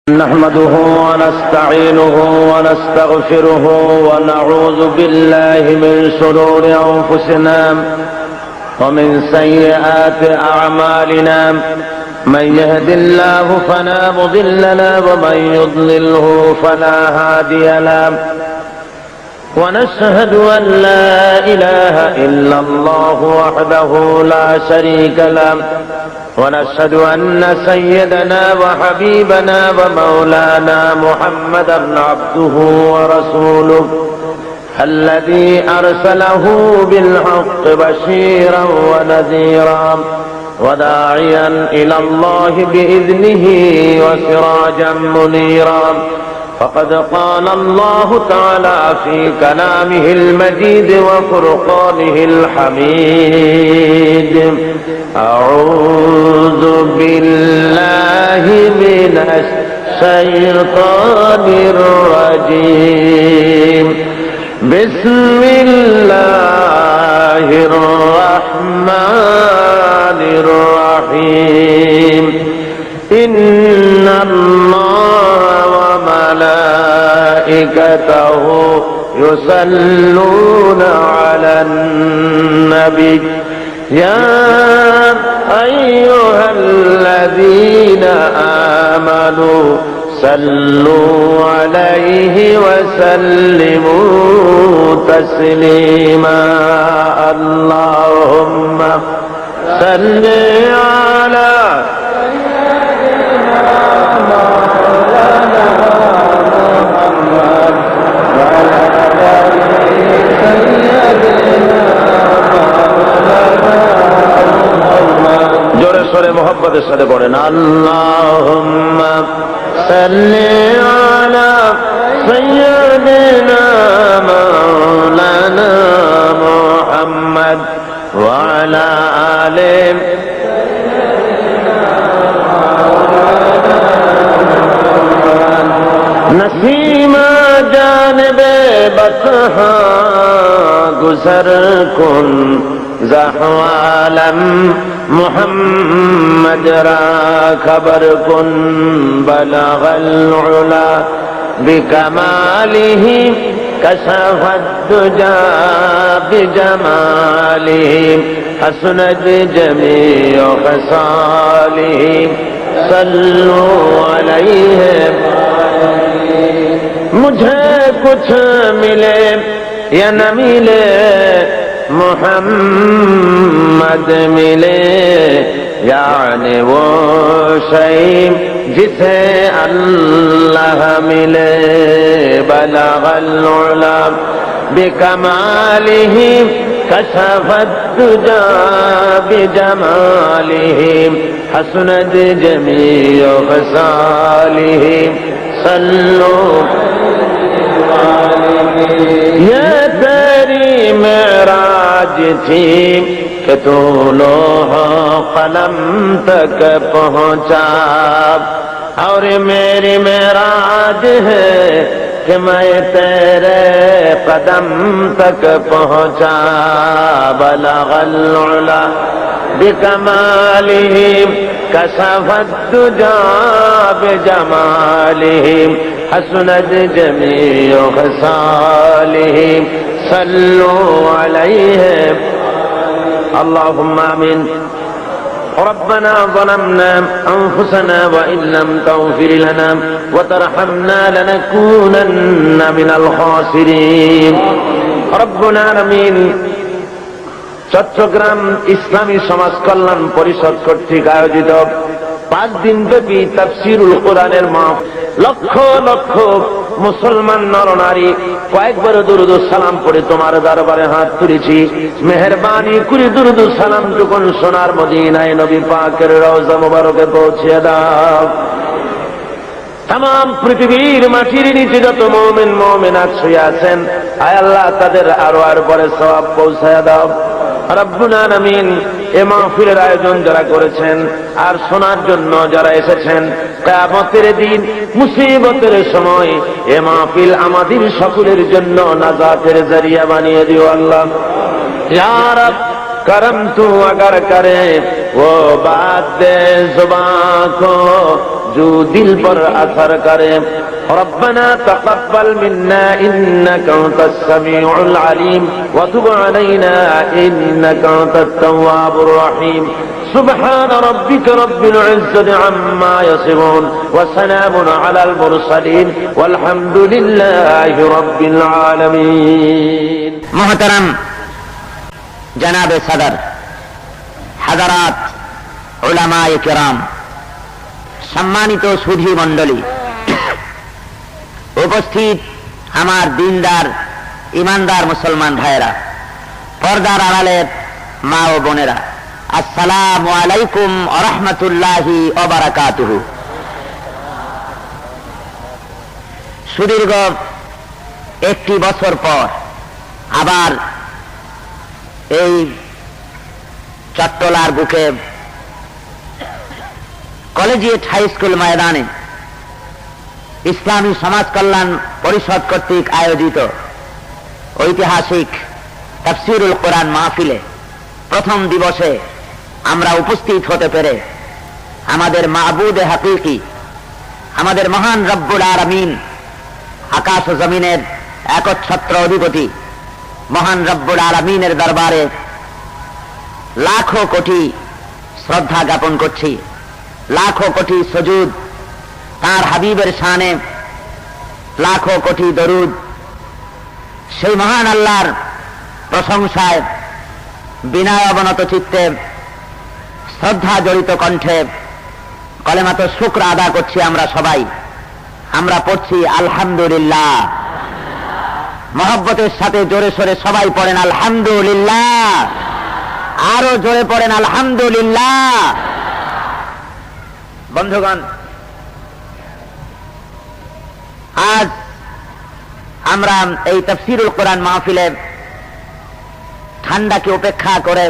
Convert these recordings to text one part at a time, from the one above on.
نحمده ونستعينه ونستغفره ونعوذ بالله من شرور أنفسنا ومن سيئات أعمالنا من يهد الله فلا مضل له ومن يضلله فلا هادي له ونشهد أن لا إله إلا الله وحده لا شريك له ونشهد أن سيدنا وحبيبنا ومولانا محمدا عبده ورسوله الذي أرسله بالحق بشيرا ونذيرا وداعيا إلى الله بإذنه وسراجا منيرا فقد قال الله تعالى في كلامه المجيد وفرقانه الحميد أعوذ بالله من الشيطان الرجيم بسم الله الرحمن الرحيم إن الله وملائكته يصلون على النبي يا أيها الذين آمنوا صلوا عليه وسلموا تسليما اللهم صل على محبت سے پڑھیں اللہم صلی علی سیدنا مولانا محمد وعلی آلہ نسیم جانب بطحا گزر کن زحوالم محمد را خبر کن بلغ العلا بکمالہ کشف الدجا بجمالہ حسنت جمیع خصالہ صلو علیہ مجھے کچھ ملے یا نہ ملے محمد ملے یعنی وہ شیء جسے اللہ ملے بلغ العلا بکمالہ کشف الدجا بجمالہ حسنت جمیع خصالہ صلو یہ تیری معراج تھی کہ تو لوح قلم تک پہنچا اور میری معراج ہے کہ میں تیرے قدم تک پہنچا بلغ العلا بکمالہ کشف الدجا بجمالہ حسنت جمیع خصالہ صلو علیہ اللہم آمین ربنا ظلمنا أنفسنا وإن لم تغفر لنا وترحمنا لنكونن من الخاسرين ربنا العالمين চট্টগ্রাম ইসলামী সমাজ কল্যাণ পরিষদ কর্তৃক আয়োজিত 5 দিন ব্যাপী তাফসীরুল কোরআনের মাহফিল লক্ষ লক্ষ মুসলমান নরনারী কয়েকবার দুরূদ ও সালাম পড়ে তোমার দরবারে হাত তুলেছি মেহেরবানি করে দুরূদ ও সালাম যখন সোনার মদিনায় নবী পাকের রওজা মুবারকে পৌঁছে দাও तमाम পৃথিবীর মাটির নিচে যত মুমিন মুমিনাত শুয়ে আছেন আয় আল্লাহ তাদের আরওয়ার পরে সওয়াব পৌঁছায়া দাও রব্বুল আলামিন এই মাহফিলের আয়োজন যারা করেছেন আর শোনার জন্য যারা এসেছেন কিয়ামতের দিন মুসিবতের সময় এই মাহফিল আমাদের সকলের জন্য নাজাতের জরিয়া বানিয়ে দিও আল্লাহ ইয়া রব کرم تو اگر کرے وہ بات دے زباں کو जो दिल पर असर करे। रब्बना तक़ब्बल मिन्ना इन्नका अंतस समीउल अलीम व तुब अलैना इन्नका अंतत तव्वाबुर रहीम। सुब्हान रब्बिका रब्बिल इज्जति अम्मा यसिफून व सलामुन अलल मुरसलीन वल्हम्दुलिल्लाहि रब्बिल आलमीन। मोहतरम जनाबे सदर, हजरात, उलमाए किराम, सम्मानित सुधी मंडली, उपस्थित हमार दीनदार ईमानदार मुसलमान भाईरा, पर्दार आड़ालेर मा ओ बोनेरा, अस्सलामु आलैकुम व रहमतुल्लाहि व बाराकातुहु। सुदीर्घ एकटी बछर पर आबार এই চট্টলার বুকে কলেজিয়েট হাই স্কুল ময়দানে ইসলামী সমাজ কল্যাণ পরিষদ কর্তৃক আয়োজিত ঐতিহাসিক তাফসীরুল কোরআন মাহফিলে প্রথম দিবসে আমরা উপস্থিত হতে পেরে আমাদের মাবুদ হাকিকি, আমাদের মহান রব্বুল আলামিন, আকাশ ও জমিনের একচ্ছত্র অধিপতি মহান রব্বুল আলামিনের দরবারে লাখো কোটি শ্রদ্ধা জ্ঞাপন করছি, লাখো কোটি সুজুদ তার হাবিবের শানে, লাখো কোটি দরুদ সেই মহান আল্লাহর প্রশংসায় বিনয় অবনত চিত্তে শ্রদ্ধা জড়িত কণ্ঠে কলেমাত শুকর আদা করছি। আমরা সবাই আমরা পড়ছি আলহামদুলিল্লাহ। মহব্বতের সাথে জোরে সোরে সবাই পড়েন আলহামদুলিল্লাহ, আরো জোরে পড়েন আলহামদুলিল্লাহ। বন্ধুগণ, আজ আমরা এই তাফসীরুল কোরআন মাহফিলে ঠান্ডাকে উপেক্ষা করে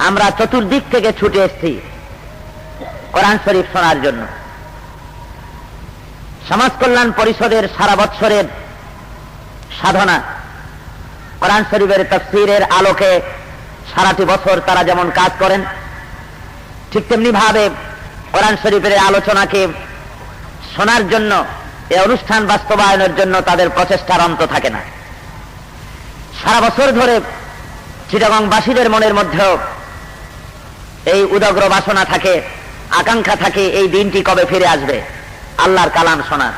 আমরা চতুর্দিক থেকে ছুটে এসেছি কোরআন শরীফ শোনার জন্য। সমাজ কল্যাণ পরিষদের সারা বৎসরের সাধনা কোরআন শরীফের তাফসীরের আলোকে সারাটি বছর তারা যেমন কাজ করেন, ঠিক তেমনি ভাবে কোরআন শরীফের আলোচনাকে শোনার জন্য, এই অনুষ্ঠান বাস্তবায়নের জন্য তাদের প্রচেষ্টার অন্ত থাকে না। সারা বছর ধরে চিটাগংবাসীদের মনের মধ্যেও এই উদগ্র বাসনা থাকে, আকাঙ্ক্ষা থাকে এই দিনটি কবে ফিরে আসবে, আল্লাহর কালাম শোনার,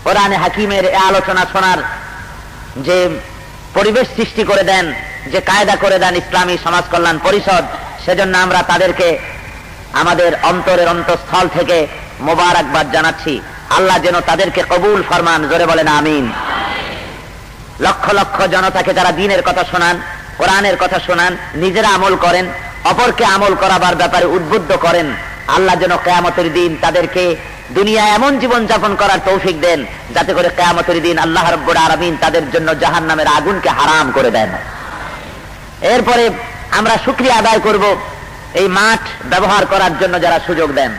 কোরআনে হাকিমের এই আলোচনা শোনার যে পরিবেশ সৃষ্টি করে দেন, যে কায়দা করে দেন ইসলামী সমাজ কল্যাণ পরিষদ, সেজন্য আমরা তাদেরকে আমাদের অন্তরের অন্তঃস্থল থেকে মোবারকবাদ জানাচ্ছি। আল্লাহ যেন তাদেরকে কবুল ফরমান, জোরে বলেন আমিন। লক্ষ লক্ষ জনতাকে যারা দ্বীনের কথা শোনান, কোরআনের কথা শোনান, নিজেরা আমল করেন, অপরকে আমল করাবার ব্যাপারে উদ্বুদ্ধ করেন, আল্লাহ যেন কিয়ামতের দিন তাদেরকে দুনিয়ায় এমন জীবন যাপন করার তৌফিক দেন যাতে করে কিয়ামতের দিন আল্লাহ রাব্বুল আলামিন তাদের জন্য জাহান্নামের আগুনকে হারাম করে দেন। এরপরে আমরা শুকরিয়া আদায় করব এই মাঠ ব্যবহার করার জন্য যারা সুযোগ দেন।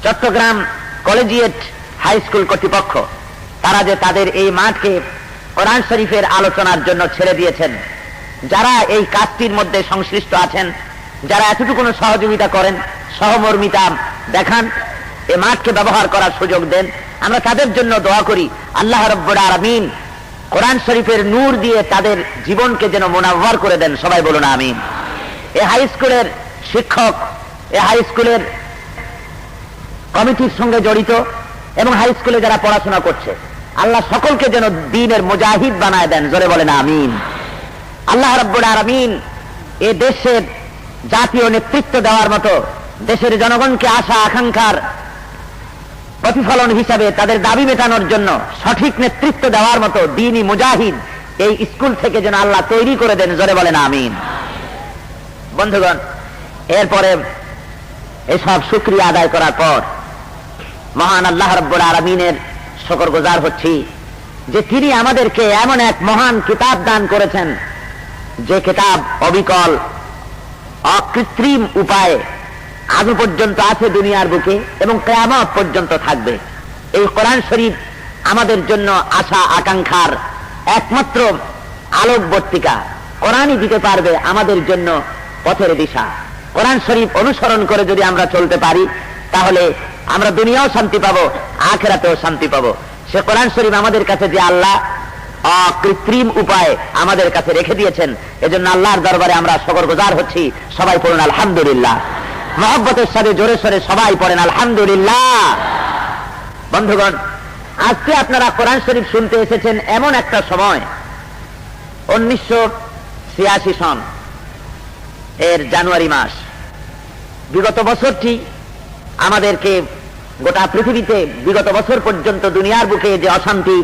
চট্টগ্রাম কলেজিয়েট হাই স্কুল কর্তৃপক্ষ তারা যে তাদের এই মাঠকে কোরআন শরীফের আলোচনার জন্য ছেড়ে দিয়েছেন, যারা এই কাজটির মধ্যে সংশ্লিষ্ট আছেন, যারা এতটুকু সহযোগিতা করেন, সহমর্মিতা দেখান, এই মাঠকে ব্যবহার করার সুযোগ দেন, আমরা তাদের জন্য দোয়া করি আল্লাহ রাব্বুল আলামিন কোরআন শরীফের নূর দিয়ে তাদের জীবনকে যেন মুনাওয়ার করে দেন। সবাই বলুন আমিন। এই হাই স্কুলের শিক্ষক, এই হাই স্কুলের কমিটির সঙ্গে জড়িত এবং হাই স্কুলে যারা পড়াশোনা করছে, আল্লাহ সকলকে যেন দ্বীনের মুজাহিদ বানায় দেন, জোরে বলেন আমিন। আল্লাহ রাব্বুল আলামিন এ দেশের জাতীয় নেতৃত্ব দেওয়ার মতো, দেশের জনগণকে আশা আকাঙ্ক্ষার প্রতিফলন হিসাবে তাদের দাবি মেটানোর জন্য সঠিক নেতৃত্ব দেওয়ার মতো দ্বীনি মুজাহিদ এই স্কুল থেকে যেন আল্লাহ তৈরি করে দেন, জোরে বলেন আমিন। বন্ধুগণ, এরপরে এসব শুকরিয়া আদায় করার পর মহান আল্লাহ রাব্বুল আলামিনের শুকরগুজার হচ্ছি যে তিনি আমাদেরকে এমন এক মহান কিতাব দান করেছেন, যে কিতাব অবিকল অকৃত্রিম উপায়ে আজ পর্যন্ত আছে দুনিয়ার বুকে এবং কিয়ামত পর্যন্ত থাকবে। এই কোরআন শরীফ আমাদের জন্য আশা আকাঙ্ক্ষার একমাত্র আলোকবর্তিকা। কোরআনই দিতে পারবে আমাদের জন্য পথের দিশা। কোরআন শরীফ অনুসরণ করে যদি আমরা চলতে পারি, তাহলে আমরা দুনিয়াও শান্তি পাবো, আখিরাতেও শান্তি পাবো। সে কোরআন শরীফ আমাদের কাছে যে আল্লাহ অকৃত্রিম উপায়ে আমাদের কাছে রেখে দিয়েছেন, এজন্য আল্লাহর দরবারে আমরা শুকরগুজার হচ্ছি। সবাই পড়ুন আলহামদুলিল্লাহ, মহব্বতের সাথে জোরে সোরে সবাই পড়েন আলহামদুলিল্লাহ। বন্ধুগণ, আজকে আপনারা কোরআন শরীফ শুনতে এসেছেন এমন একটা সময়, 1986 সন এর জানুয়ারি মাস। বিগত বছরটি আমাদেরকে গোটা পৃথিবীতে বিগত বছর পর্যন্ত দুনিয়ার বুকে যে অশান্তি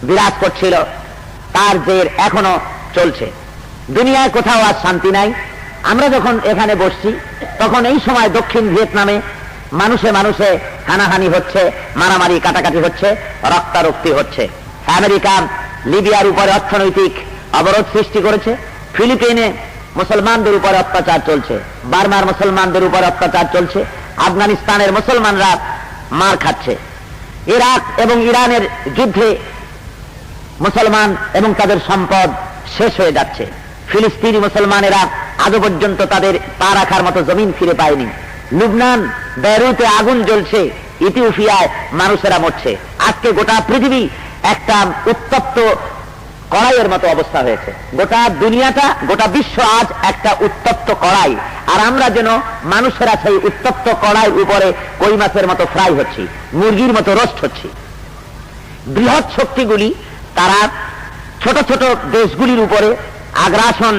বিরাজ করছিল, তার জের এখনো চলছে। দুনিয়ায় কোথাও আজ শান্তি নাই। আমরা যখন এখানে বসছি, তখন এই সময় দক্ষিণ ভিয়েতনামে মানুষে মানুষে হানাহানি হচ্ছে, মারামারি কাটাকাটি হচ্ছে, রক্তারক্তি হচ্ছে। আমেরিকা লিবিয়ার উপরে অর্থনৈতিক অবরোধ সৃষ্টি করেছে। ফিলিপিনে মুসলমানদের উপরে অত্যাচার চলছে, বার্মার মুসলমানদের উপরে অত্যাচার চলছে, আফগানিস্তানের মুসলমানরা মার খাচ্ছে। ইরাক এবং ইরানের যুদ্ধে মুসলমান এবং তাদের সম্পদ শেষ হয়ে যাচ্ছে। ফিলিস্তিনি মুসলমানেরা আজও পর্যন্ত তাদের পা রাখার মতো জমিন ফিরে পায়নি। লুবনান, বেইরুতে আগুন জ্বলছে, ইথিওপিয়ায় মানুষেরা মরছে। আজকে গোটা পৃথিবী একটা উত্তপ্ত কড়াইয়ের মতো অবস্থা হয়েছে। গোটা দুনিয়াটা, গোটা বিশ্ব আজ একটা উত্তপ্ত কড়াই, আর আমরা যেন মানুষেরা সেই উত্তপ্ত কড়াইয়ের উপরে কই মাছের মতো ফ্রাই হচ্ছি, মুরগির মতো রোস্ট হচ্ছি। বৃহৎ শক্তিগুলি তারা ছোট ছোট দেশগুলির উপরে আগ্রাসন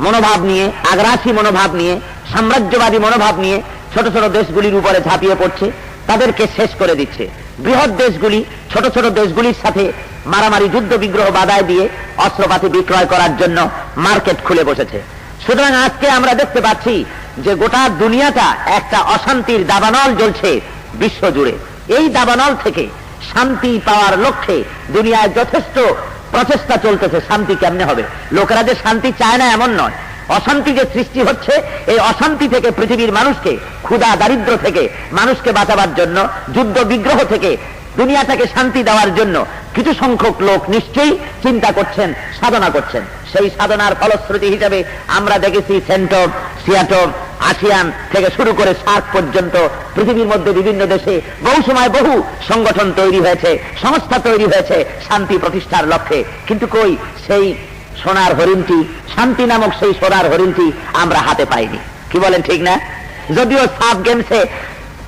মনোভাব নিয়ে, আগ্রাসী মনোভাব নিয়ে, সাম্রাজ্যবাদী মনোভাব নিয়ে ছোট ছোট দেশগুলির উপরে ঝাঁপিয়ে পড়ছে, তাদেরকে শেষ করে দিচ্ছে। বৃহৎ দেশগুলি ছোট ছোট দেশগুলির সাথে মারামারি, যুদ্ধ বিগ্রহ বাধায় দিয়ে অস্ত্রপাতি বিক্রয় করার জন্য মার্কেট খুলে বসেছে। সুতরাং আজকে আমরা দেখতে পাচ্ছি যে গোটা দুনিয়াটা একটা অশান্তির দাবানল জ্বলছে বিশ্ব জুড়ে। এই দাবানল থেকে শান্তি পাওয়ার লক্ষ্যে দুনিয়ায় যথেষ্ট প্রচেষ্টা চলতেছে। শান্তি কেমনে হবে? লোকেরা যে শান্তি চায় না এমন নয়, অশান্তি যে সৃষ্টি হচ্ছে, এই অশান্তি থেকে পৃথিবীর মানুষকে, ক্ষুধা দারিদ্র থেকে মানুষকে বাঁচাবার জন্য, যুদ্ধ বিগ্রহ থেকে দুনিয়াটাকে শান্তি দেওয়ার জন্য কিছু সংখ্যক লোক নিশ্চয়ই চিন্তা করছেন, সাধনা করছেন। সেই সাধনার ফলশ্রুতি হিসেবে আমরা দেখেছি সেন্টর, সিয়াটর, আসিয়ান থেকে শুরু করে সার্ক পর্যন্ত পৃথিবীর মধ্যে বিভিন্ন দেশে বহু সময় বহু সংগঠন তৈরি হয়েছে, সংস্থা তৈরি হয়েছে শান্তি প্রতিষ্ঠার লক্ষ্যে। কিন্তু কই সেই সোনার হরিণটি, শান্তি নামক সেই সোনার হরিণটি আমরা হাতে পাইনি। কি বলেন, ঠিক না? যদিও সাব গেমসে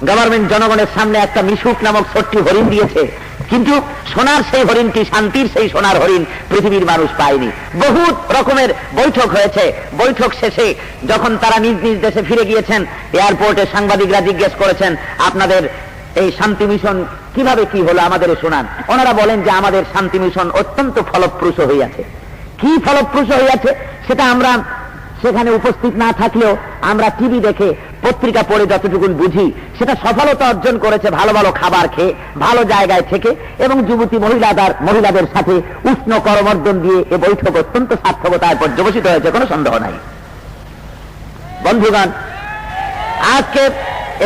গভর্নমেন্ট জনগণের সামনে একটা মিশুক নামক ছোট্টি হরিণ দিয়েছে, কিন্তু সোনার সেই হরিণটি, শান্তির সেই সোনার হরিণ পৃথিবীর মানুষ পায়নি। বহু রকমের বৈঠক হয়েছে। বৈঠক শেষে যখন তারা নিজ নিজ দেশে ফিরে গিয়েছেন, এয়ারপোর্টে সাংবাদিকরা জিজ্ঞেস করেছেন, আপনাদের এই শান্তি মিশন কিভাবে কি হলো, আমাদের শোনান। ওনারা বলেন যে আমাদের শান্তি মিশন অত্যন্ত ফলপ্রসূ হইয়াছে। কি ফলপ্রসূ হইয়াছে সেটা আমরা সেখানে উপস্থিত না থাকলেও আমরা টিভি দেখে, পত্রিকা পড়ে যতটুকু বুঝি, সেটা সফলতা অর্জন করেছে ভালো ভালো খাবার খেয়ে, ভালো জায়গায় থেকে, এবং যুবতী মহিলাদের সাথে উষ্ণ করমর্দন দিয়ে এ বৈঠক অত্যন্ত সার্থকতায় পর্যবসিত হয়েছে, কোনো সন্দেহ নাই। বন্ধুগণ, আজকে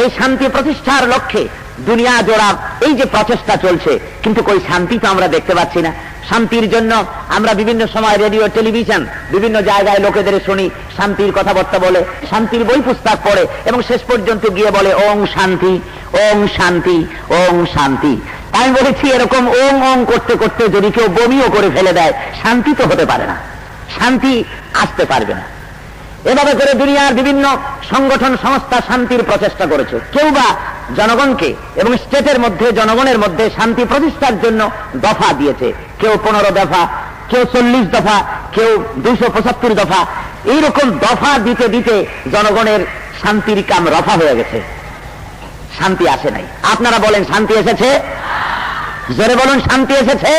এই শান্তি প্রতিষ্ঠার লক্ষ্যে দুনিয়া জোড়া এই যে প্রচেষ্টা চলছে, কিন্তু কই শান্তি তো আমরা দেখতে পাচ্ছি না। শান্তির জন্য আমরা বিভিন্ন সময় রেডিও, টেলিভিশন, বিভিন্ন জায়গায় লোকেদের শুনি শান্তির কথাবার্তা বলে, শান্তির বই পুস্তক পড়ে, এবং শেষ পর্যন্ত গিয়ে বলে ওং শান্তি, ওং শান্তি, ওং শান্তি। আমি বলেছি, এরকম ওং ওং করতে করতে যদি কেউ বমিও করে ফেলে দেয়, শান্তি তো হতে পারে না, শান্তি আসতে পারবে না। এভাবে করে দুনিয়ার বিভিন্ন সংগঠন, সংস্থা শান্তির প্রচেষ্টা করেছে। কেউ বা জনগণকে এবং স্টেটের মধ্যে, জনগণের মধ্যে শান্তি প্রতিষ্ঠার জন্য দফা দিয়েছে। কেউ 15 দফা, কেউ 40 দফা, কেউ 275 দফা। এইরকম দফা দিতে দিতে জনগণের শান্তির কাম রফা হয়ে গেছে, শান্তি আসে নাই। আপনারা বলেন শান্তি এসেছে? জোরে বলুন, শান্তি এসেছে?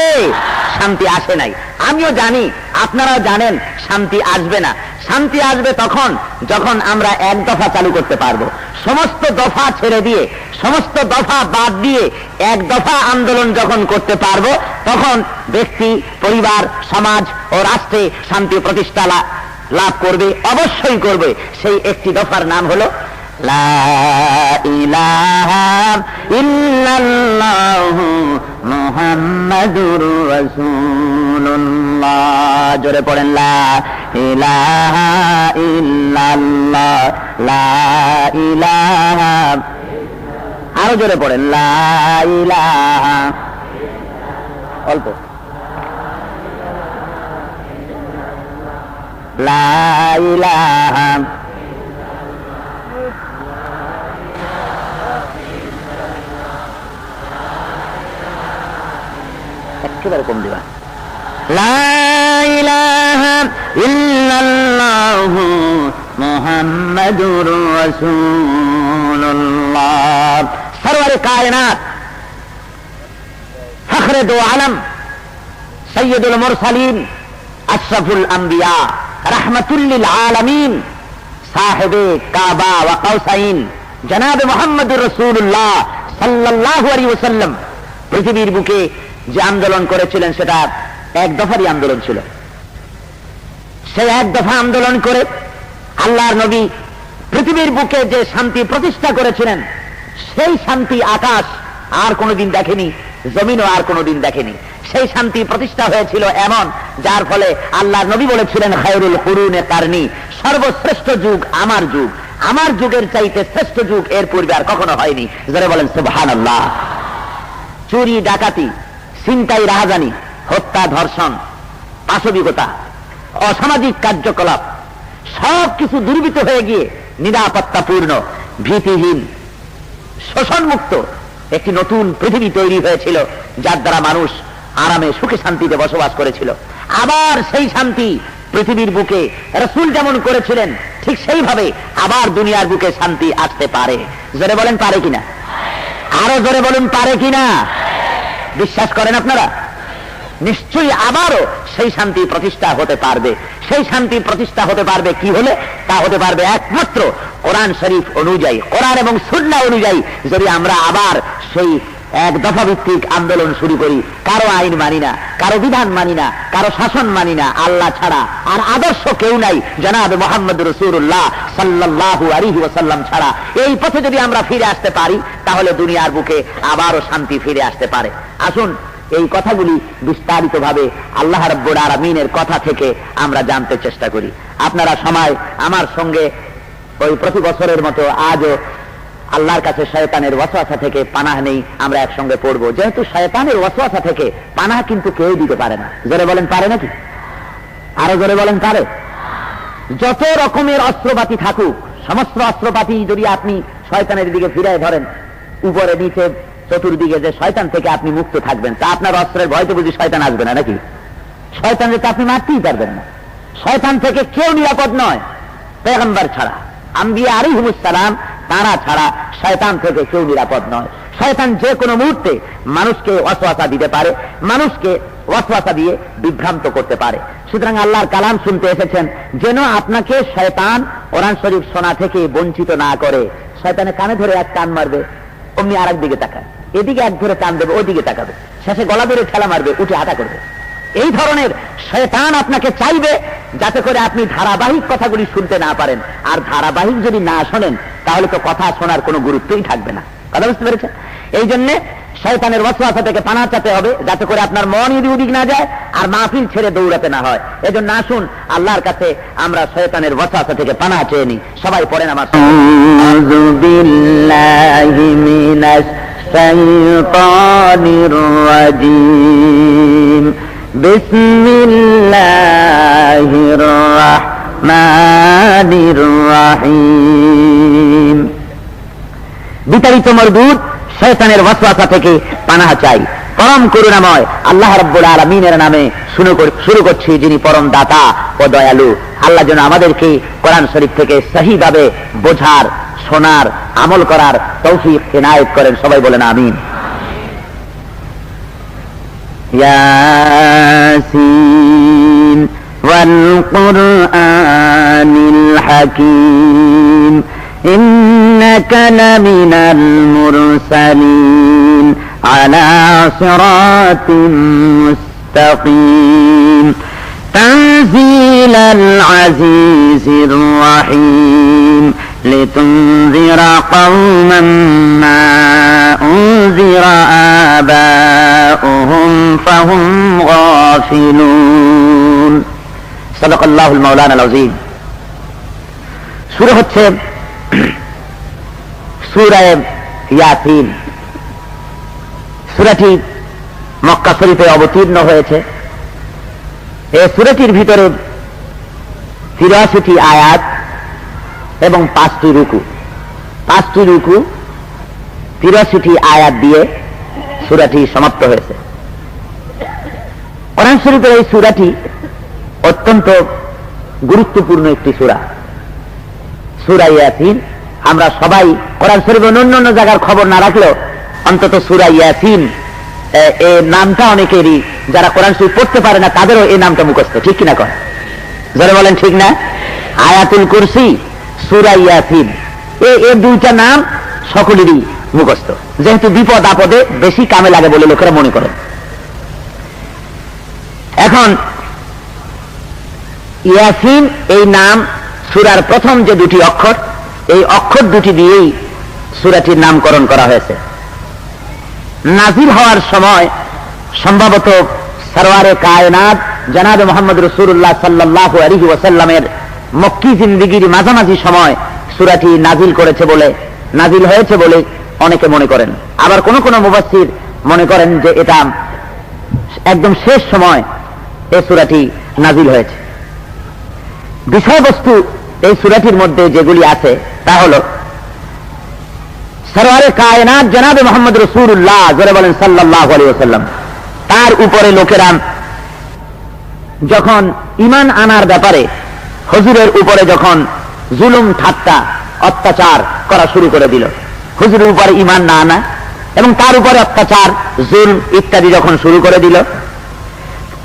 শান্তি আসে নাই। আমিও জানি, আপনারাও জানেন শান্তি আসবে না। শান্তি আসবে তখন যখন আমরা এক দফা চালু করতে পারবো। সমস্ত দফা ছেড়ে দিয়ে, সমস্ত দফা বাদ দিয়ে এক দফা আন্দোলন যখন করতে পারবো, তখন ব্যক্তি, পরিবার, সমাজ ও রাষ্ট্রে শান্তি প্রতিষ্ঠা লাভ করবে, অবশ্যই করবে। সেই একটি দফার নাম হলো লা ইলাহা ইল্লাল্লাহু মুহাম্মাদুর রাসূলুল্লাহ। জোরে পড়েন, লা ইলাহা ইল্লাল্লাহ, লা ইলাহা। আরো জোরে পড়েন, লা ইলাহা। অল্প, লা ইলাহা একেবারে কম দিবা, লা ইলাহা ইল্লাল্লাহু মুহাম্মাদুর রাসূলুল্লাহ। সরওয়ারে কায়নাত, ফখরে দো আলম, সৈয়দুল মুরসালিন, আশরাফুল আম্বিয়া, রাহমাতুল লিল আলামিন, সাহেবে কাবা ওয়া কাউসাইন, জনাবে মুহাম্মদুর রাসূলুল্লাহ সাল্লাল্লাহু আলাইহি ওয়াসাল্লাম পৃথিবীর বুকে যে আন্দোলন করেছিলেন সেটা এক দফারই আন্দোলন ছিল। সেই এক দফা আন্দোলন করে আল্লাহর নবী পৃথিবীর বুকে যে শান্তি প্রতিষ্ঠা করেছিলেন, সেই শান্তি আকাশ আর কোনোদিন দেখেনি, জমিনও আর কোনোদিন দেখেনি। সেই শান্তি প্রতিষ্ঠা হয়েছিল এমন, যার ফলে আল্লাহর নবী বলেছিলেন, খায়রুল কুরুনে কারনি, সর্বশ্রেষ্ঠ যুগ আমার যুগ, আমার যুগের চাইতে শ্রেষ্ঠ যুগ এর পূর্বে আর কখনো হয়নি। যারা বলেন সুবহানাল্লাহ। চুরি ডাকাতি, ছিনতাই রাহাজানি, হত্যা ধর্ষণ, পাশবিকতা, অসামাজিক কার্যকলাপ সবকিছু দুর্বৃত্ত হয়ে গিয়ে নিরাপত্তাপূর্ণ, ভীতিহীন, শোষণমুক্ত একটি নতুন পৃথিবী তৈরি হয়েছিল, যার দ্বারা মানুষ আরামে সুখে শান্তিতে বসবাস করেছিল। আবার সেই শান্তি পৃথিবীর বুকে রাসূল যেমন করেছিলেন, ঠিক সেইভাবে আবার দুনিয়ার বুকে শান্তি আসতে পারে। জোরে বলেন পারে কিনা, আরো জোরে বলুন পারে কিনা। বিশ্বাস করেন আপনারা? নিশ্চয়ই আবারও সেই শান্তি প্রতিষ্ঠা হতে পারবে। সেই শান্তি প্রতিষ্ঠা হতে পারবে কি হলে? তা হতে পারবে একমাত্র কোরআন শরীফ অনুযায়ী, কোরআন এবং সুন্নাহ অনুযায়ী যদি আমরা আবার সেই এক দফা ভিত্তিক আন্দোলন শুরু করি। কারো আইন মানি না, কারো বিধান মানি না, কারো শাসন মানি না, আল্লাহ ছাড়া আর আদর্শ কেউ নাই জনাবে মুহাম্মদুর রাসূলুল্লাহ সাল্লাল্লাহু আলাইহি ওয়াসাল্লাম ছাড়া। এই পথে যদি আমরা ফিরে আসতে পারি, তাহলে দুনিয়ার বুকে আবারও শান্তি ফিরে আসতে পারে। আসুন এই কথাগুলি বিস্তারিতভাবে আল্লাহ রাব্বুল আলামিনের কথা থেকে আমরা জানতে চেষ্টা করি। আপনারা সময় আমার সঙ্গে ওই প্রতি বছরের মতো আজও আল্লাহর কাছে শয়তানের ওয়াসওয়াসা থেকে পানাহ নেই, আমরা একসঙ্গে পড়বো। যেহেতু শয়তানের ওয়াসওয়াসা থেকে পানাহ কিন্তু কেউ দিতে পারে না। জোরে বলেন পারে নাকি? আরো জোরে বলেন পারে? যত রকমের অস্ত্রপাতি থাকুক, সমস্ত অস্ত্রপাতি যদি আপনি শয়তানের দিকে ফিরায় ধরেন, উপরে নিচে চতুর্দিকে, যে শয়তান থেকে আপনি মুক্ত থাকবেন, তা আপনার অস্ত্রের ভয়তে বুঝি শয়তান আসবে না নাকি? শয়তানকে তো আপনি মারতেই পারবেন না। শয়তান থেকে কেউ নিরাপদ নয়, পয়গম্বর ছাড়া, আম্বিয়া আলাইহিমুস সালাম তারা ছাড়া শয়তান থেকে কেউ নিরাপদ নয়। শয়তান যে কোনো মুহূর্তে মানুষকে ওয়াসওয়াসা দিতে পারে, মানুষকে ওয়াসওয়াসা দিয়ে বিভ্রান্ত করতে পারে। সুতরাং আল্লাহর কালাম শুনতে এসেছেন যেন আপনাকে শয়তান কোরআন শরীফ শোনা থেকে বঞ্চিত না করে। শয়তানের কানে ধরে এক টান মারবে, অমনি আর একদিকে তাকায়, এদিকে এক ধরে টান দেবে, ওইদিকে তাকাবে, শেষে গলা ধরে ঠেলা মারবে, উঠে হাঁটা করবে। এই ধরনের শয়তান আপনাকে চাইবে যাতে করে আপনি ধারাবাহিক কথাগুলি শুনতে না পারেন। আর ধারাবাহিক যদি না শোনেন, তাহলে তো কথা শোনার কোনো গুরুত্বই থাকবে না। কথা বুঝতে পেরেছেন? এই জন্যে শয়তানের ওয়াসওয়াসা থেকে পানাহ চাইতে হবে, যাতে করে আপনার মন এদিক ওদিক না যায় আর মাহফিল ছেড়ে দৌড়াতে না হয়। এজন্য আসুন আল্লাহর কাছে আমরা শয়তানের ওয়াসওয়াসা থেকে পানাহ চেয়ে নিই। সবাই পড়েন আমার আউযু বিল্লাহি মিনাশ শাইতানির রাজীম, বিসমিল্লাহির রাহমানির রাহিম। বিতাড়িত মরদুদ শয়তানের ওয়াসওয়াসা থেকে পানাহ চাই। পরম করুণাময় আল্লাহ রাব্বুল আলামিনের নামে শুরু করছি, যিনি পরম দাতা ও দয়ালু। আল্লাহ যেন আমাদেরকে কোরআন শরীফ থেকে সহিভাবে বোঝার, শোনার, আমল করার তৌফিক ইনায়েত করেন। সবাই বলেন আমিন। ইয়াসিন ওয়াল কুরআনিল হাকীম ইন্নাকা লামিনাল মুরসালিন আলা সিরাতিম মুস্তাকিম তানজিলাল আজিজির রাহিম لتنذر قوما ما أنذر آباؤهم فهم غافلون صدق الله المولانا العظيم সূরা হচ্ছে সূরা ইয়াসিন। সূরাটি মক্কা শরীফে অবতীর্ণ হয়েছে। এই সূরাটির ভিতরে 83টি আয়াত এবং 5টি রুকু। 5টি রুকু 83টি আয়াত দিয়ে সূরাটি সমাপ্ত হয়েছে। কোরআন শরীফের এই সূরাটি অত্যন্ত গুরুত্বপূর্ণ একটি সূরা, সূরা ইয়াসিন। আমরা সবাই কোরআন শরীফের অন্যান্য জায়গার খবর না রাখলেও অন্তত সূরা ইয়াসিন এই নামটা অনেকেরই, যারা কোরআন শরীফ পড়তে পারে না তাদেরও এই নামটা মুখস্থ, ঠিক কিনা কর? যারা বলেন ঠিক না? আয়াতুল কুরসি, সূরা ইয়াসিন, এই দুইটা নাম সকলেরই মুখস্থ, যেহেতু বিপদ আপদে বেশি কামে লাগে বলে লোকেরা মনে করেন। এখন ইয়াসিন এই নাম সূরার প্রথম যে দুটি অক্ষর, এই অক্ষর দুটি দিয়েই সূরাটির নামকরণ করা হয়েছে। নাজিল হওয়ার সময় সম্ভবত সরওয়ারে কায়নাত জনাবে মুহাম্মদ রাসূলুল্লাহ সাল্লাল্লাহু আলাইহি ওয়াসাল্লামের মক্কি জিন্দেগীর মাঝামাঝি সময় সূরাটি নাজিল হয়েছে বলে অনেকে মনে করেন। আবার কোন কোন মুফাসসির মনে করেন যে এটা একদম শেষ সময় এই সূরাটি নাজিল হয়েছে। বিষয়বস্তু এই সূরাটির মধ্যে যেগুলি আছে তা হলো সরওয়ারে কায়নাত জনাবে মুহাম্মদ রাসূলুল্লাহ যারা বলেন সাল্লাল্লাহু আলাইহি ওয়াসাল্লাম, তার উপরে লোকেরা যখন ঈমান আনার ব্যাপারে হুজুরের উপরে যখন জুলুম ঠাট্টা অত্যাচার করা শুরু করে দিল, হুজুরের উপরে ঈমান না আনা এবং তার উপরে অত্যাচার জুলম ইত্যাদি যখন শুরু করে দিল,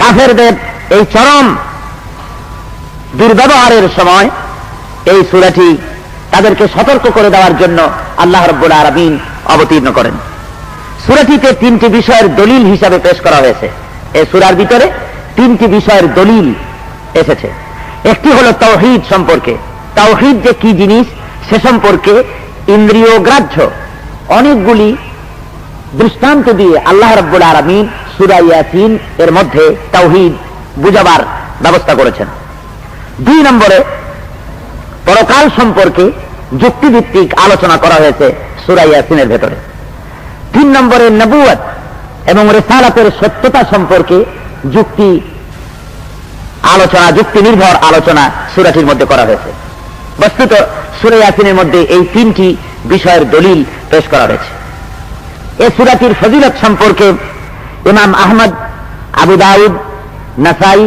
কাফেরদের এই চরম দুর্ব্যবহারের সময় এই সূরাটি তাদেরকে সতর্ক করে দেওয়ার জন্য আল্লাহ রাব্বুল আলামিন অবতীর্ণ করেন। সূরাটিতে 3টি বিষয়ের দলিল হিসাবে পেশ করা হয়েছে। এই সূরার ভিতরে 3টি বিষয়ের দলিল এসেছে। একটি হলো তাওহীদ সম্পর্কে, তাওহীদ যে কি জিনিস সে সম্পর্কে ইন্দ্রিয় গ্রাহ্য অনেকগুলি দৃষ্টান্ত দিয়ে আল্লাহ রাব্বুল আলামিন সূরা ইয়াসিন এর মধ্যে তাওহীদ বুঝাবার ব্যবস্থা করেছেন। 2 নম্বরে পরকাল সম্পর্কে যুক্তিভিত্তিক আলোচনা করা হয়েছে সূরা ইয়াসিনের ভেতরে। 3 নম্বরে নবুয়ত এবং রিসালাতের সত্যতা সম্পর্কে যুক্তি নির্ভর আলোচনা সূরাটির মধ্যে করা হয়েছে। বস্তুত সূরা ইয়াসিনের মধ্যে এই 3টি বিষয়ের দলিল পেশ করা হয়েছে। এই সূরাটির ফজিলত সম্পর্কে ইমাম আহমদ, আবু দাউদ, নাসাই,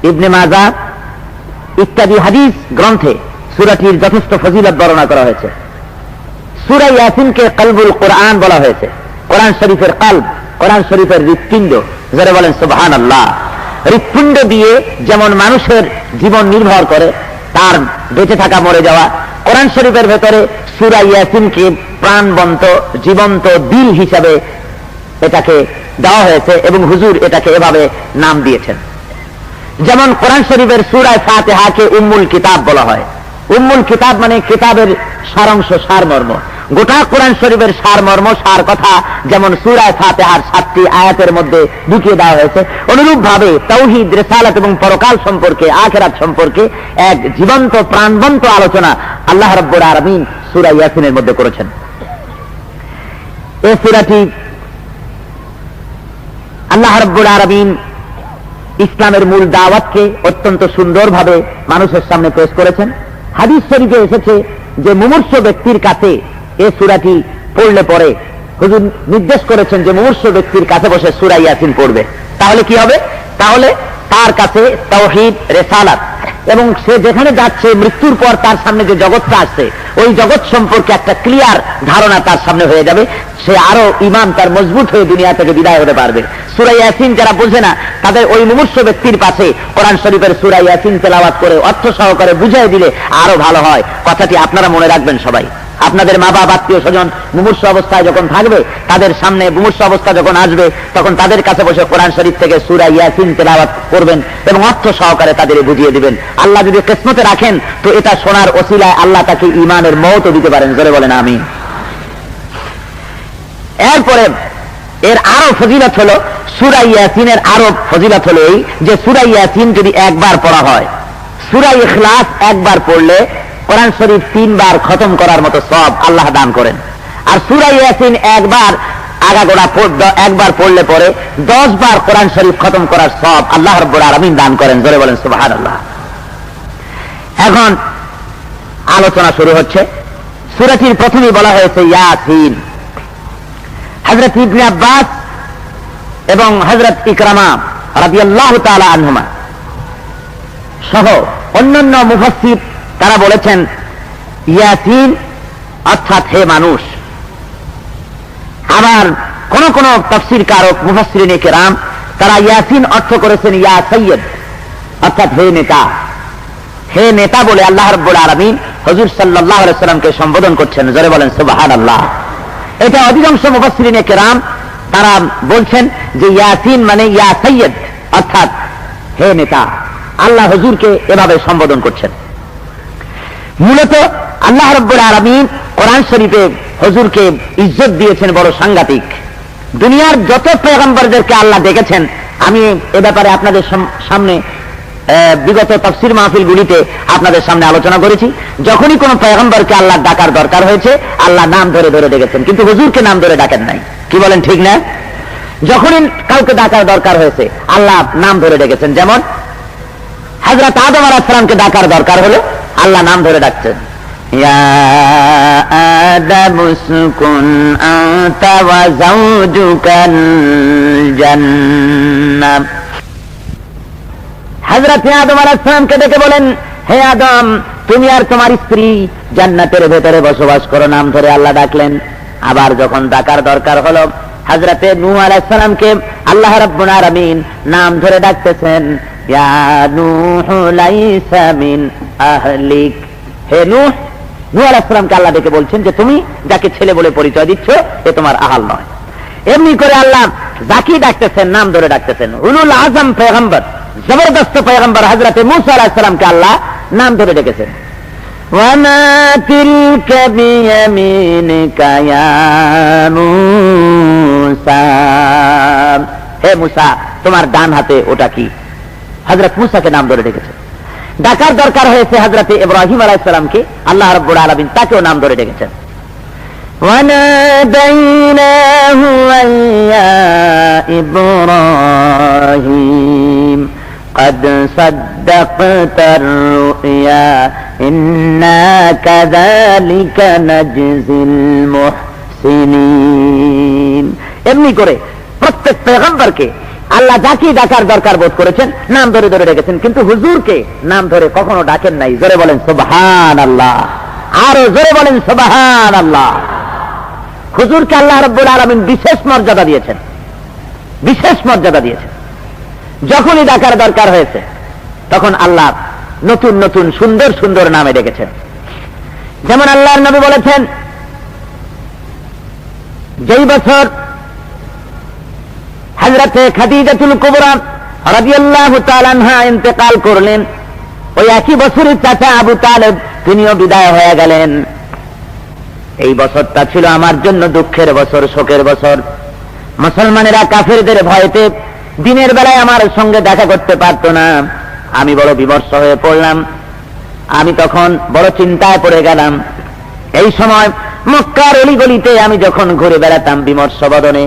ইবনে মাজাহ ইত্যাদি হাদিস গ্রন্থে সূরাটির যথেষ্ট ফজিলত বর্ণনা করা হয়েছে। সূরা ইয়াসিনকে কলবুল কোরআন বলা হয়েছে। কোরআন শরীফের কলব, কোরআন শরীফের হৃৎপিণ্ড, যারা বলেন সুবহানাল্লাহ। হৃৎপিণ্ড দিয়ে যেমন মানুষের জীবন নির্ভর করে, তার বেঁচে থাকা মরে যাওয়া, কোরআন শরীফের ভেতরে সূরা ইয়াসিনকে প্রাণবন্ত জীবন্ত দিল হিসাবে এটাকে দেওয়া হয়েছে এবং হুজুর এটাকে এভাবে নাম দিয়েছেন। যেমন কোরআন শরীফের সূরা ফাতিহাকে উম্মুল কিতাব বলা হয়। উম্মুল কিতাব মানে কিতাবের সারাংশ, সারমর্ম। গোটা কোরআন শরীফের সারমর্ম, সার কথা যেমন সূরা ফাতিহার 7টি আয়াতের মধ্যে ঢুকিয়ে দেওয়া হয়েছে, অনুরূপ ভাবে তাওহীদ, রিসালাত এবং পরকাল সম্পর্কে, আখিরাত সম্পর্কে এক জীবন্ত প্রাণবন্ত আলোচনা আল্লাহ রাব্বুল আলামিন সূরা ইয়াসিনের মধ্যে করেছেন। এই সূরাটি আল্লাহ রাব্বুল আলামিন ইসলামের মূল দাওয়াতকে অত্যন্ত সুন্দরভাবে মানুষের সামনে পেশ করেছেন। হাদিস শরীফে এসেছে যে মুমূর্ষ ব্যক্তির কাছে এই সূরাটি পড়লে পরে হুজুর নির্দেশ করেছেন যে মুমূর্ষ ব্যক্তির কাছে বসে সূরা ইয়াসিন পড়বে। তাহলে কি হবে? তাহলে তার কাছে তাওহীদ, রিসালাত এবং সে যেখানে যাচ্ছে মৃত্যুর পর তার সামনে যে জগৎটা আসছে ওই জগৎ সম্পর্কে একটা ক্লিয়ার ধারণা তার সামনে হয়ে যাবে। সে আরো ঈমান তার মজবুত হয়ে দুনিয়া থেকে বিদায় হতে পারবে। সূরা ইয়াসিন যারা বোঝে না তাদের ওই মুমূর্ষ ব্যক্তির পাশে কোরআন শরীফের সূরা ইয়াসিন তেলাওয়াত করে অর্থ সহকারে বুঝিয়ে দিলে আরো ভালো হয়। কথাটি আপনারা মনে রাখবেন সবাই। আপনাদের মা বাবা আত্মীয় স্বজন মুমূর্ষ অবস্থায় যখন থাকবে, তাদের সামনে মুমূর্ষ অবস্থা যখন আসবে, তখন তাদের কাছে বসে কোরআন শরীফ থেকে সূরা ইয়াসিন তেলাওয়াত করবেন এবং অর্থ সহকারে তাদের বুঝিয়ে দিবেন। আল্লাহ যদি কিসমতে রাখেন তো এটা শোনার ওসিলায় আল্লাহ তাকে ঈমানের মওতও দিতে পারেন। জোরে বলেন আমিন। এরপরে এর আরো ফজিলত হলো, সূরা ইয়াসিনের আরো ফজিলত হলো এই যে সূরা ইয়াসিন যদি একবার পড়া হয়, সূরা ইখলাস একবার পড়লে কোরআন শরীফ 3 বার খতম করার মতো সওয়াব আল্লাহ দান করেন। আর সূরা ইয়াসিন একবার আগাগোড়া একবার পড়লে পরে 10 বার কোরআন শরীফ খতম করার সওয়াব আল্লাহ রাব্বুল আলামিন দান করেন। জোরে বলেন সুবহানাল্লাহ। এখন আলোচনা শুরু হচ্ছে। সূরাটির প্রথমেই বলা হয়েছে ইয়াসিন। হযরত ইবনে আব্বাস এবং হযরত ইকরামা রাদিয়াল্লাহু তাআলা আনহুমা সহ অন্যান্য মুফাসসির তারা বলেছেন ইয়াসিন অর্থাৎ হে মানুষ। আবার কোন কোন তাফসীর কারক মুফাসসিরিনে কেরাম তারা ইয়াসিন অর্থ করেছেন ইয়া সাইয়্যিদ অর্থাৎ হে নেতা। হে নেতা বলে আল্লাহ রাব্বুল আলামিন হুজুর সাল্লাল্লাহু আলাইহি সাল্লামকে সম্বোধন করছেন। জোরে বলেন সুবহানাল্লাহ। এটা অধিকাংশ মুফাসসিরিনে কেরাম তারা বলছেন যে ইয়াসিন মানে ইয়া সাইয়্যিদ অর্থাৎ হে নেতা। আল্লাহ হুজুরকে এভাবে সম্বোধন করছেন। মূলত আল্লাহ রাব্বুল আলামিন কোরআন শরীফে হুজুরকে ইজ্জত দিয়েছেন বড় সাংঘাতিক। দুনিয়ার যত পয়গম্বরদেরকে আল্লাহ ডেকেছেন, আমি এ ব্যাপারে আপনাদের সামনে বিগত তাফসীর মাহফিলগুলিতে আপনাদের সামনে আলোচনা করেছি। যখনই কোন পয়গম্বরকে আল্লাহ ডাকার দরকার হয়েছে, আল্লাহ নাম ধরে ধরে ডেকেছেন, কিন্তু হুজুরকে নাম ধরে ডাকেন নাই। কি বলেন, ঠিক না? যখনই কাউকে ডাকার দরকার হয়েছে আল্লাহ নাম ধরে ডেকেছেন। যেমন হযরত আদম আলাইহিস সালামকে ডাকার দরকার হলো আল্লাহ নাম ধরে ডাকছেন, ইয়া আদাম উসকুন আনতা ওয়া যাওজুকাল জান্নাহ। হযরত আদম আলাইহিস সালামকে ডেকে বলেন, হে আদম, তুমি আর তোমার স্ত্রী জান্নাতের ভেতরে বসবাস করো। নাম ধরে আল্লাহ ডাকলেন। আবার যখন ডাকার দরকার হলো হযরত নূহ আলাইহিস সালামকে আল্লাহ রাব্বুল আলামিন নাম ধরে ডাকতেছেন, ইয়া নূহ লাইসা মিন আহলিক। হে নূহ, নূহ আলাইহিস সালামকে আল্লাহ ডেকে বলছেন যে তুমি যাকে ছেলে বলে পরিচয় দিচ্ছ এ তোমার আহাল নয়। এমনি করে আল্লাহ যাকে ডাকতেছেন নাম ধরে ডাকতেছেন। উলুল আযম পয়গম্বর, জবরদস্ত পয়গম্বর হযরত মূসা আলাইহিস সালামকে আল্লাহ নাম ধরে ডেকেছেন, ওয়া মা তিলকা বিয়ামিনিকা ইয়া মূসা। হে মূসা, তোমার ডান হাতে ওটা কি? হযরত মূসাকে নাম ধরে ডেকেছেন। ডাকার দরকার হয়েছে হযরত ইব্রাহিম আলাইহিস সালামকে, আল্লাহ রাব্বুল আলামিন তাকেও নাম ধরে ডেকেছেন। وَنَادَيْنَاهُ أَن يَا إِبْرَاهِيمُ قَدْ صَدَّقْتَ الرُّؤْيَا إِنَّا كَذَلِكَ نَجْزِي الْمُحْسِنِينَ। এমনি করে প্রত্যেক পয়গম্বরকে আল্লাহ যাকে ডাকার দরকার বোধ করেছেন নাম ধরে ধরে ডেকেছেন, কিন্তু হুজুরকে নাম ধরে কখনো ডাকেন নাই। জোরে বলেন সুবহানাল্লাহ। আরো জোরে বলেন সুবহানাল্লাহ। হুজুরকে আল্লাহ রাব্বুল আলামিন বিশেষ মর্যাদা দিয়েছেন, বিশেষ মর্যাদা দিয়েছেন। যখনই ডাকার দরকার হয়েছে তখন আল্লাহ নতুন নতুন সুন্দর সুন্দর নামে ডেকেছেন। যেমন আল্লাহর নবী বলেছেন, যেই বছর হযরতে খাদিজাতুল কুবরা রাদিয়াল্লাহু তাআলা আনহা ইন্তেকাল করলেন, ওই একই বছরে চাচা আবু তালেব তিনিও বিদায় হয়ে গেলেন। এই বছরটা ছিল আমার জন্য দুঃখের বছর, শোকের বছর। মুসলমানেরা কাফেরদের ভয়তে দিনের বেলায় আমার সঙ্গে দেখা করতে পারত না। আমি বড় বিমর্ষ হয়ে পড়লাম। আমি তখন বড় চিন্তায় পড়ে গেলাম। এই সময় মক্কার অলিগলিতে আমি যখন ঘুরে বেড়াতাম বিমর্ষ বদনে,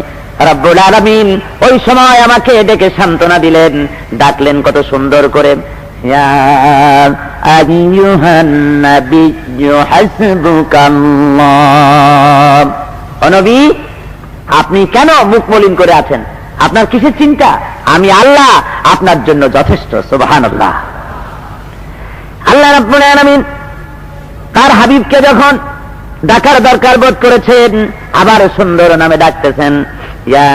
রব্বুল আলামিন ওই সময় আমাকে ডেকে সান্ত্বনা দিলেন, ডাকলেন কত সুন্দর করে, ইয়া আইয়ুহান নাবিয়্যু হাসবুকাল্লাহ। ও নবী, আপনি কেন মুখ মলিন করে আছেন? আপনার কিসের চিন্তা? আমি আল্লাহ আপনার জন্য যথেষ্ট। সুবহানাল্লাহ। আল্লাহ রাব্বুল আলামিন তার হাবিবকে যখন ডাকার দরকার বোধ করেছেন আবার সুন্দর নামে ডাকতেছেন, ইয়া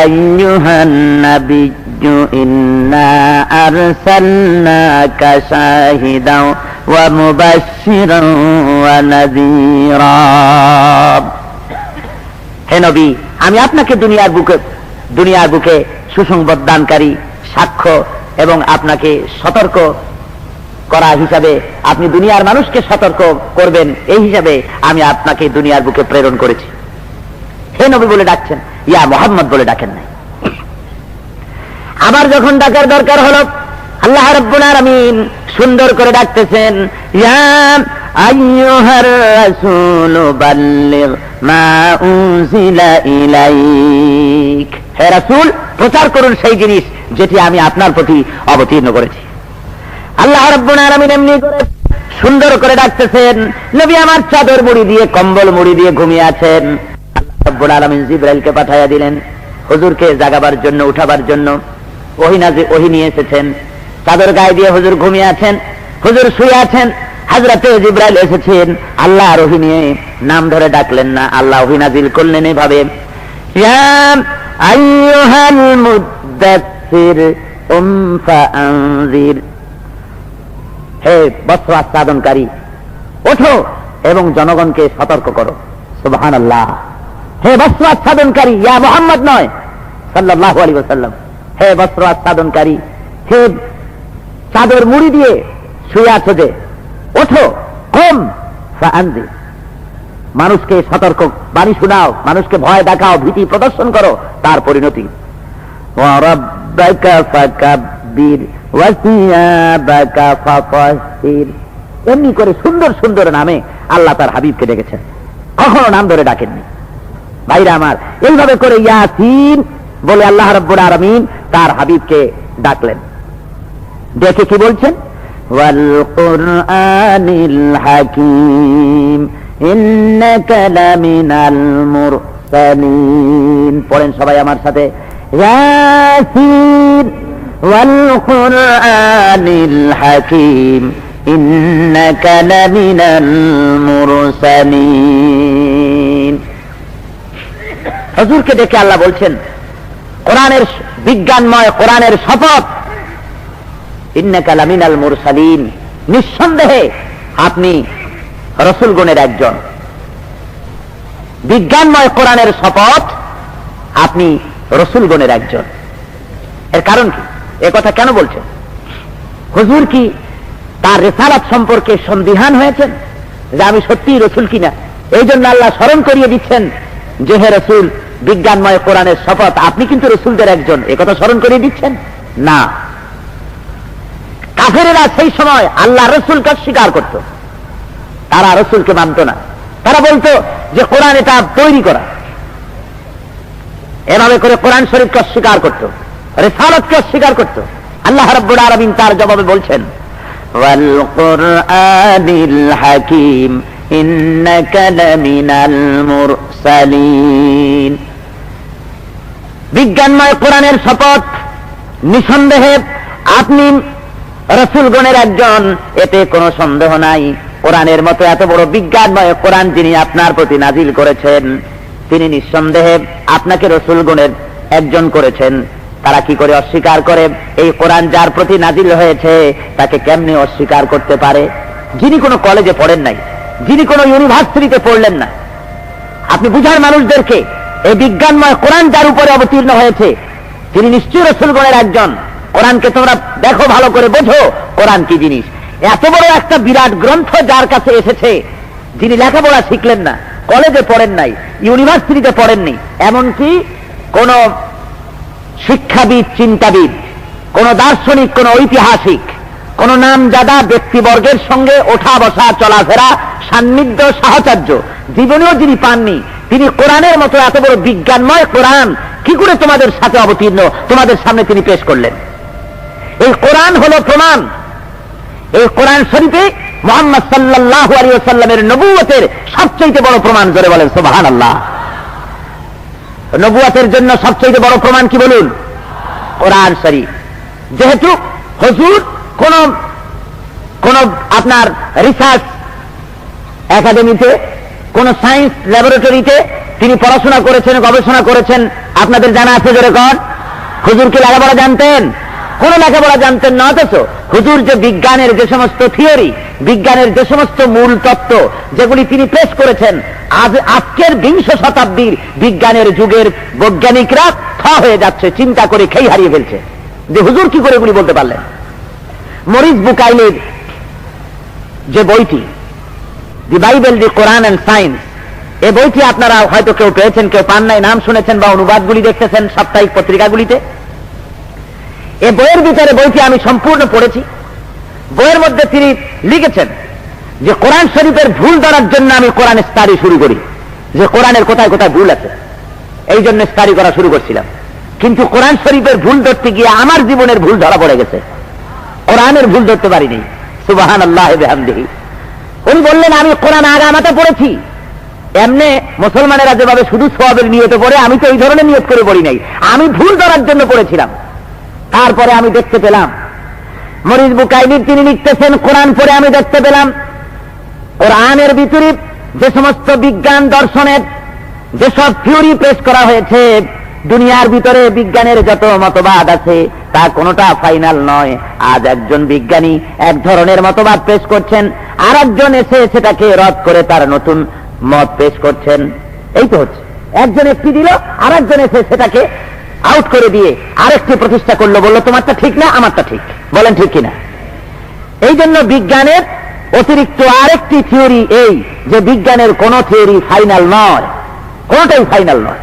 আইয়ুহান নাবিয়্যু ইন্না আরসালনাকা শাহিদাও ওয়া মুবাশশিরান ওয়া নাযীরা। হে নবী, আমি আপনাকে দুনিয়ার বুকে সুসংবাদ দানকারী, সাক্ষ্য এবং আপনাকে সতর্ক করা হিসাবে, আপনি দুনিয়ার মানুষকে সতর্ক করবেন এই হিসাবে আমি আপনাকে দুনিয়ার বুকে প্রেরণ করেছি। হে নবী বলে ডাকছেন, ইয়া মুহাম্মদ বলে ডাকেন নাই। আবার যখন ডাকার দরকার হলো, আল্লাহ রাব্বুল আলামিন সুন্দর করে ডাকতেছেন, ইয়া আইয়ুহার রাসূল বাল্লিগ মা উনজিলা ইলাইক। হে রাসূল, প্রচার করুন সেই জিনিস যেটি আমি আপনার প্রতি অবতীর্ণ করেছি। আল্লাহ রাব্বুল আলামিন এমনি করে সুন্দর করে ডাকতেছেন। নবী আমার চাদর মুড়ি দিয়ে, কম্বল মুড়ি দিয়ে ঘুমিয়ে আছেন। আল্লাহ রাব্বুল আলামিন জিবরাইলকে পাঠাইয়া দিলেন হুজুরকে জাগাবার জন্য, উঠাবার জন্য। ওহী নিয়ে এসেছেন, চাদর গায়ে দিয়ে হুজুর ঘুমিয়ে আছেন, হুজুর শুয়ে আছেন। হযরতে জিবরাইল এসেছেন, আল্লাহ ওহী নিয়ে নাম ধরে ডাকলেন না, আল্লাহ ওহী নাজিল করলেন এইভাবে, ইয়া আইয়ুহাল মুদ্দাসসির কুম ফাআনজির। হে বস্ত্র আচ্ছাদনকারী, ওঠো এবং জনগণকে সতর্ক করো। সুবহানাল্লাহ। হে বস্ত্র আচ্ছাদনকারী, ইয়া মুহাম্মদ নয় সাল্লাল্লাহু আলাইহি ওয়াসাল্লাম, হে বস্ত্র আচ্ছাদনকারী, হে চাদর মুড়ি দিয়ে শুয়ে আছো যে, ওঠো, কুম ফাআনজির। মানুষকে সতর্ক বাণী শোনাও, মানুষকে ভয় দেখাও, ভীতি প্রদর্শন করো, তার পরিণতি। ওয়া রাব্বাকা ফাকাব্বির ওয়া সিয়াবাকা ফাতাহহির। এমনি করে সুন্দর সুন্দর নামে আল্লাহ তার হাবিবকে ডেকেছেন, কখনো নাম ধরে ডাকেননি। ভাইরা আমার, এইভাবে করে ইয়াসিন বলে আল্লাহ রাব্বুল আলামিন তার হাবিবকে ডাকলেন। ডেকে কি বলছেন? ওয়াল কুরআনিল হাকীম ইন্নাকা লামিনাল মুরসালিন। পড়েন সবাই আমার সাথে, ইয়াসিন ওয়াল কুরআনিল হাকীম ইন্নাকা লামিনাল মুরসালিন। হুজুরকে ডেকে আল্লাহ বলছেন, কোরআনের বিজ্ঞানময় কোরআনের শপথ, ইন্নাকা লামিনাল মুরসালিন, নিঃসন্দেহে আপনি রসুলগণের একজন। বিজ্ঞানময় কোরআনের শপথ, আপনি রসুলগণের একজন। এর কারণ কি? এ কথা কেন বলছেন? হুজুর কি তার রিসালাত সম্পর্কে সন্দিহান হয়েছেন যে আমি সত্যিই রসুল কিনা? এই জন্য আল্লাহ স্মরণ করিয়ে দিচ্ছেন যে হে রসুল, বিজ্ঞানময় কোরআনের শপথ, আপনি কিন্তু রসুলদের একজন, এ কথা স্মরণ করিয়ে দিচ্ছেন না। কাফেরেরা সেই সময় আল্লাহ রসুলকে স্বীকার করত, তারা রসুলকে মানত না। তারা বলতো যে কোরআন এটা তৈরি করা। এভাবে করে কোরআন শরীফকে অস্বীকার করত, রিসালাতকে অস্বীকার করত। আল্লাহ রাব্বুল আলামিন তার জবাবে বলছেন, ওয়াল কুরআনিল হাকীম ইন্নাকা লামিনাল মুরসালিন। বিজ্ঞানময় কোরআনের শপথ, নিঃসন্দেহে আপনি রসুলগণের একজন, এতে কোনো সন্দেহ নাই। কোরআনের মতো এত বড় বিজ্ঞানময় কোরআন যিনি আপনার প্রতি নাজিল করেছেন, তিনি নিঃসন্দেহে আপনাকে রসুলগণের একজন করেছেন। তারা কি করে অস্বীকার করে? এই কোরআন যার প্রতি নাজিল হয়েছে তাকে কেমনে অস্বীকার করতে পারে? যিনি কোনো কলেজে পড়েন নাই, যিনি কোনো ইউনিভার্সিটিতে পড়লেন না, আপনি বুঝার মানুষদেরকে এই বিজ্ঞানময় কোরআন যার উপরে অবতীর্ণ হয়েছে তিনি নিশ্চয়ই রসুলগণের একজন। কোরআনকে তোমরা দেখো, ভালো করে বোঝো কোরআন কি জিনিস। এত বড় একটা বিরাট গ্রন্থ যার কাছে এসেছে, যিনি লেখাপড়া শিখলেন না, কলেজে পড়েন নাই, ইউনিভার্সিটিতে পড়েননি, এমনকি কোন শিক্ষাবিদ, চিন্তাবিদ, কোন দার্শনিক, কোন ঐতিহাসিক, কোন নামজাদা ব্যক্তিবর্গের সঙ্গে ওঠা বসা, চলাফেরা, সান্নিধ্য, সাহচর্য জীবনেও যিনি পাননি, তিনি কোরআনের মতো এত বড় বিজ্ঞানময় কোরআন কি করে তোমাদের সাথে অবতীর্ণ, তোমাদের সামনে তিনি পেশ করলেন? এই কোরআন হলো প্রমাণ। এই কোরআন শরীফে মুহাম্মদ সাল্লাল্লাহু আলাইহি ওয়াসাল্লামের নবুয়তের সবচেয়ে বড় প্রমাণ। জোরে বলেন সুবহানাল্লাহ। নবুয়তের জন্য সবচেয়ে বড় প্রমাণ কি বলুন? কোরআন শরীফ। যেহেতু হুজুর কোন আপনার রিসার্চ একাডেমিতে, কোন সায়েন্স ল্যাবরেটরিতে তিনি পড়াশোনা করেছেন, গবেষণা করেছেন, আপনাদের জানা আছে? জোরে কর। হুজুর কি লেখাপড়া জানতেন? কোন লেখাপড়া জানতেন না, অথচ হুজুর যে বিজ্ঞানের যে সমস্ত থিওরি, বিজ্ঞানের যে সমস্ত মূল তত্ত্ব যেগুলি তিনি পেশ করেছেন, আজকের 20 শতাব্দীর বিজ্ঞানের যুগের বৈজ্ঞানিকরা হয়ে যাচ্ছে, চিন্তা করে খেই হারিয়ে ফেলছে যে হুজুর কি করে এগুলি বলতে পারলেন। মরিস বুকাইলের যে বইটি দি Bible, the Quran and science, এই বইটি আপনারা হয়তো কেউ পেয়েছেন, কেউ পান নাই, নাম শুনেছেন বা অনুবাদগুলি দেখতেছেন সাপ্তাহিক পত্রিকাগুলিতে। এই বইয়ের ভিতরে বইটি আমি সম্পূর্ণ পড়েছি। বইয়ের মধ্যে তিনি লিখেছেন যে কোরআন শরীফের ভুল ধরার জন্য আমি কোরআন স্টাডি শুরু করি, যে কোরআনের কোথায় কোথায় ভুল আছে, এই জন্য স্টাডি করা শুরু করছিলাম। কিন্তু কোরআন শরীফের ভুল ধরতে গিয়ে আমার জীবনের ভুল ধরা পড়ে গেছে, কোরআনের ভুল ধরতে পারিনি। সুবহানাল্লাহি ওয়া বিহামদিহি। উনি বললেন আমি কোরআন আগামাতা পড়েছি, এমনি মুসলমানেরা যেভাবে শুধু সওয়াবের নিয়তে পড়ে, আমি তো এই ধরনের নিয়ত করে পড়ি নাই, আমি ভুল ধরার জন্য পড়েছিলাম। তারপরে আমি দেখতে পেলাম মরিস বুকাইলি তিনি লিখতেছেন, কোরআন পড়ে আমি দেখতে পেলাম কোরআনের ভিতরে যে সমস্ত বিজ্ঞান দর্শনের যেসব থিওরি পেশ করা হয়েছে, দুনিয়ার ভিতরে বিজ্ঞানের যত মতবাদ আছে তা কোনোটা ফাইনাল নয়। আজ একজন বিজ্ঞানী এক ধরনের মতবাদ পেশ করছেন, আর একজন এসে সেটাকে রদ করে তার নতুন মত পেশ করছেন। এই তো হচ্ছে, একজন একটি দিল, আর একজন এসে সেটাকে আউট করে দিয়ে আরেকটি প্রতিষ্ঠা করলো, বললো তোমারটা ঠিক না, আমারটা ঠিক। বলেন ঠিক কিনা? এই জন্য বিজ্ঞানের অতিরিক্ত আরেকটি থিওরি এই যে বিজ্ঞানের কোন থিওরি ফাইনাল নয়, কোনটাই ফাইনাল নয়।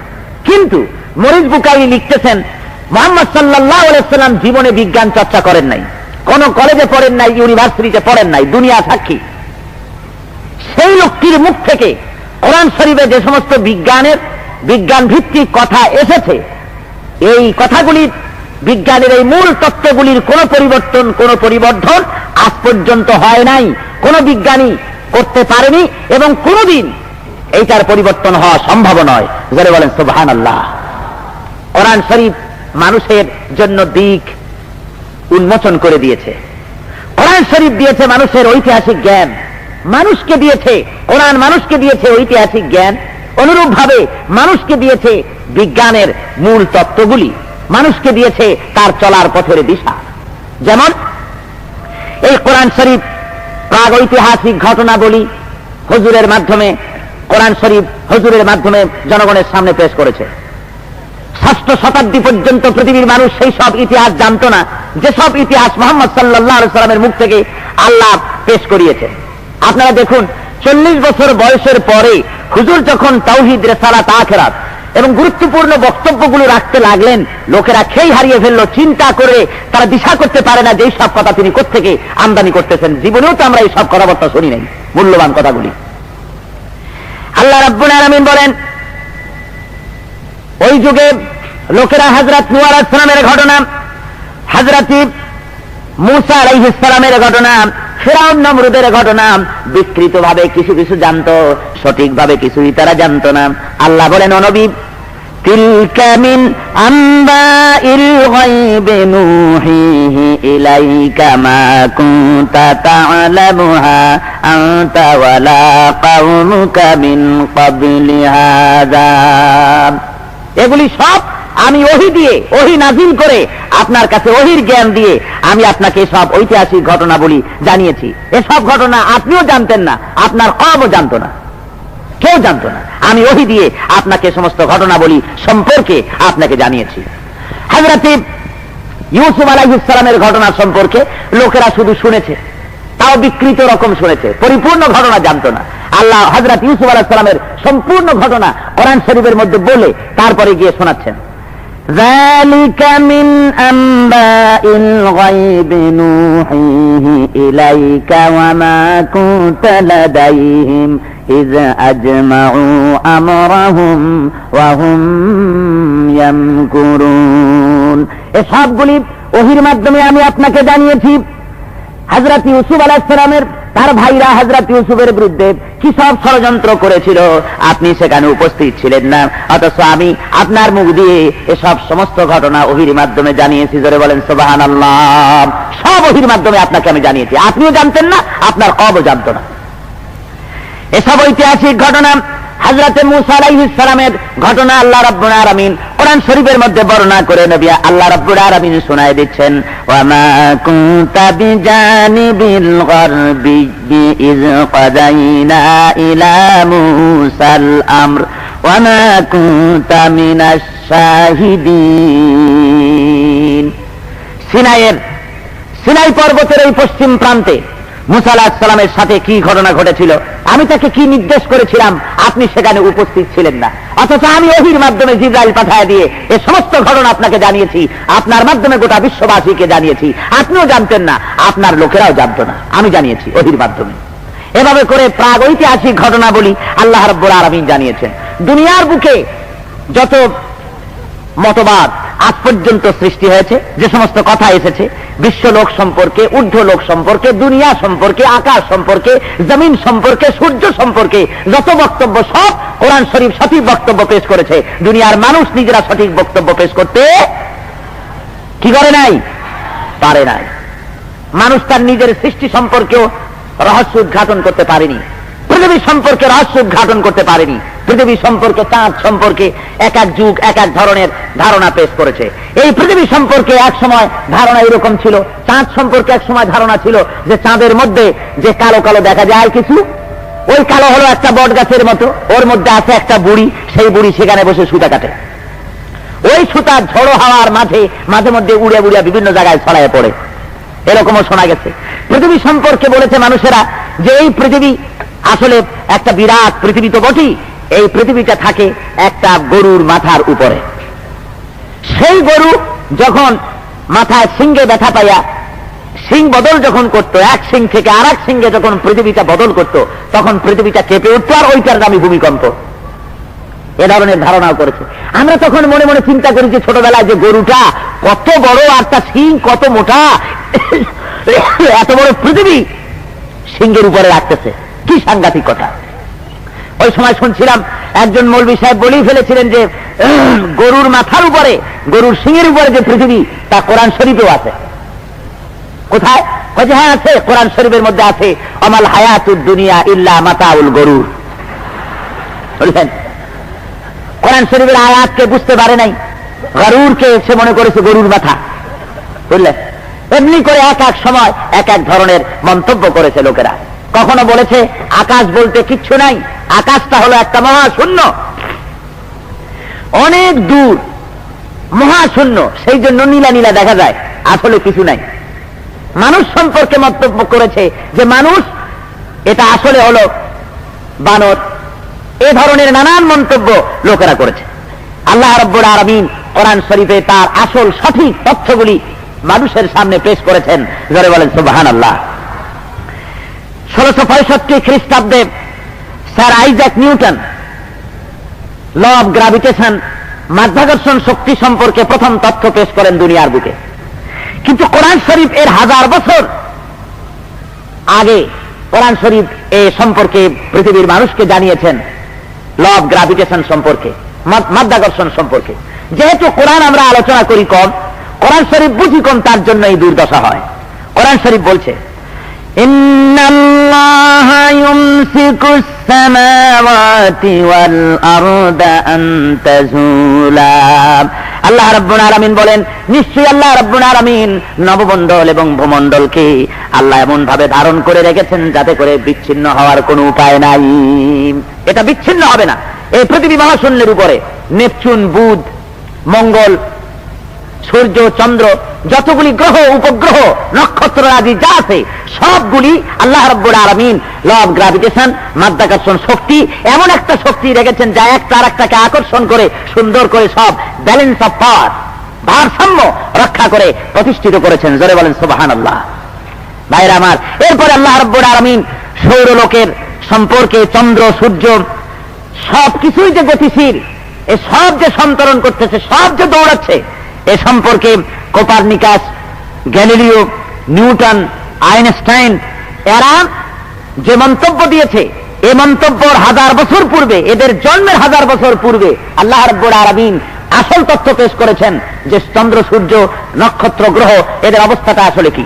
কিন্তু মরিস বুকাইলি লিখতেছেন মুহাম্মদ সাল্লাল্লাহু আলাইহি ওয়াসাল্লাম জীবনে বিজ্ঞান চর্চা করেন নাই, কোন কলেজে পড়েন নাই, ইউনিভার্সিটিতে পড়েন নাই, দুনিয়া সাক্ষী। সেই লোকটির মুখ থেকে কোরআন শরীফে যে সমস্ত বিজ্ঞান ভিত্তিক কথা এসেছে, এই কথাগুলি বিজ্ঞানের এই মূল তত্ত্বগুলির কোন পরিবর্তন, কোন পরিবর্ধন আজ পর্যন্ত হয় নাই, কোন বিজ্ঞানী করতে পারেনি এবং কোনদিন এইটার পরিবর্তন হওয়া সম্ভব নয়। যারা বলেন সুবহানাল্লাহ। কোরআন শরীফ মানুষের জন্য দিক উন্মোচন করে দিয়েছে। কোরআন শরীফ দিয়েছে মানুষের ঐতিহাসিক জ্ঞান, মানুষকে দিয়েছে কোরআন, মানুষকে দিয়েছে ঐতিহাসিক জ্ঞান। অনুরূপ ভাবে মানুষকে দিয়েছে বিজ্ঞানের মূল তত্ত্বগুলি, মানুষকে দিয়েছে তার চলার পথের দিশা। যেমন এই কোরআন শরীফ প্রাগ ঐতিহাসিক ঘটনাবলী হুজুরের মাধ্যমে, কোরআন শরীফ হুজুরের মাধ্যমে জনগণের সামনে পেশ করেছে। 6ষ্ঠ শতাব্দী পর্যন্ত পৃথিবীর মানুষ সেই সব ইতিহাস জানতো না, যেসব ইতিহাস মুহাম্মদ সাল্লাল্লাহু আলাইহি সাল্লামের মুখ থেকে আল্লাহ পেশ করিয়েছেন। আপনারা দেখুন, 40 বছর বয়সের পরে হুজুর যখন তাওহীদ, রিসালাত, আখিরাত এবং গুরুত্বপূর্ণ বক্তব্যগুলো রাখতে লাগলেন, লোকেরা খেই হারিয়ে ফেললো, চিন্তা করে তারা দিশা করতে পারে না যে এই সব কথা তিনি কোত্থেকে আমদানি করতেছেন। জীবনেও তো আমরা এই সব কথাবার্তা শুনি নাই, মূল্যবান কথাগুলি। আল্লাহ রাব্বুল আলামিন বলেন, ওই যুগে লোকেরা হযরত নূহ আলাইহিস সালামের ঘটনা, হযরত মূসা আলাইহিস সালামের ঘটনা, ফিরআউন নমরুদের ঘটনা বিকৃতভাবে কিছু কিছু জানতো, সঠিকভাবে কিছুই তারা জানতো না। আল্লাহ বলেন, ও নবী, তিলকা মিন আম্বাইল গায়বি নূহিহি ইলাইকা মা কুনতা তা'লামুহা আনতা ওয়ালা কওমুকা মিন ক্বাবলি হাযা। এগুলি সব আমি ওহী দিয়ে, ওহী নাযিল করে আপনার কাছে ওহীর জ্ঞান দিয়ে আমি আপনাকে সব ঐতিহাসিক ঘটনা বলি জানিয়েছি। এসব ঘটনা আপনিও জানতেন না, আপনার কওমও জানতো না, কেউ জানতো না। আমি ওহী দিয়ে আপনাকে সমস্ত ঘটনা বলি সম্পর্কে আপনাকে জানিয়েছি। হযরত ইউসুফ আলাইহিস সালামের ঘটনা সম্পর্কে লোকেরা শুধু শুনেছে, তাও বিকৃত রকম শুনেছে, পরিপূর্ণ ঘটনা জানতো না। আল্লাহ হযরত ইউসুফ আলাইহিস সালামের সম্পূর্ণ ঘটনা কোরআন শরীফের মধ্যে বলে তারপরে গিয়ে শোনাচ্ছেন। যালিকা মিন আম্বাইল গায়বি নূহিহি ইলাইকা ওয়া মা কুনতা লাদাইহিম ইয আজমাউ আমরাহুম ওয়া হুম ইয়ামকুরুন। এসবগুলি ওহীর মাধ্যমে আমি আপনাকে জানিয়েছি। হযরত ইউসুফ আলাইহিস সালামের তার ভাইরা হযরত ইউসুফের বিরুদ্ধে কি সব ষড়যন্ত্র করেছিল, আপনি সেখানে উপস্থিত ছিলেন না, অথচ আমি আপনার মুখ দিয়ে এসব সমস্ত ঘটনা ওহীর মাধ্যমে জানিয়েছি। জোরে বলেন সুবহানাল্লাহ। সব ওহীর মাধ্যমে আপনাকে আমি জানিয়েছি, আপনিও জানতেন না, আপনার কওমও জানতো না। এসব ঐতিহাসিক ঘটনা হযরত মূসা আলাইহিস সালামের ঘটনা আল্লাহ রাব্বুল আলামিন কোরআন শরীফের মধ্যে বর্ণনা করে নবী আল্লাহ রাব্বুল আলামিন শোনায় দিচ্ছেন, ওয়া মা কুনতা বিজানিবিল গারবি ইয কাদাইনা ইলা মূসাল আমর ওয়া মা কুনতা মিনাশ শাহিদিন। সিনাই পর্বতের এই পশ্চিম প্রান্তে মূসা আলাইহিস সালামের সাথে কি ঘটনা ঘটেছিল, আমি তাকে কি নির্দেশ করেছিলাম, আপনি সেখানে উপস্থিত ছিলেন না। অথচ আমি ওহীর মাধ্যমে জিবরাইল পাঠায় দিয়ে এই সমস্ত ঘটনা আপনাকে জানিয়েছি, আপনার মাধ্যমে গোটা বিশ্ববাসীকে জানিয়েছি। আপনিও জানতেন না, আপনার লোকেরাও জানতো না, আমি জানিয়েছি ওহীর মাধ্যমে। এভাবে করে প্রাগৈতিহাসিক ঘটনা বলি আল্লাহ রাব্বুল আলামিন জানিয়েছেন। দুনিয়ার বুকে যত মতবাদ আজ পর্যন্ত সৃষ্টি হয়েছে, যে সমস্ত কথা এসেছে বিশ্বলোক সম্পর্কে, ঊর্ধ্ব লোক সম্পর্কে, দুনিয়া সম্পর্কে, আকাশ সম্পর্কে, জমিন সম্পর্কে, সূর্য সম্পর্কে যত বক্তব্য সব কোরআন শরীফ সঠিক বক্তব্য পেশ করেছে। দুনিয়ার মানুষ নিজেরা সঠিক বক্তব্য পেশ করতে কি করে নাই, পারে নাই। মানুষ তার নিজের সৃষ্টি সম্পর্কেও রহস্য উদ্ঘাটন করতে পারেনি, পৃথিবী সম্পর্কে রহস্য উদ্ঘাটন করতে পারেনি। পৃথিবী সম্পর্কে, চাঁদ সম্পর্কে এক এক যুগ এক এক ধরনের ধারণা পেশ করেছে। এই পৃথিবী সম্পর্কে এক সময় ধারণা এরকম ছিল, চাঁদ সম্পর্কে এক সময় ধারণা ছিল যে চাঁদের মধ্যে যে কালো কালো দেখা যায় কিছু, ওই কালো হলো একটা বট গাছের মতো, ওর মধ্যে আছে একটা বুড়ি, সেই বুড়ি সেখানে বসে সুতা কাটে। ওই সুতা ঝড়ো হাওয়ার মাঝে মাঝে মধ্যে উড়ে উড়ে বিভিন্ন জায়গায় ছড়ায় পড়ে, এরকমও শোনা গেছে। পৃথিবী সম্পর্কে বলেছে মানুষেরা যে এই পৃথিবী আসলে একটা বিরাট পৃথিবী তো বটেই, এই পৃথিবীটা থাকে একটা গরুর মাথার উপরে। সেই গরু যখন মাথায় সিংহে ব্যথা পাইয়া সিং বদল যখন করতো, এক সিং থেকে আর এক সিংহে যখন পৃথিবীটা বদল করতো, তখন পৃথিবীটা কেঁপে উঠতো আর ওইটার নামই ভূমিকম্প। এ ধরনের ধারণাও করেছে। আমরা তখন মনে মনে চিন্তা করি যে ছোটবেলায় যে গরুটা কত বড় আর তার সিং কত মোটা, এত বড় পৃথিবী সিংহের উপরে রাখতেছে, কি সাংঘাতিক কথা। ওই সময় শুনছিলাম একজন মৌলভী সাহেব বলেই ফেলেছিলেন যে গরুর মাথার উপরে, গরুর সিংহের উপরে যে পৃথিবী তা কোরআন শরীফেও আছে। কোথায়? হ্যাঁ আছে, কোরআন শরীফের মধ্যে আছে, আমাল হায়াতুদ দুনিয়া ইল্লা মাতাউল গরুর। বলছেন কোরআন শরীফের আয়াতকে বুঝতে পারে নাই, গরুরকে সে মনে করেছে গরুর মাথা। বুঝলেন? এমনি করে এক এক সময় এক এক ধরনের মন্তব্য করেছে লোকেরা। কখনো বলেছে আকাশ বলতে কিচ্ছু নাই, আকাশটা হলো একটা মহাশূন্য, অনেক দূর মহাশূন্য, সেই জন্য নীলা নীলা দেখা যায়, আসলে কিছু নাই। মানুষ সম্পর্কে মন্তব্য করেছে যে মানুষ এটা আসলে হলো বানর। এ ধরনের নানান মন্তব্য লোকেরা করেছে। আল্লাহ রাব্বুল আলামিন কোরআন শরীফে তার আসল সঠিক তথ্যগুলি মানুষের সামনে পেশ করেছেন। জোরে বলেন সুবহানাল্লাহ। 1665 খ্রিস্টাব্দে sir Isaac Newton law of gravitation, মাধ্যাকর্ষণ শক্তি সম্পর্কে প্রথম তথ্য পেশ করেন দুনিয়ার বুকে। কিন্তু কোরআন শরীফ এর 1000 বছর আগে কোরআন শরীফ এ সম্পর্কে পৃথিবীর মানুষকে জানিয়েছেন, ল অফ গ্রাভিটেশন সম্পর্কে, মাধ্যাকর্ষণ সম্পর্কে। যেহেতু কোরআন আমরা আলোচনা করি কম, কোরআন শরীফ বুঝি কম, তার জন্য এই দুর্দশা হয়। কোরআন শরীফ বলছে ইন্নাল্লাহা ইউমসিকুস সামাওয়াতি ওয়াল আরদা আন তাজুলা। আল্লাহ রাব্বুল আলামিন বলেন, নিশ্চয়ই আল্লাহ রাব্বুল আলামিন নবমণ্ডল এবং ভূমণ্ডলকে আল্লাহ এমন ভাবে ধারণ করে রেখেছেন যাতে করে বিচ্ছিন্ন হওয়ার কোনো উপায় নাই। এটা বিচ্ছিন্ন হবে না। এই পৃথিবী মহাশূন্যের উপরে নেপচুন, বুধ, মঙ্গল, সূর্য, চন্দ্র, যতগুলি গ্রহ, উপগ্রহ, নক্ষত্র আদি যা আছে সবগুলি আল্লাহ রাব্বুল আলামিন ল অফ গ্রাভিটেশন, মাধ্যাকর্ষণ শক্তি, এমন একটা শক্তি রেখেছেন যা একটা আরেকটাকে আকর্ষণ করে সুন্দর করে সব ব্যালেন্স অফ পাওয়ার, ভারসাম্য রক্ষা করে প্রতিষ্ঠিত করেছেন। জোরে বলেন সুবহানাল্লাহ। ভাইরা আমার, এরপরে আল্লাহ রাব্বুল আলামিন সৌরলোকের সম্পর্কে, চন্দ্র, সূর্য সবকিছুই যে গতিশীল, এ সব যে সন্তরণ করতেছে, সব যে দৌড়াচ্ছে, এ সম্পর্কে কোপারনিকাস, গ্যালিলিও, নিউটন, আইনস্টাইন এরা যে মন্তব্য দিয়েছে, এ মন্তব্যর 1000 বছর পূর্বে, এদের জন্মের 1000 বছর পূর্বে আল্লাহ রাব্বুল আলামিন আসল তথ্য পেশ করেছেন যে চন্দ্র, সূর্য, নক্ষত্র, গ্রহ এদের অবস্থাটা আসলে কি।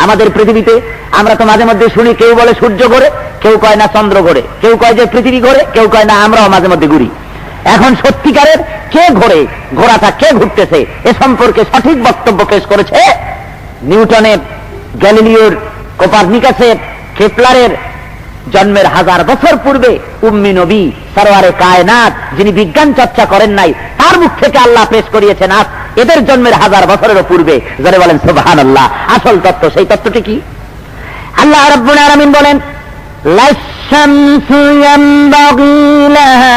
আমাদের পৃথিবীতে আমরা তো মাঝে মধ্যে শুনি, কেউ বলে সূর্য ঘোরে, কেউ কয় না চন্দ্র ঘোরে, কেউ কয় যে পৃথিবী ঘোরে, কেউ কয় না আমরাও মাঝে মধ্যে ঘুরি। এখন সত্যিকারের কে ঘোরে, ঘোড়াটা কে ঘুরতেছে, এ সম্পর্কে সঠিক বক্তব্য পেশ করেছে নিউটনের, গ্যালিলিওর, কোপারনিকাসের, কেপলারের জন্মের 1000 বছর পূর্বে উম্মি নবী সরওয়ারে কায়নাত, যিনি বিজ্ঞান চর্চা করেন নাই, তার মুখ থেকে আল্লাহ পেশ করিয়েছেন আজ এদের জন্মের 1000 বছরেরও পূর্বে। যারা বলেন সুবহানাল্লাহ। আসল তত্ত্ব, সেই তত্ত্বটি কি? আল্লাহ রাব্বুল আলামিন বলেন, লাশ-শামসু ইয়ানবাগী লাহা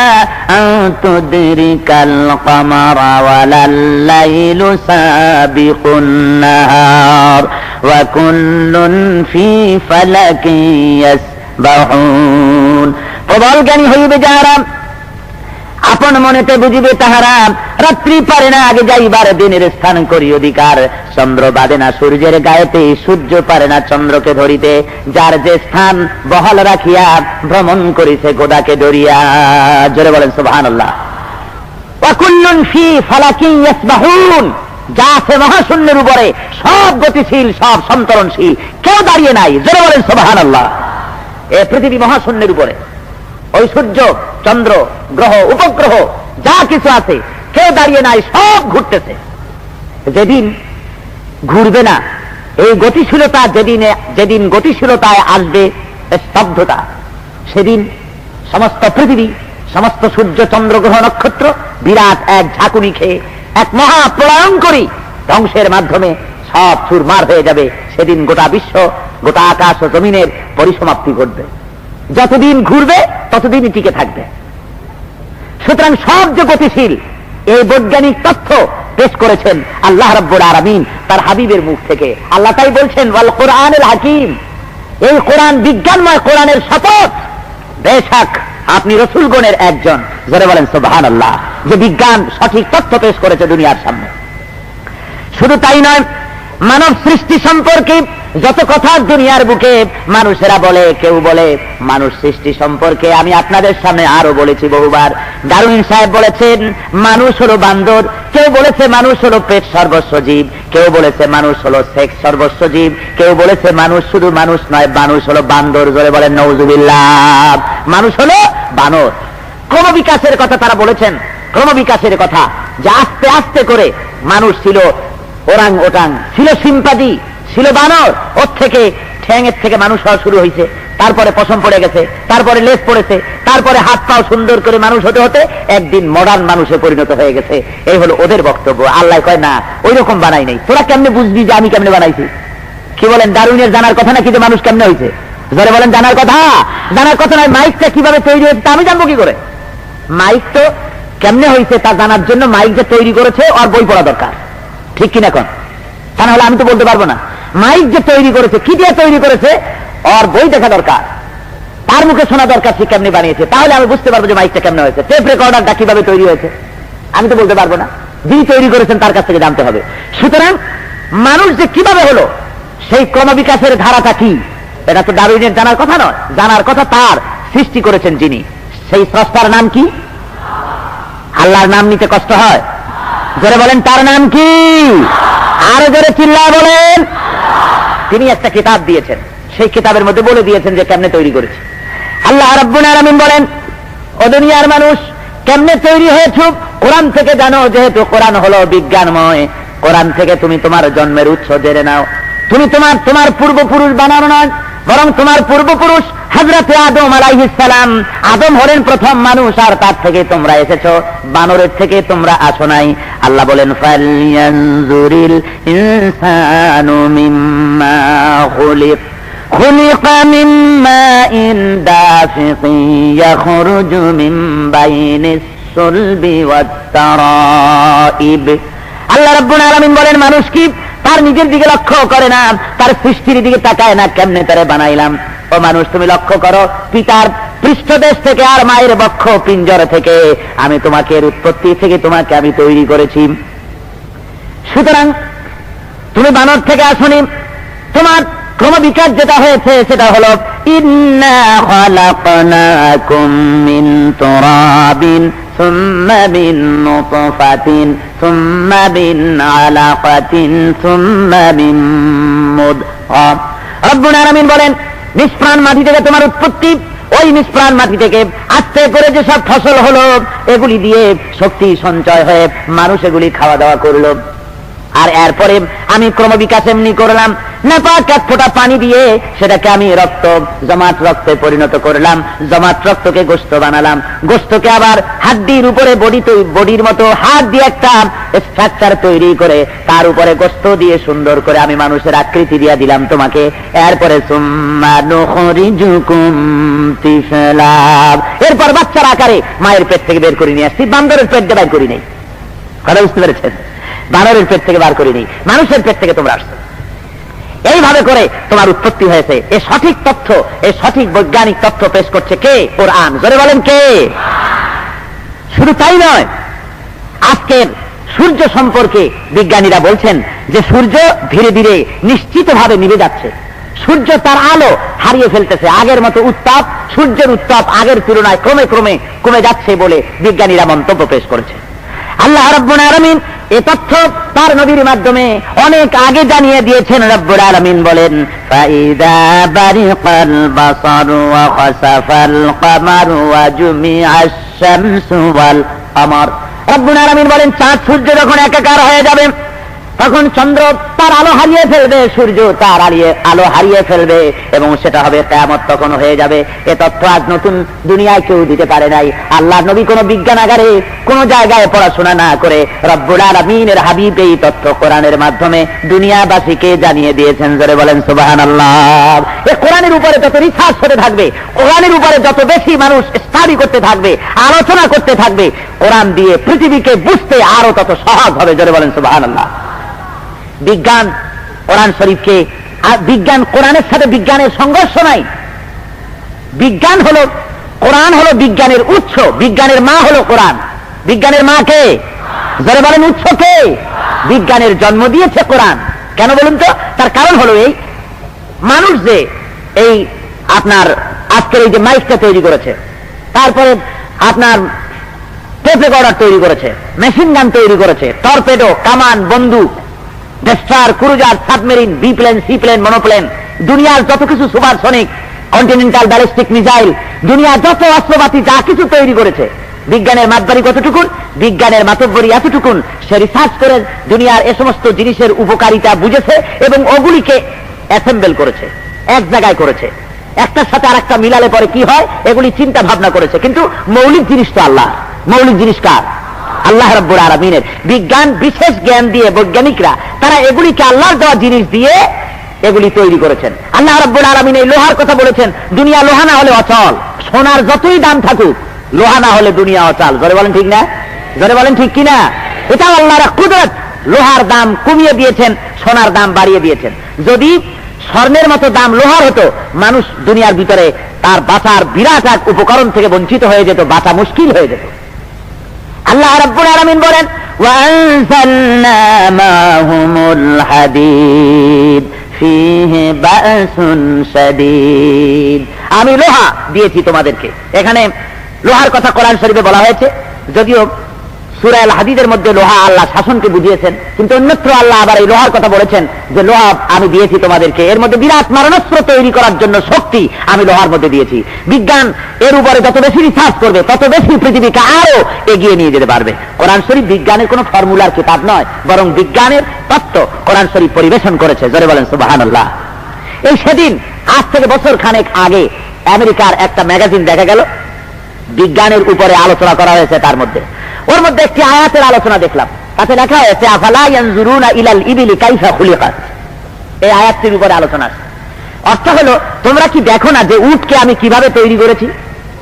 আন তুদরিকাল কমারা ওয়ালাল লাইলু সাবিকুন নাহার ওয়া কুল্লুন ফি ফালাকিন ইয়াসবাহুন। প্রবল জ্ঞানী হইবে যারা, আপন মনেতে বুঝিবে তাহারা, রাত্রি পারে না আগে যাইবার দিনের স্থান করি অধিকার, চন্দ্র বাদে না সূর্যের গায়েতে, সূর্য পারে না চন্দ্রকে ধরিতে, যার যে স্থান বহাল রাখিয়া ভ্রমণ করিছে গোদাকে ধরিয়া। জোরে বলেন সুবহানাল্লাহ। ওয়া কুল্লুন ফি ফালাকিন ইয়াসবাহুন, যা আছে মহাশূন্যের উপরে, সব গতিশীল, সব সন্তরণশীল, কেউ দাঁড়িয়ে নাই। জোরে বলেন সুবহানাল্লাহ। এ পৃথিবী মহাশূন্যের উপরে, ওই সূর্য, চন্দ্র, গ্রহ, উপগ্রহ যা কিছু আছে, কেউ দাঁড়িয়ে নাই, সব ঘুরতেছে। যেদিন ঘুরবে না, এই গতিশীলতা যেদিন গতিশীলতায় আসবে স্তব্ধতা, সেদিন সমস্ত পৃথিবী, সমস্ত সূর্য, চন্দ্র, গ্রহ, নক্ষত্র বিরাট এক ঝাঁকুনি খেয়ে এক মহা প্রলয়ঙ্করী ধ্বংসের মাধ্যমে সব চুরমার হয়ে যাবে। সেদিন গোটা বিশ্ব, গোটা আকাশ ও জমিনের পরিসমাপ্তি ঘটবে। যতদিন ঘুরবে ততদিনই টিকে থাকবে। সুতরাং সব যে গতিশীল, এই বৈজ্ঞানিক তথ্য পেশ করেছেন আল্লাহ রাব্বুল আলামিন তার হাবিবের মুখ থেকে। আল্লাহ তাই বলছেন, ওয়াল কোরআনুল হাকিম, এই কোরআন বিজ্ঞানময়, কোরআনের শপথ, বেশক আপনি রসুলগণের একজন। যারা বলেন সুবহানাল্লাহ, যে বিজ্ঞান সঠিক তথ্য পেশ করেছে দুনিয়ার সামনে। শুধু তাই নয়, মানব সৃষ্টি সম্পর্কে যত কথা দুনিয়ার বুকে মানুষেরা বলে, কেউ বলে মানুষ সৃষ্টি সম্পর্কে আমি আপনাদের সামনে আরো বলেছি বহুবার। ডারউইন সাহেব বলেছেন মানুষ হলো বান্দর, কেউ বলেছে মানুষ হলো পেট সর্বস্ব জীব, কেউ বলেছে মানুষ হলো সেক্স সর্বস্ব জীব, কেউ বলেছে মানুষ শুধু মানুষ নয়, মানুষ হলো বান্দর। জোরে বলেন নাউজুবিল্লাহ। মানুষ হলো বানর। ক্রমবিকাশের কথা তারা বলেছেন, ক্রমবিকাশের কথা, যে আস্তে আস্তে করে মানুষ ছিল ওরাং ওটাং, ছিল সিম্পাদি, ছিল বানর, ওর থেকে ঠ্যাঙের থেকে মানুষ হওয়া শুরু হয়েছে, তারপরে পশম পড়ে গেছে, তারপরে লেজ পড়েছে, তারপরে হাত পাও সুন্দর করে মানুষ হতে হতে একদিন মডার্ন মানুষে পরিণত হয়ে গেছে। এই হলো ওদের বক্তব্য। আল্লাহ কয় না, ওই রকম বানাই নাই। তোরা কেমনে বুঝবি যে আমি কেমনে বানাইছি? কি বলেন, ডারউইনের জানার কথা নাকি যে মানুষ কেমনে হয়েছে? যারা বলেন জানার কথা, জানার কথা নয়। মাইকটা কিভাবে তৈরি হয়েছে তা আমি জানবো কি করে? মাইক তো কেমনে হয়েছে তা জানার জন্য মাইক যে তৈরি করেছে ওর বই পড়া দরকার, ঠিক কিনা? এখন তা নাহলে আমি তো বলতে পারবো না। মাইক যে তৈরি করেছে, কি দিয়ে তৈরি করেছে, ওর বই দেখা দরকার, তার মুখে শোনা দরকার সে কেমনে বানিয়েছে, তাহলে আমি বুঝতে পারবো যে মাইকটা কেমনে হয়েছে। টেপ রেকর্ডারটা কিভাবে তৈরি হয়েছে আমি তো বলতে পারবো না, যিনি তৈরি করেছেন তার কাছ থেকে জানতে হবে। সুতরাং মানুষ যে কিভাবে হলো, সেই ক্রমবিকাশের ধারাটা কি, এটা তো ডারউইনের জানার কথা নয়। জানার কথা তার, সৃষ্টি করেছেন যিনি, সেই স্রষ্টার নাম কি? আল্লাহর নাম নিতে কষ্ট হয়? জোরে বলেন তার নাম কি? আরো জোরে চিল্লায় বলেন। তিনি একটা কিতাব দিয়েছেন, সেই কিতাবের মধ্যে বলে দিয়েছেন যে কেমনে তৈরি করেছে। আল্লাহ রাব্বুল আলামিন বলেন, ও দুনিয়ার মানুষ কেমনে তৈরি হয়েছে কোরআন থেকে জানো। যেহেতু কোরআন হলো বিজ্ঞানময়, কোরআন থেকে তুমি তোমার জন্মের উৎস জেনে নাও। তুমি তোমার পূর্বপুরুষ বানানো নয়, বরং তোমার পূর্বপুরুষ হযরতে আদম আলাইহিস সালাম। আদম হলেন প্রথম মানুষ, আর তার থেকে তোমরা এসেছো, বানরের থেকে তোমরা আসো নাই। আল্লাহ বলেন, ফালয়ানজুরিল ইনসানু মিম্মা খুলিকা মিম্মা ইন দাফিকিন ইয়াখরুজু মিন বাইনিস সুলবি ওয়াত তারাইব। আল্লাহ রাব্বুল আলামিন বলেন, মানুষ কি তার নিজের দিকে লক্ষ্য করে না, তার সৃষ্টির দিকে তাকায় না, কেমনে তারে বানাইলাম। ও মানুষ, তুমি লক্ষ্য করো, পিতার পৃষ্ঠদেশ থেকে আর মায়ের বক্ষ পিঞ্জর থেকে আমি তোমাকে, এর উৎপত্তি থেকে তোমাকে আমি তৈরি করেছি। সুতরাং তুমি বানর থেকে আসনি। তোমার ক্রমবিকাশ যেটা হয়েছে সেটা হলো, ইন্না খালাকনাকুম মিন তুরাবিন ثم من نطفة ثم من علقة ثم من مضغة রব্বুল আলামিন বলেন নিষ্প্রাণ মাটি থেকে তোমার উৎপত্তি, ওই নিষ্প্রাণ মাটি থেকে আস্তে করে যেসব ফসল হলো এগুলি দিয়ে শক্তি সঞ্চয় হয়ে মানুষ এগুলি খাওয়া দাওয়া করলো। আর এরপরে আমি ক্রমবিকাশ এমনি করলাম, নাপাক এক ফোঁটা পানি দিয়ে সেটাকে আমি জমাট রক্তে পরিণত করলাম, জমাট রক্তকে গোশত বানালাম, গোশতকে আবার হাড্ডির উপরে বডির মতো হাত দিয়ে একটা স্ট্রাকচার তৈরি করে তার উপরে গোশত দিয়ে সুন্দর করে আমি মানুষের আকৃতি দিয়ে দিলাম তোমাকে। এরপরে সুম্মা নুখরিজুকুম তিফলা, এরপর বাচ্চার আকারে মায়ের পেট থেকে বের করে নিয়ে আসছি, বান্দরের পেট দিয়ে বের করি নেই। কথা বুঝতে পেরেছেন? বানরের পেট থেকে বার করিনি, মানুষের পেট থেকে তোমরা আসছো। এইভাবে করে তোমার উৎপত্তি হয়েছে। এই সঠিক তথ্য, এই সঠিক বৈজ্ঞানিক তথ্য পেশ করছে কে? কোরআন। জোরে বলেন কে? শুধু তাই নয়, আজকের সূর্য সম্পর্কে বিজ্ঞানীরা বলছেন যে সূর্য ধীরে ধীরে নিশ্চিতভাবে নিভে যাচ্ছে। সূর্য তার আলো হারিয়ে ফেলতেছে, আগের মতো উত্তাপ, সূর্যের উত্তাপ আগের তুলনায় ক্রমে ক্রমে কমে যাচ্ছে বলে বিজ্ঞানীরা মন্তব্য পেশ করেছে। আল্লাহ রাব্বুল আলামিন এই তথ্য তার নবীর মাধ্যমে অনেক আগে জানিয়ে দিয়েছেন। রাব্বুল আলামিন বলেন ফাইদা বারিকাল বাসারু ওয়া খাসাফাল কামারু ওয়া জুমিআশ শামসু ওয়াল কামার। রাব্বুল আলামিন বলেন চাঁদ সূর্য যখন একাকার হয়ে যাবে তখন চন্দ্র তার আলো হারিয়ে ফেলবে, সূর্য তার আলো হারিয়ে ফেলবে এবং সেটা হবে কিয়ামত তখন হয়ে যাবে। এ তথ্য আজ নতুন দুনিয়ায় কেউ দিতে পারে নাই। আল্লাহর নবী কোন বিজ্ঞানাগারে কোন জায়গায় পড়াশোনা না করে রব্বুল আলামিনের হাবিব এই তথ্য কোরআনের মাধ্যমে দুনিয়াবাসীকে জানিয়ে দিয়েছেন। জোরে বলেন সুবহানাল্লাহ। এই কোরআনের উপরে যত রিসার্চ হতে থাকবে, কোরআনের উপরে যত বেশি মানুষ স্টাডি করতে থাকবে, আলোচনা করতে থাকবে, কোরআন দিয়ে পৃথিবীকে বুঝতে আরো তত সহজ হবে। জোরে বলেন সুবহানাল্লাহ। বিজ্ঞান কোরআন শরীফকে, বিজ্ঞান কোরআনের সাথে বিজ্ঞানের সংঘর্ষ নাই। বিজ্ঞান হলো, কোরআন হলো বিজ্ঞানের উৎস, বিজ্ঞানের মা হলো কোরআন। বিজ্ঞানের মা কে? যারা বলেন উৎস কে? বিজ্ঞানের জন্ম দিয়েছে কোরআন। কেন বলুন তো? তার কারণ হলো এই মানুষ যে এই আপনার আজকের এই যে মাইকটা তৈরি করেছে, তারপরে আপনার টেপ রেকর্ডার তৈরি করেছে, মেশিন গান তৈরি করেছে, টর্পেডো, কামান, বন্দুক, destroyer, cruiser, submarine, biplane, seaplane, monoplane, দুনিয়ার যত কিছু সুপারসনিক, কন্টিনেন্টাল ব্যালিস্টিক মিসাইল, দুনিয়ার যত অস্ত্রপাতি যা কিছু তৈরি করেছে, বিজ্ঞানের মাতবাড়ি কতটুকুন, বিজ্ঞানের মাতব্বরি এতটুকুন। সে রিসার্চ করে দুনিয়ার এ সমস্ত জিনিসের উপকারিতা বুঝেছে এবং ওগুলিকে অ্যাসেম্বল করেছে, এক জায়গায় করেছে, একটার সাথে আর একটা মিলালে পরে কি হয় এগুলি চিন্তা ভাবনা করেছে। কিন্তু মৌলিক জিনিস তো আল্লাহ। মৌলিক জিনিস কার? আল্লাহ রাব্বুল আলামিনের। বিজ্ঞান বিশেষ জ্ঞান দিয়ে বৈজ্ঞানিকরা তারা এগুলিকে আল্লাহর দেওয়া জিনিস দিয়ে এগুলি তৈরি করেছেন। আল্লাহ রাব্বুল আলামিন এই লোহার কথা বলেছেন, দুনিয়া লোহা না হলে অচল। সোনার যতই দাম থাকুক, লোহা না হলে দুনিয়া অচল। জোরে বলেন ঠিক না? জোরে বলেন ঠিক কিনা? এটা আল্লাহর কুদরত। লোহার দাম কমিয়ে দিয়েছেন, সোনার দাম বাড়িয়ে দিয়েছেন। যদি স্বর্ণের মতো দাম লোহার হতো, মানুষ দুনিয়ার ভিতরে তার বাঁচার বিরাট এক উপকরণ থেকে বঞ্চিত হয়ে যেত, বাঁচা মুশকিল হয়ে যেত। আল্লাহ রাব্বুল আলামিন বলেন ওয়ানজালনা মাহুমুল হাদিদ ফীহি বাসুন শাদীদ। আমি লোহা দিয়েছি তোমাদেরকে। এখানে লোহার কথা কোরআন শরীফে বলা হয়েছে, যদিও সূরা আল হাদিদের মধ্যে লোহা আল্লাহ শাসনকে বুঝিয়েছেন, কিন্তু অন্যত্র আল্লাহ আবার এই লোহার কথা বলেছেন যে লোহা আমি দিয়েছি তোমাদেরকে। এর মধ্যে বিরাট মারণাস্ত্র তৈরি করার জন্য শক্তি আমি লোহার মধ্যে দিয়েছি। বিজ্ঞান এর উপরে যত বেশি রিসার্চ করবে তত বেশি পৃথিবীকে আরো এগিয়ে নিয়ে যেতে পারবে। কোরআন শরীফ বিজ্ঞানের কোনো ফর্মুলার কিতাব নয়, বরং বিজ্ঞানের তত্ত্ব কোরআন শরীফ পরিবেশন করেছে। জোরে বলেন সুবহানাল্লাহ। এই সেদিন আজ থেকে বছর খানেক আগে আমেরিকার একটা ম্যাগাজিন দেখা গেল, বিজ্ঞানের উপরে আলোচনা করা হয়েছে। তার মধ্যে ওর মধ্যে একটি আয়াতের আলোচনা দেখলাম, তাতে লেখা হয়েছে আফালা ইয়ানজুরুনা ইলাল ইবিলি কাইফা খুলিকাত। এই আয়াতটির উপরে আলোচনা। অর্থ হলো তোমরা কি দেখো না যে উটকে আমি কিভাবে তৈরি করেছি?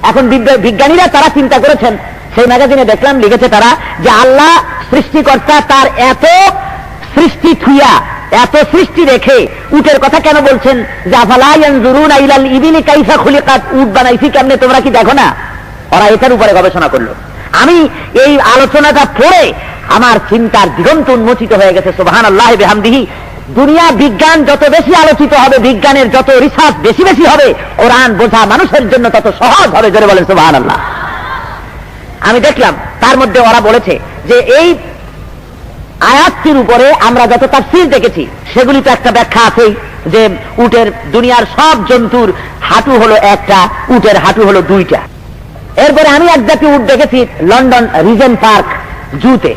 এখন বিজ্ঞানীরা তারা চিন্তা করেছেন, সেই ম্যাগাজিনে দেখলাম লিখেছে তারা যে আল্লাহ সৃষ্টিকর্তা তার এত সৃষ্টি থুইয়া, এত সৃষ্টি রেখে উটের কথা কেন বলছেন যে আফালা ইয়ানজুরুনা ইলাল ইবিলি কাইফা খুলিকাত, উট বানাইছি কেমনে তোমরা কি দেখো না? ওরা এটার উপরে গবেষণা করলো। আমি এই আলোচনাটা পড়ে আমার চিন্তার দিগন্ত উন্মোচিত হয়ে গেছে। সুবহানাল্লাহি বিহামদিহি। দুনিয়া বিজ্ঞান যত বেশি আলোচিত হবে, বিজ্ঞানের যত রিসার্চ বেশি বেশি হবে, কোরআন বোঝা মানুষের জন্য তত সহজ হবে। জোরে বলেন সুবহানাল্লাহ। আমি দেখলাম তার মধ্যে ওরা বলেছে যে এই আয়াতটির উপরে আমরা যত তাফসীর দেখেছি সেগুলি তো একটা ব্যাখ্যা আছেই, যে উটের দুনিয়ার সব জন্তুর হাঁটু হলো একটা, উটের হাঁটু হলো দুইটা। এরপরে আমি এক জাতীয় উট দেখেছি লন্ডন রিজেন্ট পার্ক জুতে,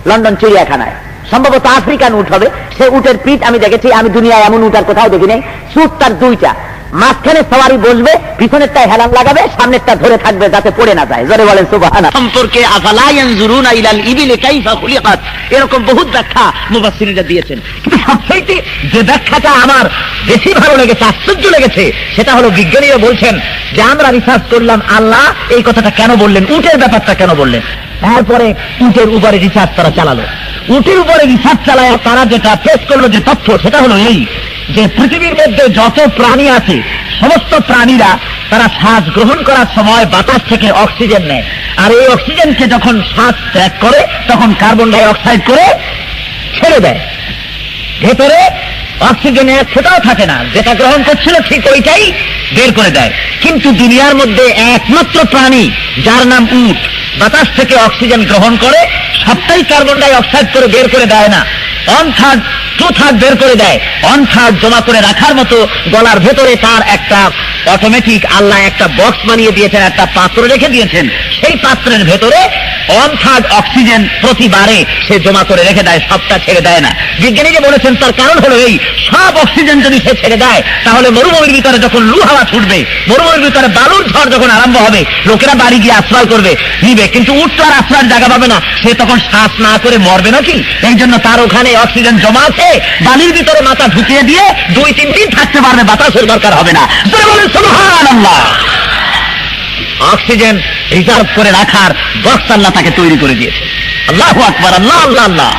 লন্ডন চিড়িয়াখানায়, সম্ভবত আফ্রিকান উট হবে। সে উটের পিঠ আমি দেখেছি, আমি দুনিয়ায় এমন উট আর কোথাও দেখি নাই। সুট তার দুইটা, মাঝখানে সওয়ারি বসবে, পিছনেরটায় হেলান লাগাবে, সামনেরটা ধরে থাকবে যাতে পড়ে না যায়। জোরে বলেন সুবহানাল্লাহ। সম্পর্কে আফালা ইয়ানজুরুনা ইলাল ইবিলি কাইফা খুলিকাত, এরকম বহুত ব্যাখ্যা মুফাসসিররা দিয়েছেন। কিন্তু সবচেয়ে যে ব্যাখ্যাটা আমার বেশি ভালো লেগেছে, আশ্চর্য লেগেছে, সেটা হলো বিজ্ঞানীরা বলছেন যে আমরা রিসার্চ করলাম আল্লাহ এই কথাটা কেন বললেন, উটের ব্যাপারটা কেন বললেন। তারপরে উটের উপরে রিসার্চ তারা চালালো। উটের উপরে রিসার্চ চালায় তারা যেটা পেশ করলো যে তথ্য, সেটা হলো এই যে পৃথিবীর মধ্যে যত প্রাণী আছে সমস্ত প্রাণীরা তারা শ্বাস গ্রহণ করার সময় বাতাস থেকে অক্সিজেন নেয়, আর এই অক্সিজেনকে যখন শ্বাস ত্যাগ করে তখন কার্বন ডাই অক্সাইড করে ছেড়ে দেয়। ভেতরে অক্সিজেন এক ফোঁটাও থাকে না, যেটা গ্রহণ করছিল ঠিক ওইটাই বের করে দেয়। কিন্তু দুনিয়ার মধ্যে একমাত্র প্রাণী যার নাম উট বাতাস থেকে অক্সিজেন গ্রহণ করে, সবটাই কার্বন ডাই অক্সাইড করে বের করে দেয় না, 1/3 2/3 বের করে দেয়। 1/3 জমা করে রাখার মতো গলার ভেতরে তার একটা অটোমেটিক আল্লাহ একটা বক্স বানিয়ে দিয়েছেন, একটা পাত্র রেখে দিয়েছেন। সেই পাত্রের ভেতরে 1/3 অক্সিজেন প্রতিবারে সে জমা করে রেখে দেয়, সবটা ছেড়ে দেয় না। বিজ্ঞানীরা বলেছেন তার কারণ হলো এই, সব অক্সিজেন যদি সে ছেড়ে দেয় তাহলে মরুভূমির ভিতরে যখন লু হাওয়া ছুটবে, মরুভূমির ভিতরে বালুর ঝড় যখন আরম্ভ হবে, লোকেরা বাড়ি গিয়ে আশ্রয় করবে, নিবে, কিন্তু উট তো আর আশ্রয়ের জায়গা পাবে না, সে তখন শ্বাস না করে মরবে নাকি? এই জন্য তার ওখানে অক্সিজেন জমা আছে, বালির ভিতরে মাথা ঢুকিয়ে দিয়ে 2-3 দিন থাকতে পারবে, বাতাসের দরকার হবে না। সুবহানাল্লাহ। অক্সিজেন রিজার্ভ করে রাখার বক্স আল্লাহ তাকে তৈরি করে দিয়েছে। আল্লাহু আকবার, আল্লাহ আল্লাহ আল্লাহ।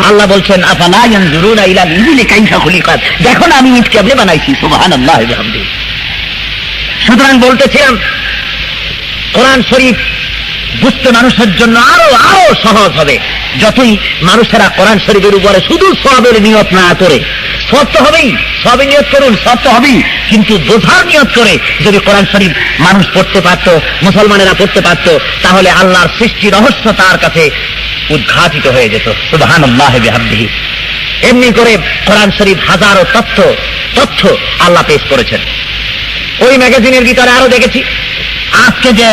আল্লাহ বলছেন আফালা ইয়ানজুরুনা ইলাল ইবিলি কাইফা খুলিকাত, দেখো না আমি ইট কেমনে বানাইছি। সুবহানাল্লাহ ওয়া বিহামদিহি। সুতরাং বলতেছিলাম কোরআন শরীফ বুঝতে মানুষের জন্য আরো আরো সহজ হবে যতই মানুষেরা কোরআন শরীফের উপরে শুধু সওয়াবের নিয়ত না করে। সওয়াব তো হবেই, সওয়াবের নিয়ত করুন, সওয়াব তো হবেই, কিন্তু বোঝার নিয়ত করে যদি কোরআন শরীফ মানুষ পড়তে পারত, মুসলমানেরা পড়তে পারত, তাহলে আল্লাহর সৃষ্টি রহস্য তার কাছে উদ্ঘাটিত হয়ে যেত। সুবহানাল্লাহ ওয়া বিহামদিহি। এমনি করে কোরআন শরীফ হাজারো তথ্য আল্লাহ পেশ করেছেন। ওই ম্যাগাজিনের ভিতরে আরো দেখেছি আজকে যে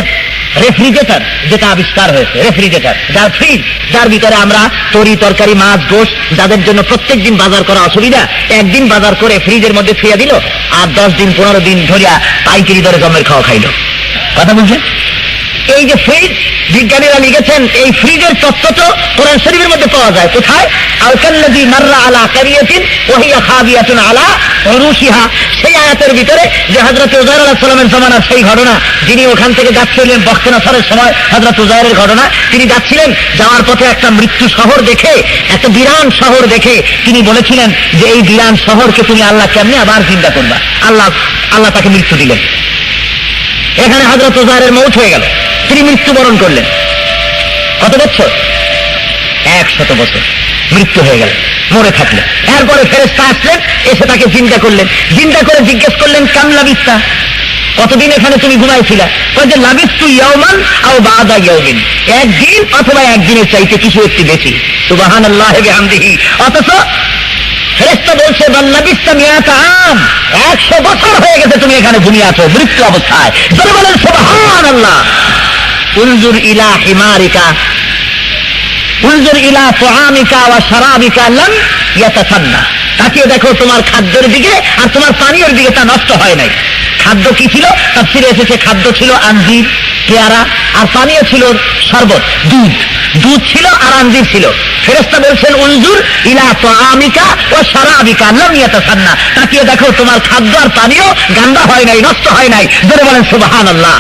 রেফ্রিজারেটর যেটা আবিষ্কার হয়েছে, রেফ্রিজারেটর যার ফ্রিজ, যার ভিতরে আমরা তরি তরকারি মাছ গোশ, যাদের জন্য প্রত্যেক দিন বাজার করা অসুবিধা, একদিন বাজার করে ফ্রিজের মধ্যে ছুঁয়ে দিল, আর 10 দিন 15 দিন ধরিয়া পাইকারি দরে জমের খাওয়া খাইল। কথা বলছেন? এই যে ফ্রিজ, বিজ্ঞানীরা লিখেছেন এই ফ্রিজের তত্ত্ব তো কোরআন শরীফের মধ্যে পাওয়া যায়। কোথায়? আলকাল্লাযী মাররা আলা কারিয়াতিন ওয়া হিয়া খাবিয়াতুন আলা উরুশিহা, সেই আয়াতের ভিতরে যে হযরত উযাইর আলাইহিস সালামের জামানার সেই ঘটনা, যিনি ওখান থেকে যাচ্ছিলেন বখতেনাসরের সময়, হযরত উযাইরের ঘটনা, তিনি যাচ্ছিলেন, যাওয়ার পথে একটা মৃত্যু শহর দেখে, একটা বিরান শহর দেখে তিনি বলেছিলেন যে এই বিরান শহরকে তুমি আল্লাহ কেমনে আবার জিন্দা করবা। আল্লাহ তাকে মৃত্যু দিলেন। এখানে হযরত উযাইরের মওত হয়ে গেল, তিনি মৃত্যুবরণ করলেন। কত বছর? 100 বছর মৃত্যু হয়ে গেল, মরে থাকলেন। এরপরে ফেরেশতা আসলেন, এসে তাকে জিন্দা করলেন। জিন্দা করে জিজ্ঞেস করলেন কাম লাবিস্তা, কতদিন এখানে তুমি ঘুমাইছিলা? কয় যে লাবিস্তু ইয়াওমান আও বাদা ইয়াওমিন, একদিন অথবা একদিনের চাইতে কিছু একটু বেশি। সুবহানাল্লাহ ওয়া বিহামদিহি। অথচ ফেরেশতা বলছে বাল লাবিস্তা মিয়াতা আম, 100 বছর হয়ে গেছে তুমি এখানে ঘুমিয়ে আছো মৃত্যু অবস্থায়। জোরে বলেন সুবহানাল্লাহ। উনজুর ইলা হিমারিকা উনজুর ইলা তুআমিকা ওয়া শারাবিকা লাম ইয়াতাসান্না, তাকিয়ে দেখো তোমার খাদ্যের দিকে আর তোমার পানীয়ের দিকে, তা নষ্ট হয় নাই। খাদ্য কি ছিল? তাফসীরে এসেছে খাদ্য ছিল আঞ্জির, পেয়ারা, আর পানীয় ছিল শরবত, দুধ ছিল আর আঞ্জির ছিল। ফেরেশতা বলছেন উনজুর ইলা তুআমিকা ওয়া শারাবিকা লাম ইয়াতাসান্না, তাকিয়ে দেখো তোমার খাদ্য আর পানীয় গান্দা হয় নাই, নষ্ট হয় নাই। জোরে বলেন সুবহানাল্লাহ।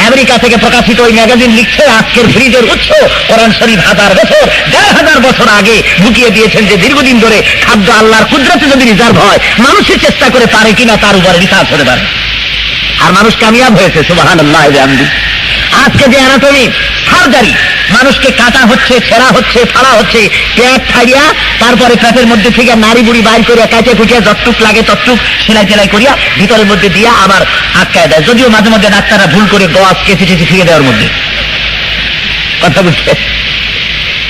আমেরিকা থেকে প্রকাশিত ওই ম্যাগাজিন লিখছে আজকের ফ্রিজের উৎস কোরআন শরীফ 1000 বছর 1500 বছর আগে ঢুকিয়ে দিয়েছেন যে দীর্ঘদিন ধরে খাদ্য আল্লাহর কুদরতে যদি রিজার্ভ হয়, মানুষের চেষ্টা করে পারে কিনা তার উপরে রিসার্চ হতে পারে, আর মানুষ কামিয়াব হয়েছে। সুবহানাল্লাহ ওয়া বিহামদিহি। আজকে যে অ্যানাটমি সার্জারি, মানুষকে কাটা হচ্ছে, ছেঁড়া হচ্ছে, ফাড়া হচ্ছে, পেট ফাড়িয়া তারপরে পেটের মধ্যে থেকে নাড়ি বুড়ি বাইর করিয়া কাটে কুটিয়া যতটুক লাগে ততটুক সেলাই টেলাই করিয়া ভিতরের মধ্যে দিয়া আবার আটকায় দেয়, যদিও মাঝে মধ্যে ডাক্তাররা ভুল করে গজ কেচে টেচে ফিরে দেওয়ার মধ্যে। কথা বুঝছে?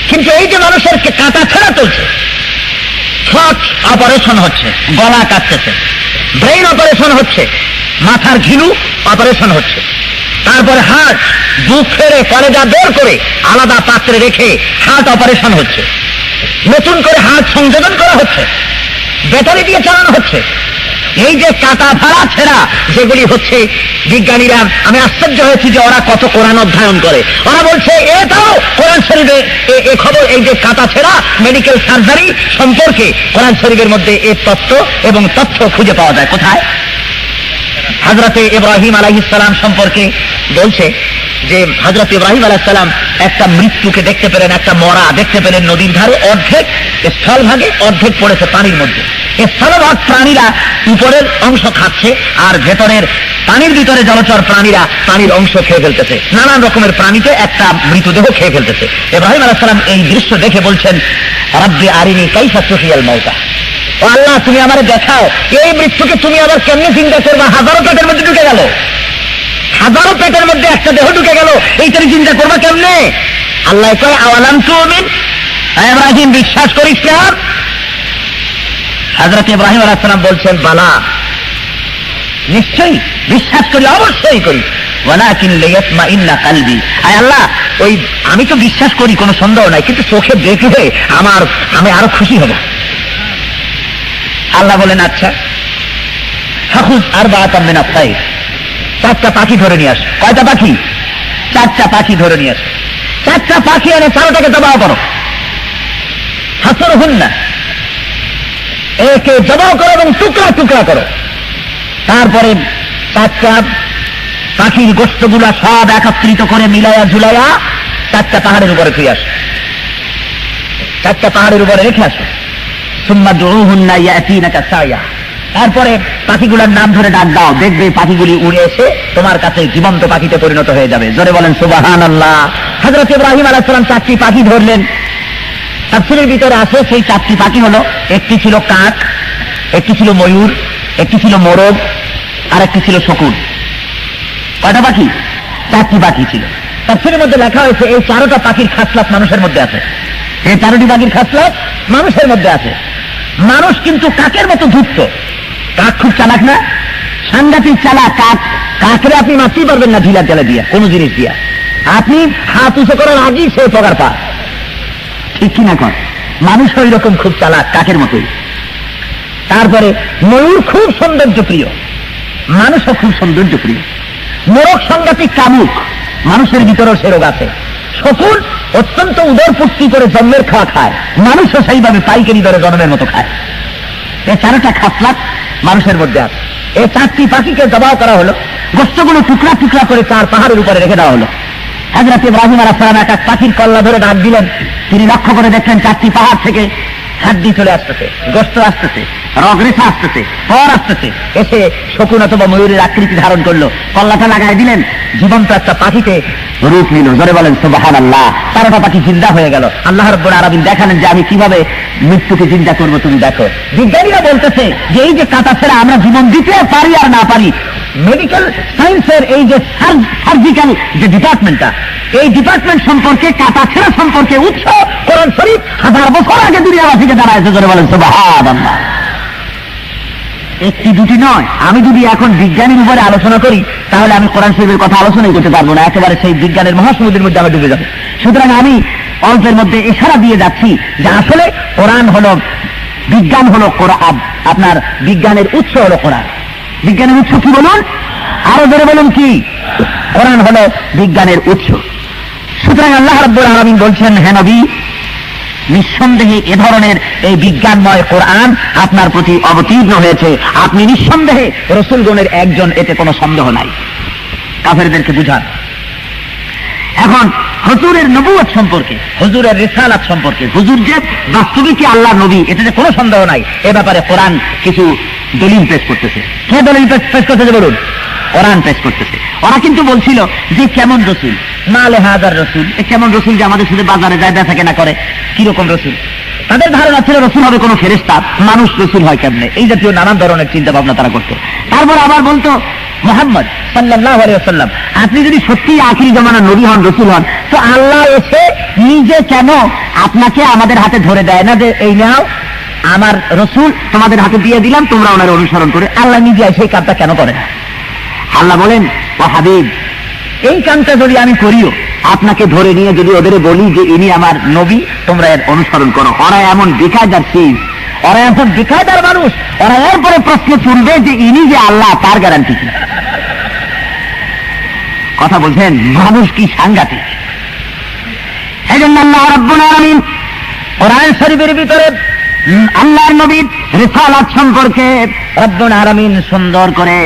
কিন্তু এই যে মানুষের কাঁটা ছেঁড়া চলছে, থ্রট অপারেশন হচ্ছে, গলা কাটতেছে, ব্রেইন অপারেশন হচ্ছে, মাথার ঘিলু অপারেশন হচ্ছে, তারপরে হার্ট, বুক ফেরে কলেজা বের করে আলাদা পাত্রে রেখে হার্ট অপারেশন হচ্ছে, নতুন করে হার্ট সংযোজন করা হচ্ছে, ব্যাটারি দিয়ে চালানো হচ্ছে। এই যে কাটা ফাড়া ছেঁড়া যেগুলি হচ্ছে, বিজ্ঞানীরা, আমি আশ্চর্য হয়েছি যে ওরা কত কোরআন অধ্যয়ন করে। ওরা বলছে এটাও কোরআন শরীফে এ খবর, এই যে কাটা ছেঁড়া মেডিকেল সার্জারি সম্পর্কে কোরআন শরীফের মধ্যে এর তত্ত্ব এবং তথ্য খুঁজে পাওয়া যায়। কোথায়? হযরতে ইব্রাহিম আলাইহিস সালাম সম্পর্কে বলছে যে হযরত ইব্রাহিম আলাইহিস সালাম একটা মৃত্যুকে দেখতে পেলেন, একটা মরা দেখতে পেলেন নদীর ধারে, অর্ধেক স্থলভাগে, অর্ধেক পড়েছে পানির মধ্যে। স্থলভাগ প্রাণীরা উপরের অংশ খাচ্ছে, আর ভেতরের পানির ভিতরে জলচর প্রাণীরা পানির অংশ খেয়ে ফেলতেছে। নানান রকমের প্রাণীতে একটা মৃতদেহ খেয়ে ফেলতেছে। ইব্রাহিম আলাইহিস সালাম এই দৃশ্য দেখে বলছেন, রাব্বি আরিনি কাইফা তুহিয়াল মাউতা, ও আল্লাহ তুমি আমারে দেখাও এই মৃত্যুকে তুমি আবার কেমনে চিন্তা করবা? হাজারো পেটের মধ্যে ঢুকে গেল, হাজারো পেটের মধ্যে একটা দেহ ঢুকে গেল, এইটার চিন্তা করবা কেমনে? আল্লাহ কয় আওয়ালাম তুমিন, ইব্রাহিম বিশ্বাস করিস না? হযরত ইব্রাহিম আলাইহিস সালাম বলছেন বালা, নিশ্চয়ই বিশ্বাস করি, অবশ্যই করি, ওয়ালাকিন লিয়াতমাইন্না কলবি, আয় আল্লাহ ওই আমি তো বিশ্বাস করি, কোনো সন্দেহ নাই, কিন্তু চোখে দেখলে আমি আরো খুশি হব। আল্লাহ বলেন আচ্ছা, হাকুজ আরবাআতাম মিনাত তাইর, 4টা পাখি ধরে নিয়ে আস। কয়টা পাখি? 4টা পাখি ধরে নিয়ে আস। 4টা পাখি এনে 4টাকে জবাই করো, হাসরহুন্না, একে জবাই করো এবং টুকরা টুকরা করো। তারপরে 4টা পাখির গোশতগুলা সব একত্রিত করে মিলাইয়া ঝুলাইয়া 4টা পাহাড়ের উপরে থুই আস, 4টা পাহাড়ের উপরে রেখে আসো। সুম্মা দুউহুন্না ইয়াতিনাকা সায়া, তারপরে পাখিগুলোর নাম ধরে ডাক দাও, দেখবে পাখিগুলি উড়ে এসে তোমার কাছে জীবন্ত পাখিতে পরিণত হয়ে যাবে। জোরে বলেন সুবহানাল্লাহ। হযরত ইব্রাহিম আলাইহিস সালাম 4টি পাখি ধরলেন। তাফসীরের ভিতরে আছে সেই 4টি পাখি হলো, একটি ছিল কাক, একটি ছিল ময়ূর, একটি ছিল মোরগ, আর একটি ছিল শকুন। কয়টা পাখি? 4টি পাখি ছিল। তাফসীরের মধ্যে লেখা হয়েছে এই 4টা পাখির খাসলাত মানুষের মধ্যে আছে। এই 4টি পাখির খাসলাত মানুষের মধ্যে আছে। মানুষ কিন্তু কাকের মতো ধূর্ত। কাক খুব চালাক না? সাংঘাতিক চালাক। কাকরে আপনি মারতেই পারবেন না ঢিলা তেলে দিয়া, কোনো জিনিস দিয়া। আপনি হাত উঁচু করার আগেই সে পগার পা, ঠিক কিনা কর? মানুষ ওই রকম খুব চালাক, কাকের মতোই। তারপরে ময়ূর খুব সৌন্দর্য প্রিয়, মানুষও খুব সৌন্দর্য প্রিয়। মোরগ সাংঘাতিক কামুক, মানুষের ভিতরেও সে রোগ আছে। শকুন অত্যন্ত উদর পুষ্টি করে জন্মের খাওয়া খায়, মানুষও সেইভাবে পাইকারি দরে জন্মের মতো খায়। এই 4টা খাসলাত মানুষের মধ্যে আছে। এই 4টি পাখিকে জবাই করা হলো, গোশতগুলো টুকরা টুকরা করে 4 পাহাড়ের উপরে রেখে দেওয়া হলো। হযরত ইব্রাহিম আলাইহিস সালাম এক পাখির কল্লা ধরে ডাক দিলেন। তিনি লক্ষ্য করে দেখলেন 4টি পাহাড় থেকে হাড্ডি চলে আসতেছে, গোশত আসতেছে, রগরেখা আসতেছে, পর আসতেছে, এসে শকুন অথবা ময়ূরের আকৃতি ধারণ করলো। কল্লাটা লাগাই দিলেন, জীবন্ত একটা পাখিতে রূপ নিল। জোরে বলেন সুবহানাল্লাহ। 4টা পাখি জিন্দা হয়ে গেল। আল্লাহ রাব্বুল আলামিন দেখালেন যে আমি কিভাবে মৃত্যুকে জিন্দা করবো, তুমি দেখো। বিজ্ঞানীরা বলতেছে যে এই যে কাঁটা ছেড়া আমরা জীবন দিতে পারি আর না পারি, মেডিকেল সায়েন্সের এই যে সার্জিক্যাল যে ডিপার্টমেন্টটা, এই ডিপার্টমেন্ট সম্পর্কে, কাঁটা ছেড়া সম্পর্কে উৎস কোরআন শরীফ 1000 বছর আগে দুনিয়াবাসীকে জানাইছে। জোরে বলেন সুবহানাল্লাহ। একটি দুটি নয়। আমি যদি এখন বিজ্ঞানের উপরে আলোচনা করি তাহলে আমি কোরআন শরীফের কথা আলোচনাই করতে পারবো না, একেবারে সেই বিজ্ঞানের মহাসমুদ্রের মধ্যে আমি ডুবে যাবো। সুতরাং আমি অল্পের মধ্যে ইশারা দিয়ে যাচ্ছি যে আসলে কোরআন হলো, বিজ্ঞান হলো কোরআন, আপনার বিজ্ঞানের উৎস হলো কোরআন। বিজ্ঞানের উৎস কি বলুন? আরো ধরে বলুন কি? কোরআন হলো বিজ্ঞানের উৎস। সুতরাং আল্লাহ রাব্বুল আলামিন বলছেন, হে নবী, নিঃসন্দেহে এ ধরনের এই বিজ্ঞানময় কোরআন আপনার প্রতি অবতীর্ণ হয়েছে। আপনি নিঃসন্দেহে রাসূলগণের একজন, এতে কোনো সন্দেহ নাই। কাফেরদেরকে বুঝান। এখন হুজুরের নবুয়ত সম্পর্কে, হুজুরের রিসালাত সম্পর্কে, হুজুর যে বাস্তবিকই আল্লাহর নবী, এতে কোনো সন্দেহ নাই। এ ব্যাপারে কোরআন কিছু দলিল পেশ করতেছে। কে দলিল পেশ করতেছে বলুন? কোরআন পেশ করতেছে। ওরা কিন্তু বলছিল যে কেমন রসুল, মালে হাজার রসুল, কেমন রসুল যে আমাদের সাথে বাজারে যায় বেচা কেনা করে, কিরকম রসুল? তাদের ধারণা ছিল রসুল হবে কোনো ফেরেশতা, মানুষ রসুল হয় কেমনে, এই জাতীয় নানান ধরনের চিন্তা ভাবনা তারা করতো। তারপর আবার বলতো মুহাম্মদ সাল্লাল্লাহু আলাইহি ওয়াসাল্লাম, আপনি যদি সত্যি আখিরি জামানার নবী হন, রাসূল হন, তো আল্লাহ এসে নিজে কেন আপনাকে আমাদের হাতে ধরে দেয় না যে এই নাও আমার রাসূল তোমাদের হাতে দিয়ে দিলাম, তোমরা ওনার অনুসরণ করে? আল্লাহ নিজে সেই কাজটা কেন করে না? আল্লাহ বলেন, ও হাবিব, এই কাজটা যদি আমি করিও, আপনাকে ধরে নিয়ে যদি ওদের বলি যে ইনি আমার নবী, তোমরা এর অনুসরণ করো, ওরা এমন বেকায়দার চিজ, ওরা এমন বেকায়দার মানুষ, ওরা এরপরে প্রশ্ন তুলবে যে ইনি যে আল্লাহ, তার গ্যারান্টি কি? কথা বলছেন, মানুষ কি সাংঘাতিক! এই জন্য আল্লাহ রাব্বুল আলামিন কোরআন শরীফের ভিতরে আল্লাহর নবীর রিসালাত সম্পর্কে রব্বুল আলামিন সুন্দর করে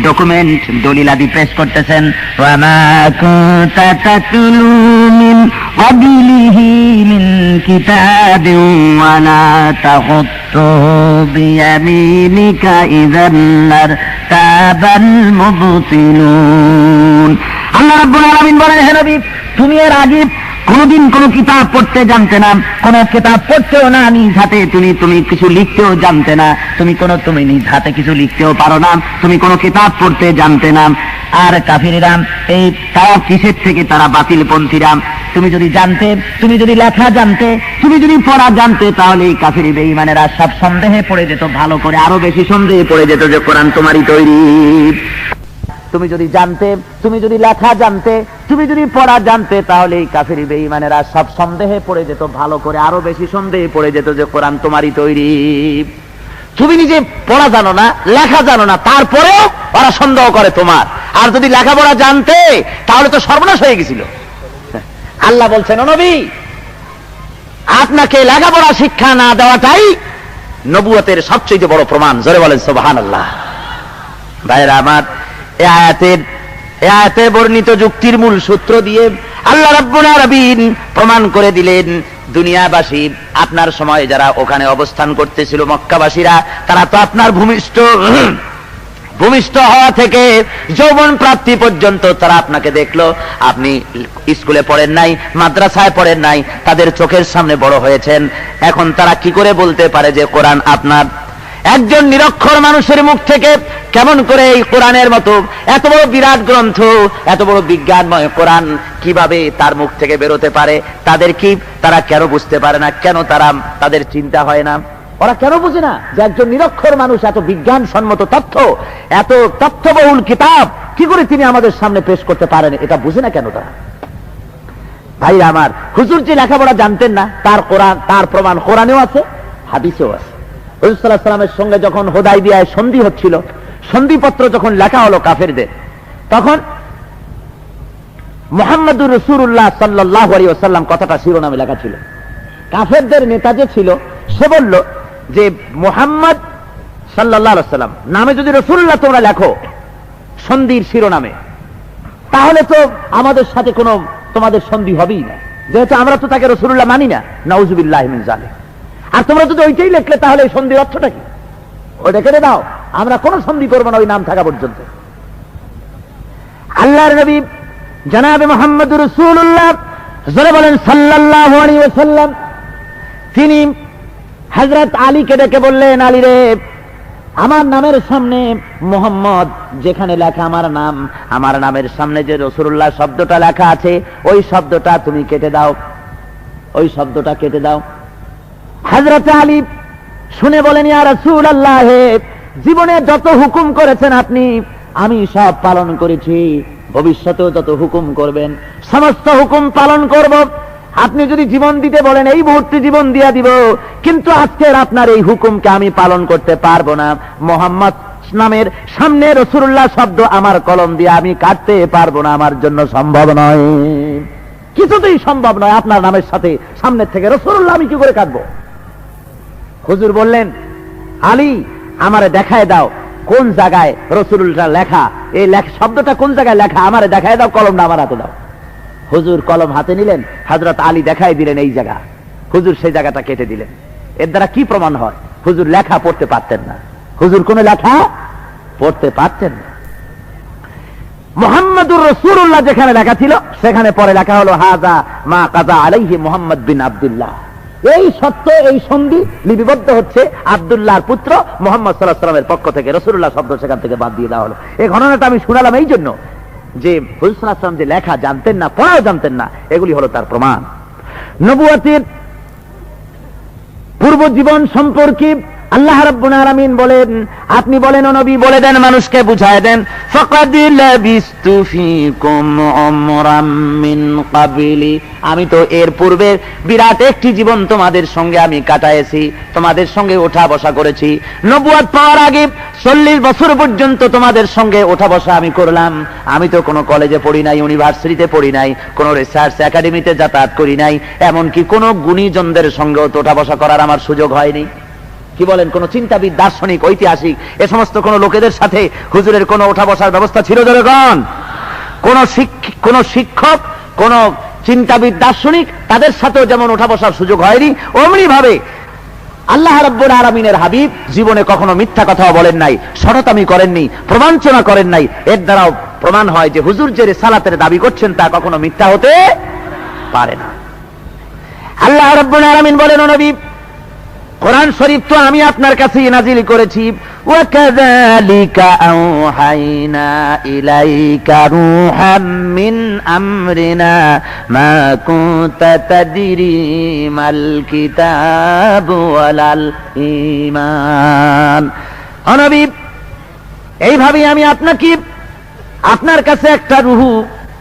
ডকুমেন্ট দলিলাদি পেশ করতেছেন। ওয়া মা কুনতা তাতলু মিন ক্বাবলিহি মিন কিতাবিন ওয়া লা তাখুতু বিয়ামিনিকা ইযান লারতাবাল মুবতিলুন। আল্লাহ রাব্বুল আলামিন বলেন, হে নবী, তুমি এর আগে কোনদিন কোন কিতাব পড়তে জানতে না, কোন কিতাব পড়তেও না, নিজ হাতে তুমি কিছু লিখতেও জানতে না, তুমি নিজ হাতে কিছু লিখতেও পারো না, তুমি কোন কিতাব পড়তে জানতে না। আর কাফিররা এই তারা কিসের থেকে? তারা বাতিলপন্থীরা। তুমি যদি জানতে, তুমি যদি লেখা জানতে, তুমি যদি পড়া জানতে, তাহলে এই কাফির বেঈমানেরা সব সন্দেহে পড়ে যেত, ভালো করে আরো বেশি সন্দেহে পড়ে যেত যে কোরআন তোমারই তৈরি। তুমি যদি জানতে, তুমি যদি লেখা জানতে, তুমি যদি পড়া জানতে, তাহলে এই কাফির বেঈমানেরা সব সন্দেহে পড়ে যেত, ভালো করে আরো বেশি সন্দেহে পড়ে যেত যে কোরআন তোমারই তৈরি। তুমি নিজে পড়া জানো না, লেখা জানো না, তারপরেও ওরা সন্দেহ করে তোমার। আর যদি লেখাপড়া জানতে, তাহলে তো সর্বনাশ হয়ে গেছিল। আল্লাহ বলছেন, ও নবী, আপনাকে লেখাপড়া শিক্ষা না দেওয়াটাই নবুয়তের সবচেয়ে বড় প্রমাণ। জোরে বলেন সুবহানাল্লাহ। ভাইরা আমার, এই আয়াতে বর্ণিত যুক্তির মূল সূত্র দিয়ে আল্লাহ রাব্বুল আলামিন প্রমাণ করে দিলেন, দুনিয়াবাসী, আপনার সময় যারা ওখানে অবস্থান করতেছিল মক্কাবাসীরা, তারা তো আপনার ভূমিষ্ঠ হওয়া থেকে যৌবন প্রাপ্তি পর্যন্ত তারা আপনাকে দেখলো। আপনি স্কুলে পড়েন নাই, মাদ্রাসায় পড়েন নাই, তাদের চোখের সামনে বড় হয়েছেন। এখন তারা কি করে বলতে পারে যে কোরআন আপনার? একজন নিরক্ষর মানুষের মুখ থেকে কেমন করে এই কোরআনের মতো এত বড় বিরাট গ্রন্থ, এত বড় বিজ্ঞানময় কোরআন কিভাবে তার মুখ থেকে বেরোতে পারে? তারা কেন বুঝতে পারে না? কেন তাদের চিন্তা হয় না? ওরা কেন বুঝে না যে একজন নিরক্ষর মানুষ এত বিজ্ঞানসম্মত তথ্য, এত তথ্যবহুল কিতাব কি করে তিনি আমাদের সামনে পেশ করতে পারেন? এটা বুঝে না কেন তারা? ভাইরা আমার, হুজুর যে লেখাপড়া জানতেন না, তার প্রমাণ কোরআনেও আছে, হাদিসেও আছে। রাসূল সাল্লাল্লাহু আলাইহি ওয়াসাল্লামের সঙ্গে যখন হুদায়বিয়ায় সন্ধি হচ্ছিল, সন্ধিপত্র যখন লেখা হলো কাফেরদের, তখন মুহাম্মাদুর রাসূলুল্লাহ সাল্লাল্লাহু আলাইহি ওয়াসাল্লাম কথাটা শিরোনামে লেখা ছিল। কাফেরদের নেতা যে ছিল, সে বলল যে মুহাম্মদ সাল্লাল্লাহু আলাইহি ওয়াসাল্লাম নামে যদি রাসূলুল্লাহ তোমরা লেখো সন্ধির শিরোনামে, তাহলে তো আমাদের সাথে কোনো তোমাদের সন্ধি হবেই না, যেহেতু আমরা তো তাকে রাসূলুল্লাহ মানি না, নাউযুবিল্লাহি মিন যালিক। আর তোমরা যদি ওইটাই লিখলে, তাহলে এই সন্ধির অর্থটা কি? ওইটা কেটে দাও, আমরা কোনো সন্ধি করবো না ওই নাম থাকা পর্যন্ত। আল্লাহর নবী জনাবে মুহাম্মদুর রাসূলুল্লাহ, জোরে বলেন সাল্লাল্লাহু আলাইহি ওয়াসাল্লাম, তিনি হযরত আলীকে ডেকে বললেন, আলী রে, আমার নামের সামনে মুহাম্মদ যেখানে লেখা আমার নামের সামনে যে রাসূলুল্লাহ শব্দটা লেখা আছে, ওই শব্দটা তুমি কেটে দাও, ওই শব্দটা কেটে দাও। হযরত আলী শুনে বলেন, ইয়া রাসূলুল্লাহ, জীবনে যত হুকুম করেছেন আপনি, আমি সব পালন করেছি, ভবিষ্যতেও যত হুকুম করবেন সমস্ত হুকুম পালন করব। আপনি যদি জীবন দিতে বলেন, এই মুহূর্তে জীবন দিয়া দিব, কিন্তু আজকের আপনার এই হুকুমকে আমি পালন করতে পারবো না। মুহাম্মদ নামের সামনে রাসূলুল্লাহ শব্দ আমার কলম দিয়ে আমি কাটতে পারবো না, আমার জন্য সম্ভব নয়, কিছুতেই সম্ভব নয়। আপনার নামের সাথে সামনের থেকে রাসূলুল্লাহ আমি কি করে কাটবো? হুজুর বললেন, আলী, আমারে দেখায় দাও কোন জায়গায় রাসূলুল্লাহ লেখা, এই শব্দটা কোন জায়গায় লেখা, আমারে দেখায় দাও, কলমটা আমার হাতে দাও। হুজুর কলম হাতে নিলেন, হযরত আলী দেখাই দিলেন এই জায়গা, হুজুর সেই জায়গাটা কেটে দিলেন। এর দ্বারা কি প্রমাণ হয়? হুজুর লেখা পড়তে পারতেন না, হুজুর কোন লেখা পড়তে পারতেন না। মুহাম্মাদুর রাসূলুল্লাহ যেখানে লেখা ছিল, সেখানে পরে লেখা হলো হাযা মা কাযা আলাইহি মুহাম্মদ বিন আব্দুল্লাহ। এই সত্য, এই সন্ধি লিপিবদ্ধ হচ্ছে আব্দুল্লাহর পুত্র মুহাম্মদ সাল্লাল্লাহু আলাইহি ওয়াসাল্লামের পক্ষ থেকে। রাসূলুল্লাহ শব্দ সেখান থেকে বাদ দিয়ে দেওয়া হলো। এই ঘটনাটা আমি শুনালাম এই জন্য যে হুজুর সাল্লাল্লাহু আলাইহি ওয়াসাল্লাম যে লেখা জানতেন না, পড়াও জানতেন না, এগুলি হলো তার প্রমাণ। নবুয়তের পূর্ব জীবন সম্পর্কে আল্লাহ রাব্বুল আলামিন বলেন, আপনি বলেন ও নবী বলে দেন, মানুষকে বুঝায় দেন, ফাকাদ লাবিস্তু ফীকুম উমরাম মিন ক্বাবলি, আমি তো এর পূর্বে বিরাট একটি জীবন তোমাদের সঙ্গে আমি কাটাইছি, তোমাদের সঙ্গে ওঠা বসা করেছি। নবুয়ত পাওয়ার আগে 40 বছর পর্যন্ত তোমাদের সঙ্গে ওঠা বসা আমি করলাম। আমি তো কোনো কলেজে পড়ি নাই, ইউনিভার্সিটিতে পড়ি নাই, কোনো রিসার্চ একাডেমিতে যাতায়াত করি নাই, এমনকি কোনো গুণীজনদের সঙ্গেও তো ওঠা বসা করার আমার সুযোগ হয়নি। কি বলেন, কোন চিন্তাবিদ, দার্শনিক, ঐতিহাসিক এ সমস্ত কোন লোকেদের সাথে হুজুরের কোন ওঠা বসার ব্যবস্থা ছিল? জনগণ, কোন শিক্ষক, কোন চিন্তাবিদ, দার্শনিক তাদের সাথেও যেমন ওঠা বসার সুযোগ হয়নি, অমনি ভাবে আল্লাহ রাব্বুল আলামিনের হাবিব জীবনে কখনো মিথ্যা কথাও বলেন নাই, শরতামি করেননি, প্রবঞ্চনা করেন নাই। এর দ্বারাও প্রমাণ হয় যে হুজুর যে রিসালাতের দাবি করছেন তা কখনো মিথ্যা হতে পারে না। আল্লাহ রাব্বুল আলামিন বলেন, ও নবী, কোরআন শরীফ তো আমি আপনার কাছে নাজিল করেছি, ওয়াকাযালিকা আওহাইনা ইলাইকা রূহাম মিন আমরিনা মা কুনতা তাদরি মাল কিতাবু ওয়ালাল ঈমান। ও নবী, এইভাবে আমি আপনার কাছে একটা রূহ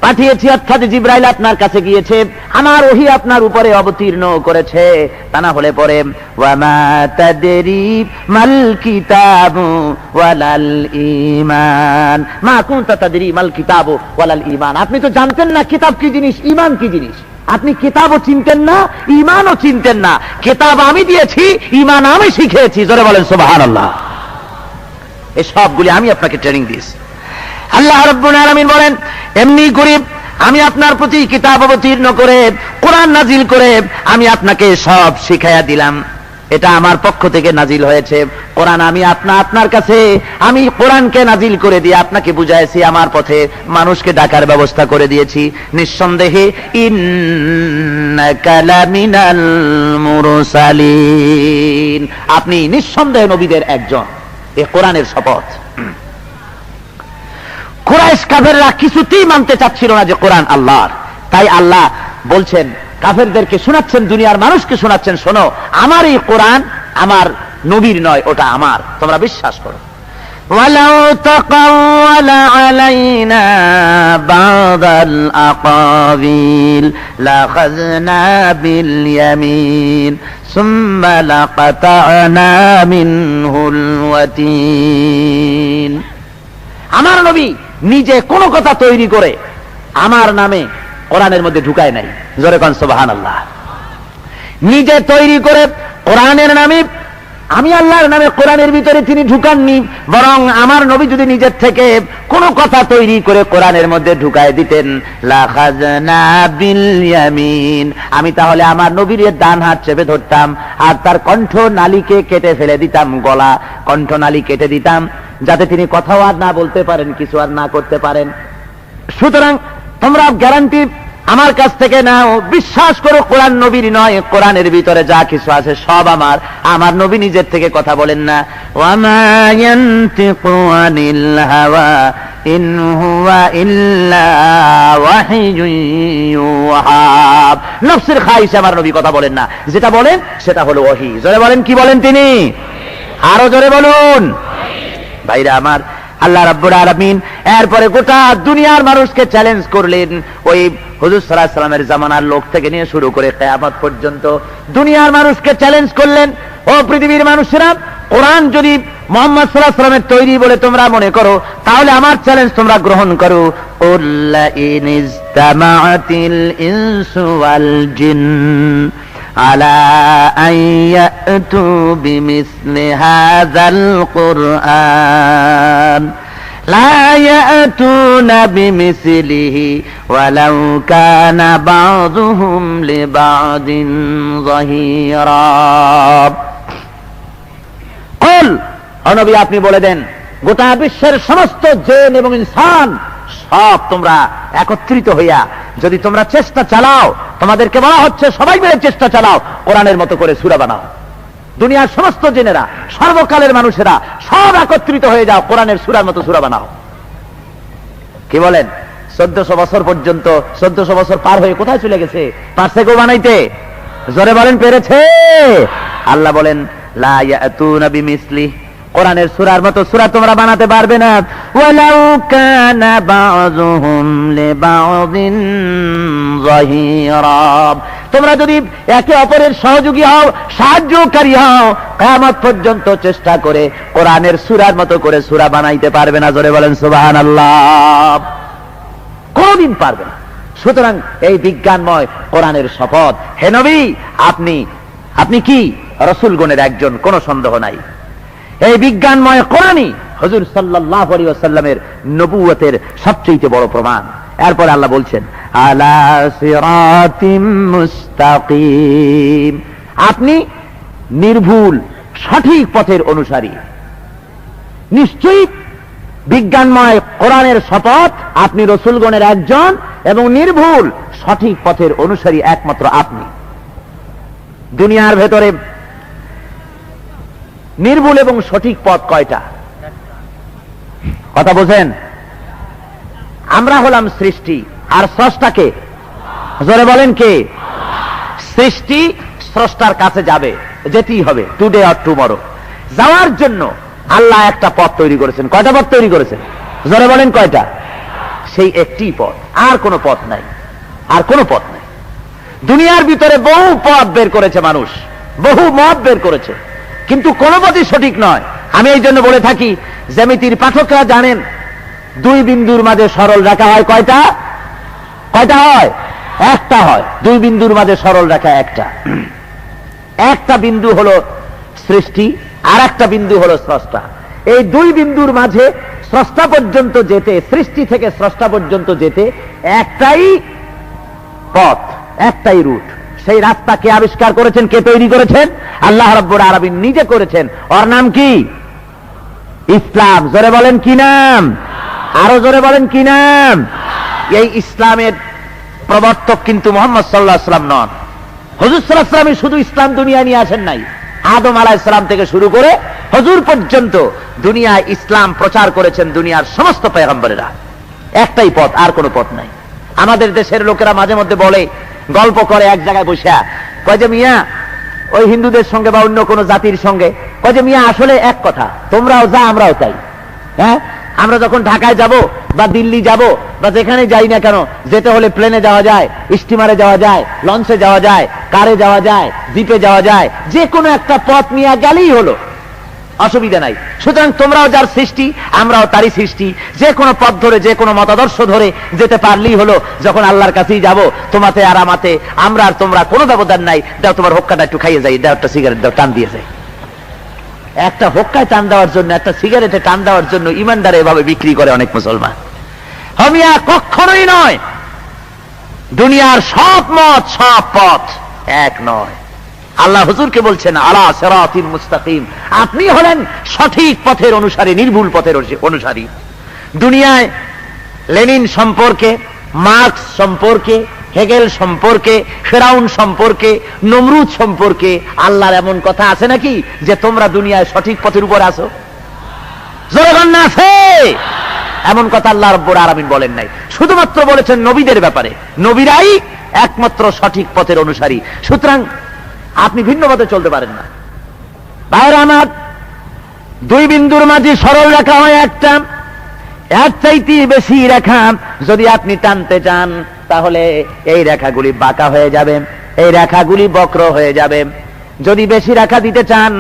পাঠিয়েছি, অর্থাৎ জিবরাইল আপনার কাছে গিয়েছে, আমার ওহী আপনার উপরে অবতীর্ণ করেছে। তা না হলে পরে ওয়ামা তাদরি মাল কিতাবু ওয়ালাল ঈমান, মা কুনতা তাদরি মাল কিতাবু ওয়ালাল ঈমান, আপনি তো জানতেন না কিতাব কি জিনিস, ঈমান কি জিনিস। আপনি কিতাবও চিনতেন না, ঈমানও চিনতেন না। কিতাব আমি দিয়েছি, ঈমান আমি শিখিয়েছি। জোরে বলেন সুবহানাল্লাহ। এই সবগুলি আমি আপনাকে ট্রেনিং দিয়েছি। আল্লাহ রাব্বুল আলামিন বলেন, এমনি করে আমি আপনার প্রতি কিতাব অবতীর্ণ করে, কোরআন নাজিল করে আমি আপনাকে সব শিখাইয়া দিলাম। এটা আমার পক্ষ থেকে নাজিল হয়েছে। কোরআন আমি আপনার কাছে আমি কোরআনকে নাজিল করে দিয়ে আপনাকে বুঝাইছি, আমার পথে মানুষকে ডাকার ব্যবস্থা করে দিয়েছি। নিঃসন্দেহে ইন্নাকা লামিনাল মুরসালিন, আপনি নিঃসন্দেহে নবীদের একজন। এই কোরআনের শপথ। কুরাইশ কাফেররা কিছুতেই মানতে চাচ্ছিল না যে কোরআন আল্লাহর। তাই আল্লাহ বলছেন, কাফেরদেরকে শোনাচ্ছেন, দুনিয়ার মানুষকে শোনাচ্ছেন, শোনো, আমার এই কোরআন আমার নবীর নয়, ওটা আমার, তোমরা বিশ্বাস করো। ওয়ালাউ তাকাওয়ালা আলাইনা বাদাল আকাবিল লাখাযনা বিল ইয়ামিন সুম্মা লাকাতানা মিনহুল ওয়াতিন। আমার নবী নিজে কোন কথা তৈরি করে আমার নামে কোরআনের মধ্যে ঢুকায় নাই। জোরে কোন সুবহানাল্লাহ। নিজে তৈরি করে কোরআনের নামে, আমি আল্লাহর নামে কোরআনের ভিতরে তিনি ঢুকাননি, বরং আমার নবী যদি নিজের থেকে কোন কথা তৈরি করে কোরআনের মধ্যে ঢুকায় দিতেন, লাখাযনা বিল ইয়ামিন, আমি তাহলে আমার নবীর ডান হাত চেপে ধরতাম আর তার কণ্ঠ নালীকে কেটে ফেলে দিতাম, গলা কণ্ঠ নালী কেটে দিতাম, যাতে তিনি কথাও আর না বলতে পারেন, কিছু আর না করতে পারেন। সুতরাং তোমরা গ্যারান্টি আমার কাছ থেকে নাও, বিশ্বাস করো কোরআন নবীর নয়, কোরআনের ভিতরে যা কিছু আছে সব আমার। আমার নবী নিজের থেকে কথা বলেন না। ওয়ামা ইয়ানতিকু আনিল হাওয়া ইন হুয়া ইল্লা ওয়াহিয়ুন ইউহা, নফসের খাইশে আমার নবী কথা বলেন না, যেটা বলেন সেটা হলো ওহী। জোরে বলেন, কি বলেন তিনি? আরো জোরে বলুন। ভাইরা আমার, আল্লাহ রাব্বুল আলামিন এরপরে গোটা দুনিয়ার মানুষকে চ্যালেঞ্জ করলেন। ওই হুজুর সাল্লাল্লাহু আলাইহি ওয়াসাল্লামের জামানার লোক থেকে নিয়ে শুরু করে কিয়ামত পর্যন্ত দুনিয়ার মানুষকে চ্যালেঞ্জ করলেন, ও পৃথিবীর মানুষেরা, কোরআন যদি মুহাম্মদ সাল্লাল্লাহু আলাইহি ওয়াসাল্লামের তৈরি বলে তোমরা মনে করো, তাহলে আমার চ্যালেঞ্জ তোমরা গ্রহণ করো। কুল্লা ইনিজতামাআতিল ইনসু ওয়াল জিন আলা আন ইয়াতু বিমিসলি হাযাল কুরআন লা ইয়াতুনা বিমিসলিহি ওয়ালাউ কানা বাযুহুম লিবাযিন যাহিরা। কুল, ও নবী আপনি বলে দেন, গোটা বিশ্বের সমস্ত জিন এবং ইনসান সব তোমরা একত্রিত হইয়া যদি তোমরা চেষ্টা চালাও, তোমাদেরকে বলা হচ্ছে সবাই মিলে চেষ্টা চালাও, কোরআনের মতো করে সূরা বানাও। দুনিয়ার সমস্ত জেনেরা, সর্বকালের মানুষেরা সব একত্রিত হয়ে যাও, কোরআনের সূরার মতো সূরা বানাও। কি বলেন? 1400 বছর পর্যন্ত, 1400 বছর পার হয়ে কোথায় চলে গেছে? পারছে কেউ বানাইতে? জোরে বলেন, পেরেছে? আল্লাহ বলেন লা ইয়াতুনা বিমিসলি, কোরআনের সূরার মতো সূরা তোমরা বানাতে পারবে না। ওয়ালাউ কানা বাযুহুম লিবাযিন যাহিরা, তোমরা যদি একে অপরের সহযোগী হও, সাহায্যকারী হও, কিয়ামত পর্যন্ত চেষ্টা করে কোরআনের সূরার মতো করে সূরা বানাইতে পারবে না। জোরে বলেন সুবহানাল্লাহ। কোনদিন পারবে না। সুতরাং এই বিজ্ঞানময় কোরআনের শপথ, হে নবী, আপনি কি রাসূলগণের একজন, কোনো সন্দেহ নাই। এই বিজ্ঞানময় কোরআনই হুজুর সাল্লাল্লাহু আলাইহি ওয়াসাল্লামের নবুয়তের সবচেয়ে বড় প্রমাণ। এরপর আল্লাহ বলছেন আলা সিরাতিম মুস্তাকিম, আপনি নির্ভুল সঠিক পথের অনুসারী। নিশ্চয়ই বিজ্ঞানময় কোরআনের শপথ, আপনি রাসূলগণের একজন এবং নির্ভুল সঠিক পথের অনুসারী একমাত্র আপনি। দুনিয়ার ভেতরে নির্ভুল এবং সঠিক পথ কয়টা? কথা বোঝেন? আমরা হলাম সৃষ্টি, আর স্রষ্টাকে, জোরে বলেন কে? সৃষ্টি স্রষ্টার কাছে যাবে, যেতেই হবে, টুডে অর টুমরো। যাওয়ার জন্য আল্লাহ একটা পথ তৈরি করেছেন। কয়টা পথ তৈরি করেছেন? জোরে বলেন কয়টা? সেই একটি পথ, আর কোনো পথ নাই, আর কোনো পথ নাই। দুনিয়ার ভিতরে বহু পথ বের করেছে মানুষ, বহু মত বের করেছে, কিন্তু কোনো পথই সঠিক নয়। আমি এই জন্য বলে থাকি, জ্যামিতির পাঠকরা জানেন, দুই বিন্দুর মাঝে সরল রেখা হয় কয়টা? কয়টা হয়? একটা হয়। দুই বিন্দুর মাঝে সরল রেখা একটা। একটা বিন্দু হলো সৃষ্টি, আর একটা বিন্দু হলো স্রষ্টা। এই দুই বিন্দুর মাঝে স্রষ্টা পর্যন্ত যেতে, সৃষ্টি থেকে স্রষ্টা পর্যন্ত যেতে একটাই পথ, একটাই রুট। সেই রাস্তা কে আবিষ্কার করেছেন, কে তৈরি করেছেন? আল্লাহ রাব্বুল আলামিন নিজে করেছেন। ওর নাম কি? ইসলাম। জোরে বলেন কি নাম? আরো জোরে বলেন কি নাম? এই ইসলামের প্রবর্তক কিন্তু মুহাম্মদ সাল্লাল্লাহু আলাইহি ওয়াসাল্লাম নন। হুজুর সাল্লাল্লাহু আলাইহি ওয়াসাল্লাম শুধু ইসলাম দুনিয়া নিয়ে আসেন নাই, আদম আলাইহিস সালাম থেকে শুরু করে হুজুর পর্যন্ত দুনিয়ায় ইসলাম প্রচার করেছেন দুনিয়ার সমস্ত পয়গম্বরেরা। একটাই পথ, আর কোনো পথ নাই। আমাদের দেশের লোকেরা মাঝে মধ্যে বলে, গল্প করে এক জায়গায় বসে, কয় যে মিয়া ওই হিন্দুদের সঙ্গে বা অন্য কোন জাতির সঙ্গে, কয় যে মিয়া আসলে এক কথা, তোমরাও যা আমরাও তাই। হ্যাঁ, আমরা যখন ঢাকায় যাব বা দিল্লি যাব বা যেখানে যাই না কেন, যেতে হলে প্লেনে যাওয়া যায়, স্টিমারে যাওয়া যায়, লঞ্চে যাওয়া যায়, কারে যাওয়া যায়, জিপে যাওয়া যায়, যে কোনো একটা পথ নিয়ে গেলেই হলো, অসুবিধা নাই। সুতরাং তোমরাও যার সৃষ্টি, আমরাও তারই সৃষ্টি, যে কোনো পথ ধরে, যে কোনো মতাদর্শ ধরে যেতে পারলেই হলো। যখন আল্লাহর কাছেই যাব, তোমাতে আর আমাতে, আমরা আর তোমরা কোনো ব্যবধান নাই। দাও তোমার হোক্কাটা একটু খাইয়ে যাই, দাও একটা সিগারেট দাও, টান দিয়ে যায়। একটা হোক্কায় টান দেওয়ার জন্য, একটা সিগারেটে টান দেওয়ার জন্য ইমানদার এভাবে বিক্রি করে অনেক মুসলমান। হমিয়া কখনোই নয়। দুনিয়ার সব মত, সব পথ এক নয়। আল্লাহ হুজুরকে বলছেন আলা সিরাতিল মুস্তাকিম, আপনি হলেন সঠিক পথের অনুসারী, নির্ভুল পথের অনুসারী। দুনিয়ায় লেনিন সম্পর্কে, মার্কস সম্পর্কে, হেগেল সম্পর্কে, ফেরাউন সম্পর্কে, নমরুদ সম্পর্কে আল্লাহর এমন কথা আছে নাকি যে তোমরা দুনিয়ায় সঠিক পথের উপর আছো? জোরগান না আছে? এমন কথা আল্লাহ রাব্বুল আলামিন বলেন নাই। শুধুমাত্র বলেছেন নবীদের ব্যাপারে, নবীরাই একমাত্র সঠিক পথের অনুসারী। সুতরাং আপনি ভিন্ন পথে চলতে পারেন না। ভাইরা আমার, দুই বিন্দুর মাঝে সরল রেখা হয় একটা, এর চাইতে বেশি রেখা যদি আপনি টানতে চান, তাহলে এই রেখাগুলি বাঁকা হয়ে যাবে, এই রেখাগুলি বক্র হয়ে যাবে। যদি বেশি রেখা দিতে চান,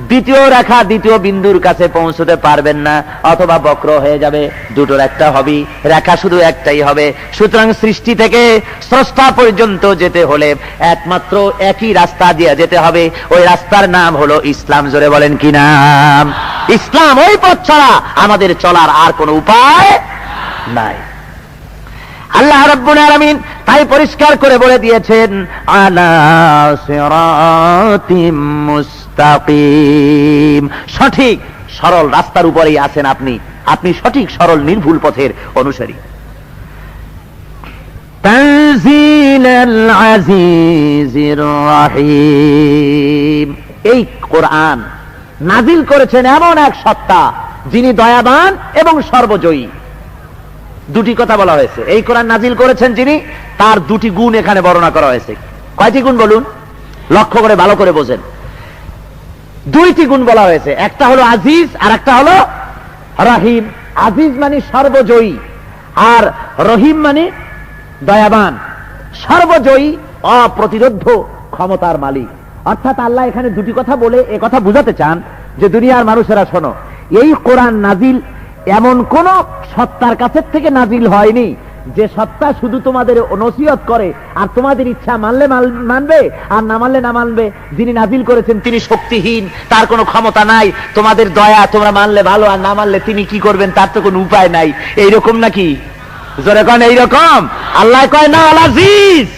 দ্বিতীয় রেখা দ্বিতীয় বিন্দুর কাছে পৌঁছতে পারবেন না, অথবা বক্র হয়ে যাবে। দুটোর একটা হবে, রেখা শুধু একটাই হবে। সুতরাং সৃষ্টি থেকে স্রষ্টা পর্যন্ত যেতে হলে একমাত্র একই রাস্তা দিয়ে যেতে হবে। ওই রাস্তার নাম হলো ইসলাম। জোরে বলেন কি নাম? ইসলাম। ওই পথ ছাড়া আমাদের চলার আর কোনো উপায় নাই। আল্লাহ রাব্বুল আলামিন তাই পরিষ্কার করে বলে দিয়েছেন আলা সিরাতিম মুস্তাকিম, সঠিক সরল রাস্তার উপরেই আছেন আপনি। আপনি সঠিক সরল নির্ভুল পথের অনুসারী। তানজিলাল আজিজির রাহিম। এই কোরআন নাজিল করেছেন এমন এক সত্তা যিনি দয়াবান এবং সর্বজয়ী। দুটি কথা বলা হয়েছে, এই কোরআন নাজিল করেছেন যিনি, তার দুটি গুণ এখানে বর্ণনা করা হয়েছে। কয়টি গুণ বলুন, লক্ষ্য করে ভালো করে বোঝেন। দুইটি গুণ বলা হয়েছে, একটা হলো আজিজ আর একটা হলো রহিম। আজিজ মানে সর্বজয়ী, আর রহিম মানে দয়াবান। সর্বজয়ী, অপ্রতিরোধ ক্ষমতার মালিক। অর্থাৎ আল্লাহ এখানে দুটি কথা বলে এ কথা বুঝাতে চান যে দুনিয়ার মানুষেরা শোনো, এই কোরআন নাজিল এমন কোন সত্তার কাছের থেকে নাজিল হয়নি যে সত্তা শুধু তোমাদের নসিহত করে আর তোমাদের ইচ্ছা মানলে মানবে আর না মানলে না মানবে। যিনি নাজিল করেছেন তিনি শক্তিহীন, তার কোনো ক্ষমতা নাই, তোমাদের দয়া, তোমরা মানলে ভালো আর না মানলে তিনি কি করবেন তার তো কোনো উপায় নাই। এইরকম নাকি? জোরে কন এইরকম? আল্লাহ কয় না, আল আজিজ,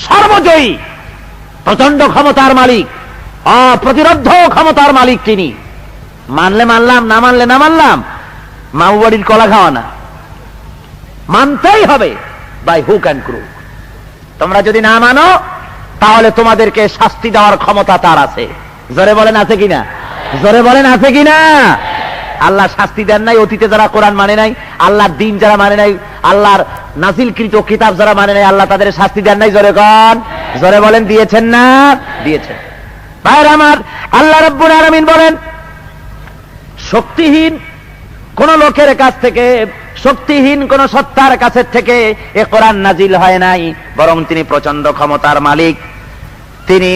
সর্বজয়ী, প্রচন্ড ক্ষমতার মালিক, অপ্রতিরোধ ক্ষমতার মালিক তিনি। মানলে মানলাম, না মানলে না মানলাম, মামু বাড়ির কলা খাওয়া না, মানতেই হবে বাই হুক অ্যান্ড ক্রুক। তোমরা যদি না মানো তাহলে তোমাদেরকে শাস্তি দেওয়ার ক্ষমতা তার আছে। জোরে বলেন আছে কিনা? জোরে বলেন আছে কিনা? আল্লাহ শাস্তি দেন নাই অতীতে যারা কোরআন মানে নাই, আল্লাহর দিন যারা মানে নাই, আল্লাহর নাজিলকৃত কিতাব যারা মানে নাই, আল্লাহ তাদের শাস্তি দেন নাই? জোরে কন, জোরে বলেন দিয়েছেন না? দিয়েছেন। ভাইরা আমার, আল্লাহ রাব্বুল আলামিন বলেন শক্তিহীন কোন লোকের কাছ থেকে, শক্তিহীন কোন সত্তার কাছের থেকে এ কোরআন নাজিল হয় নাই, বরং তিনি প্রচন্ড ক্ষমতার মালিক, তিনি,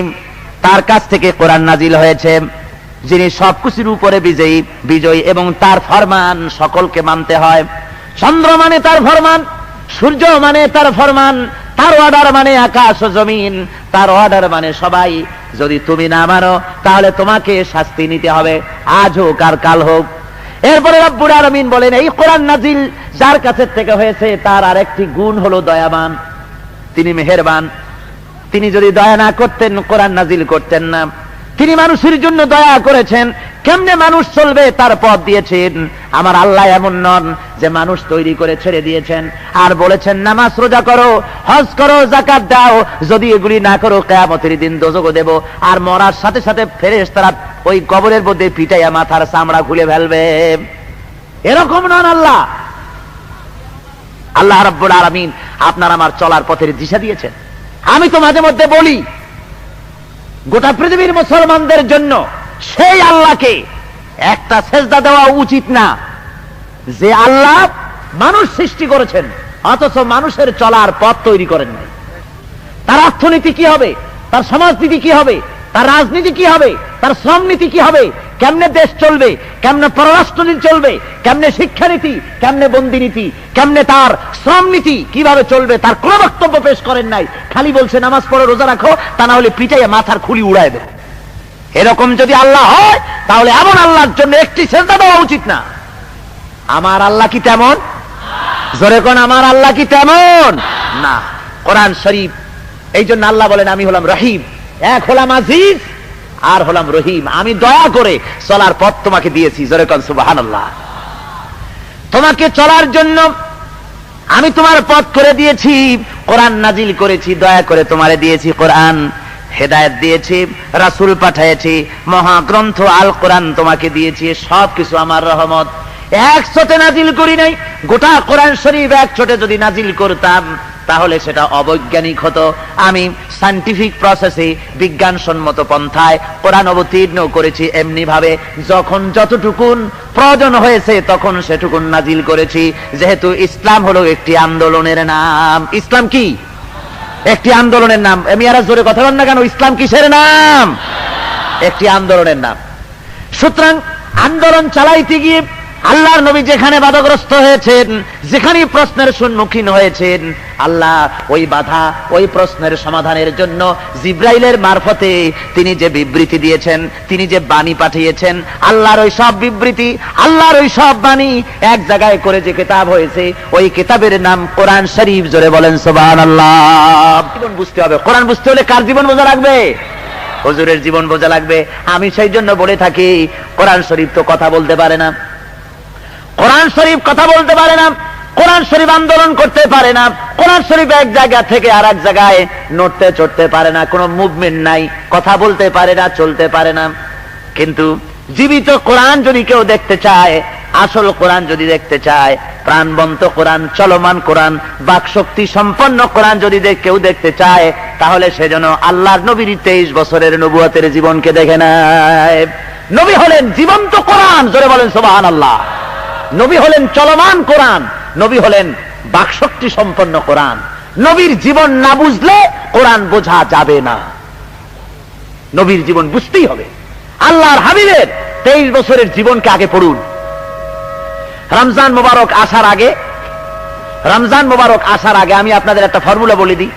তার কাছ থেকে কোরআন নাজিল হয়েছে, যিনি সবকিছুর উপরে বিজয়ী এবং তার ফরমান সকলকে মানতে হয়। চন্দ্র মানে তার ফরমান, সূর্য মানে তার ফরমান, তার অর্ডার মানে আকাশ ও জমিন, তার অর্ডার মানে সবাই। যদি তুমি না মানো তাহলে তোমাকে শাস্তি নিতে হবে, আজ হোক আর কাল হোক। এরপরে রব্বুল আলামিন বলেন এই কোরআন নাজিল যার কাছে থেকে হয়েছে তার আরেকটি গুণ হলো দয়াবান, তিনি মেহেরবান। তিনি যদি দয়া না করতেন কোরআন নাজিল করতেন না। তিনি মানুষের জন্য দয়া করেছেন, কেমনে মানুষ চলবে তার পথ দিয়েছেন। আমার আল্লাহ এমন নন যে মানুষ তৈরি করে ছেড়ে দিয়েছেন আর বলেছেন নামাজ রোজা করো, হজ করো, যাকাত দাও, যদি এগুলি না করো কিয়ামতের দিন দোজখ দেব। আর মরার সাথে সাথে ফেরেশতারা ওই কবরের মধ্যে পিটাইয়া মাথার চামড়া খুলে ফেলবে। এরকম নন আল্লাহ। আল্লাহ রাব্বুল আলামিন আপনার আমার চলার পথের দিশা দিয়েছেন। আমি তো মাঝে মধ্যে বলি গোটা পৃথিবীর মুসলমানদের জন্য সেই আল্লাহকে একটা সেজদা দেওয়া উচিত না যে আল্লাহ মানুষ সৃষ্টি করেছেন অথচ মানুষের চলার পথ তৈরি করেন নাই। তার অর্থনীতি কি হবে, তার সমাজনীতি কি হবে, তার রাজনীতি কি হবে, তার শ্রমনীতি কি হবে, কেমনে দেশ চলবে, কেমনে পররাষ্ট্রনীতি চলবে, কেমনে শিক্ষানীতি, কেমনে বন্দিনীতি, কেমনে তার শ্রমনীতি কিভাবে চলবে, তার কোন বক্তব্য পেশ করেন নাই। খালি বলছে নামাজ পড়ে রোজা রাখো, তা না হলে পিটাইয়া মাথার খুলি উড়ায় দেব। এরকম যদি আল্লাহ হয় তাহলে এমন আল্লাহর জন্য একটি সেজদা দেওয়া উচিত না। আমার আল্লাহ কি তেমন? জোরে কোন আমার আল্লাহ কি তেমন? না। কোরআন শরীফ, এই জন্য আল্লাহ বলেন আমি হলাম রহিম, এক হলাম আজিজ আর হলাম রহিম। আমি দয়া করে চলার পথ তোমাকে দিয়েছি। জোরে কোন সুবহানাল্লাহ। তোমাকে চলার জন্য আমি তোমার পথ করে দিয়েছি, কোরআন নাজিল করেছি, দয়া করে তোমারে দিয়েছি কোরআন, হেদায়েত দিয়েছি, রাসূল পাঠিয়েছি, মহাগ্রন্থ আল কোরআন তোমাকে দিয়েছি। সবকিছু আমার রহমত। এক ছোটে নাজিল করি নাই। গোটা কোরআন শরীফ এক ছোটে যদি নাজিল করতাম তাহলে সেটা অবৈজ্ঞানিক হতো। আমি সায়েন্টিফিক প্রসেসে, বিজ্ঞানসম্মত পন্থায় কোরআন অবতীর্ণ করেছি। এমনি ভাবে যখন যতটুকুন প্রয়োজন হয়েছে তখন সেটুকুন নাজিল করেছি। যেহেতু ইসলাম হলো একটি আন্দোলনের নাম। ইসলাম কি? একটি আন্দোলনের নাম। আমি আর জোরে কথা বল না কেন? ইসলাম কিসের নাম? একটি আন্দোলনের নাম। সুতরাং আন্দোলন চালাইতে গিয়ে আল্লাহর নবী যেখানে বাধাগ্রস্ত হয়েছেন, যেখানে প্রশ্নের সম্মুখীন হয়েছেন, আল্লাহ ওই বাধা, ওই প্রশ্নের সমাধানের জন্য জিব্রাইলের মারফতে তিনি যে বিবৃতি দিয়েছেন, তিনি যে বাণী পাঠিয়েছেন, আল্লাহর ওই সব বিবৃতি, আল্লাহর ওই সব বাণী এক জায়গায় করে যে কিতাব হয়েছে, ওই কিতাবের নাম কোরআন শরীফ। জোরে বলেন সুবহানাল্লাহ। জীবন বুঝতে হবে। কোরআন বুঝতে হলে কার জীবন বোঝা লাগবে? হুজুরের জীবন বোঝা লাগবে। আমি সেই জন্য বলে থাকি কোরআন শরীফ তো কথা বলতে পারে না, কোরআন শরীফ কথা বলতে পারে না। কোরআন শরীফ আন্দোলন করতে পারে না, কোরআন শরীফ এক জায়গা থেকে আর এক জায়গায় নড়তে চড়তে পারে না, কোনো মুভমেন্ট নাই, কথা বলতে পারে না, চলতে পারে না। কিন্তু জীবিত কোরআন যদি কেউ দেখতে চায়, আসল কোরআন যদি দেখতে চায়, প্রাণবন্ত কোরআন, চলমান কোরআন, বাকশক্তি সম্পন্ন কোরআন যদি কেউ দেখতে চায়, তাহলে সেজন্য আল্লাহর নবীর 23 বছরের নবুয়তের জীবনকে দেখে নেয়। নবী হলেন জীবন্ত কোরআন, জোরে বলেন সুবহানাল্লাহ। নবী হলেন চলমান কোরআন, নবী হলেন বাকশক্তি সম্পন্ন কোরআন। নবীর জীবন না বুঝলে কোরআন বোঝা যাবে না, নবীর জীবন বুঝতেই হবে। আল্লাহর হাবিবের 23 বছরের জীবনকে আগে পড়ুন। রমজান মোবারক আসার আগে, রমজান মোবারক আসার আগে আমি আপনাদের একটা ফর্মুলা বলে দিই,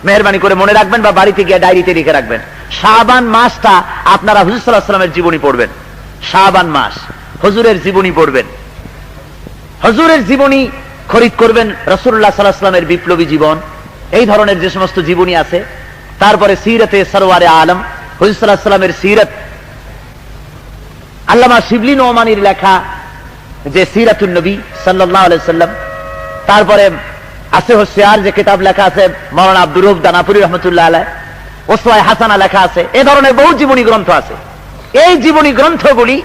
মেহেরবানি করে মনে রাখবেন বা বাড়িতে গিয়ে ডায়েরিতে লিখে রাখবেন। শাবান মাসটা আপনারা হুজুর সাল্লাল্লাহু আলাইহি ওয়াসাল্লামের জীবনী পড়বেন। শাবান মাস হুজুরের জীবনী পড়বেন, হুজুরের জীবনী খরিদ করবেন, রাসূলুল্লাহ সাল্লাল্লাহু আলাইহি ওয়াসাল্লামের বিপ্লবী জীবন, এই ধরনের যে সমস্ত জীবনী আছে। তারপরে সিরাতে সরওয়ারে আলম, হুজুর সাল্লাল্লাহু আলাইহি ওয়াসাল্লামের সিরাত, আল্লামা শিবলি নোমানির লেখা যে সিরাতুন নবী সাল্লাল্লাহু আলাইহি ওয়াসাল্লাম। তারপরে আছে হোসিয়ার যে কিতাব লেখা আছে মাওলানা আব্দুর রউফ দানাপুরি রাহমাতুল্লাহ আলাইহি, ওসওয়ায়ে হাসানা লেখা আছে, এই ধরনের বহু জীবনী গ্রন্থ আছে। এই জীবনী গ্রন্থগুলি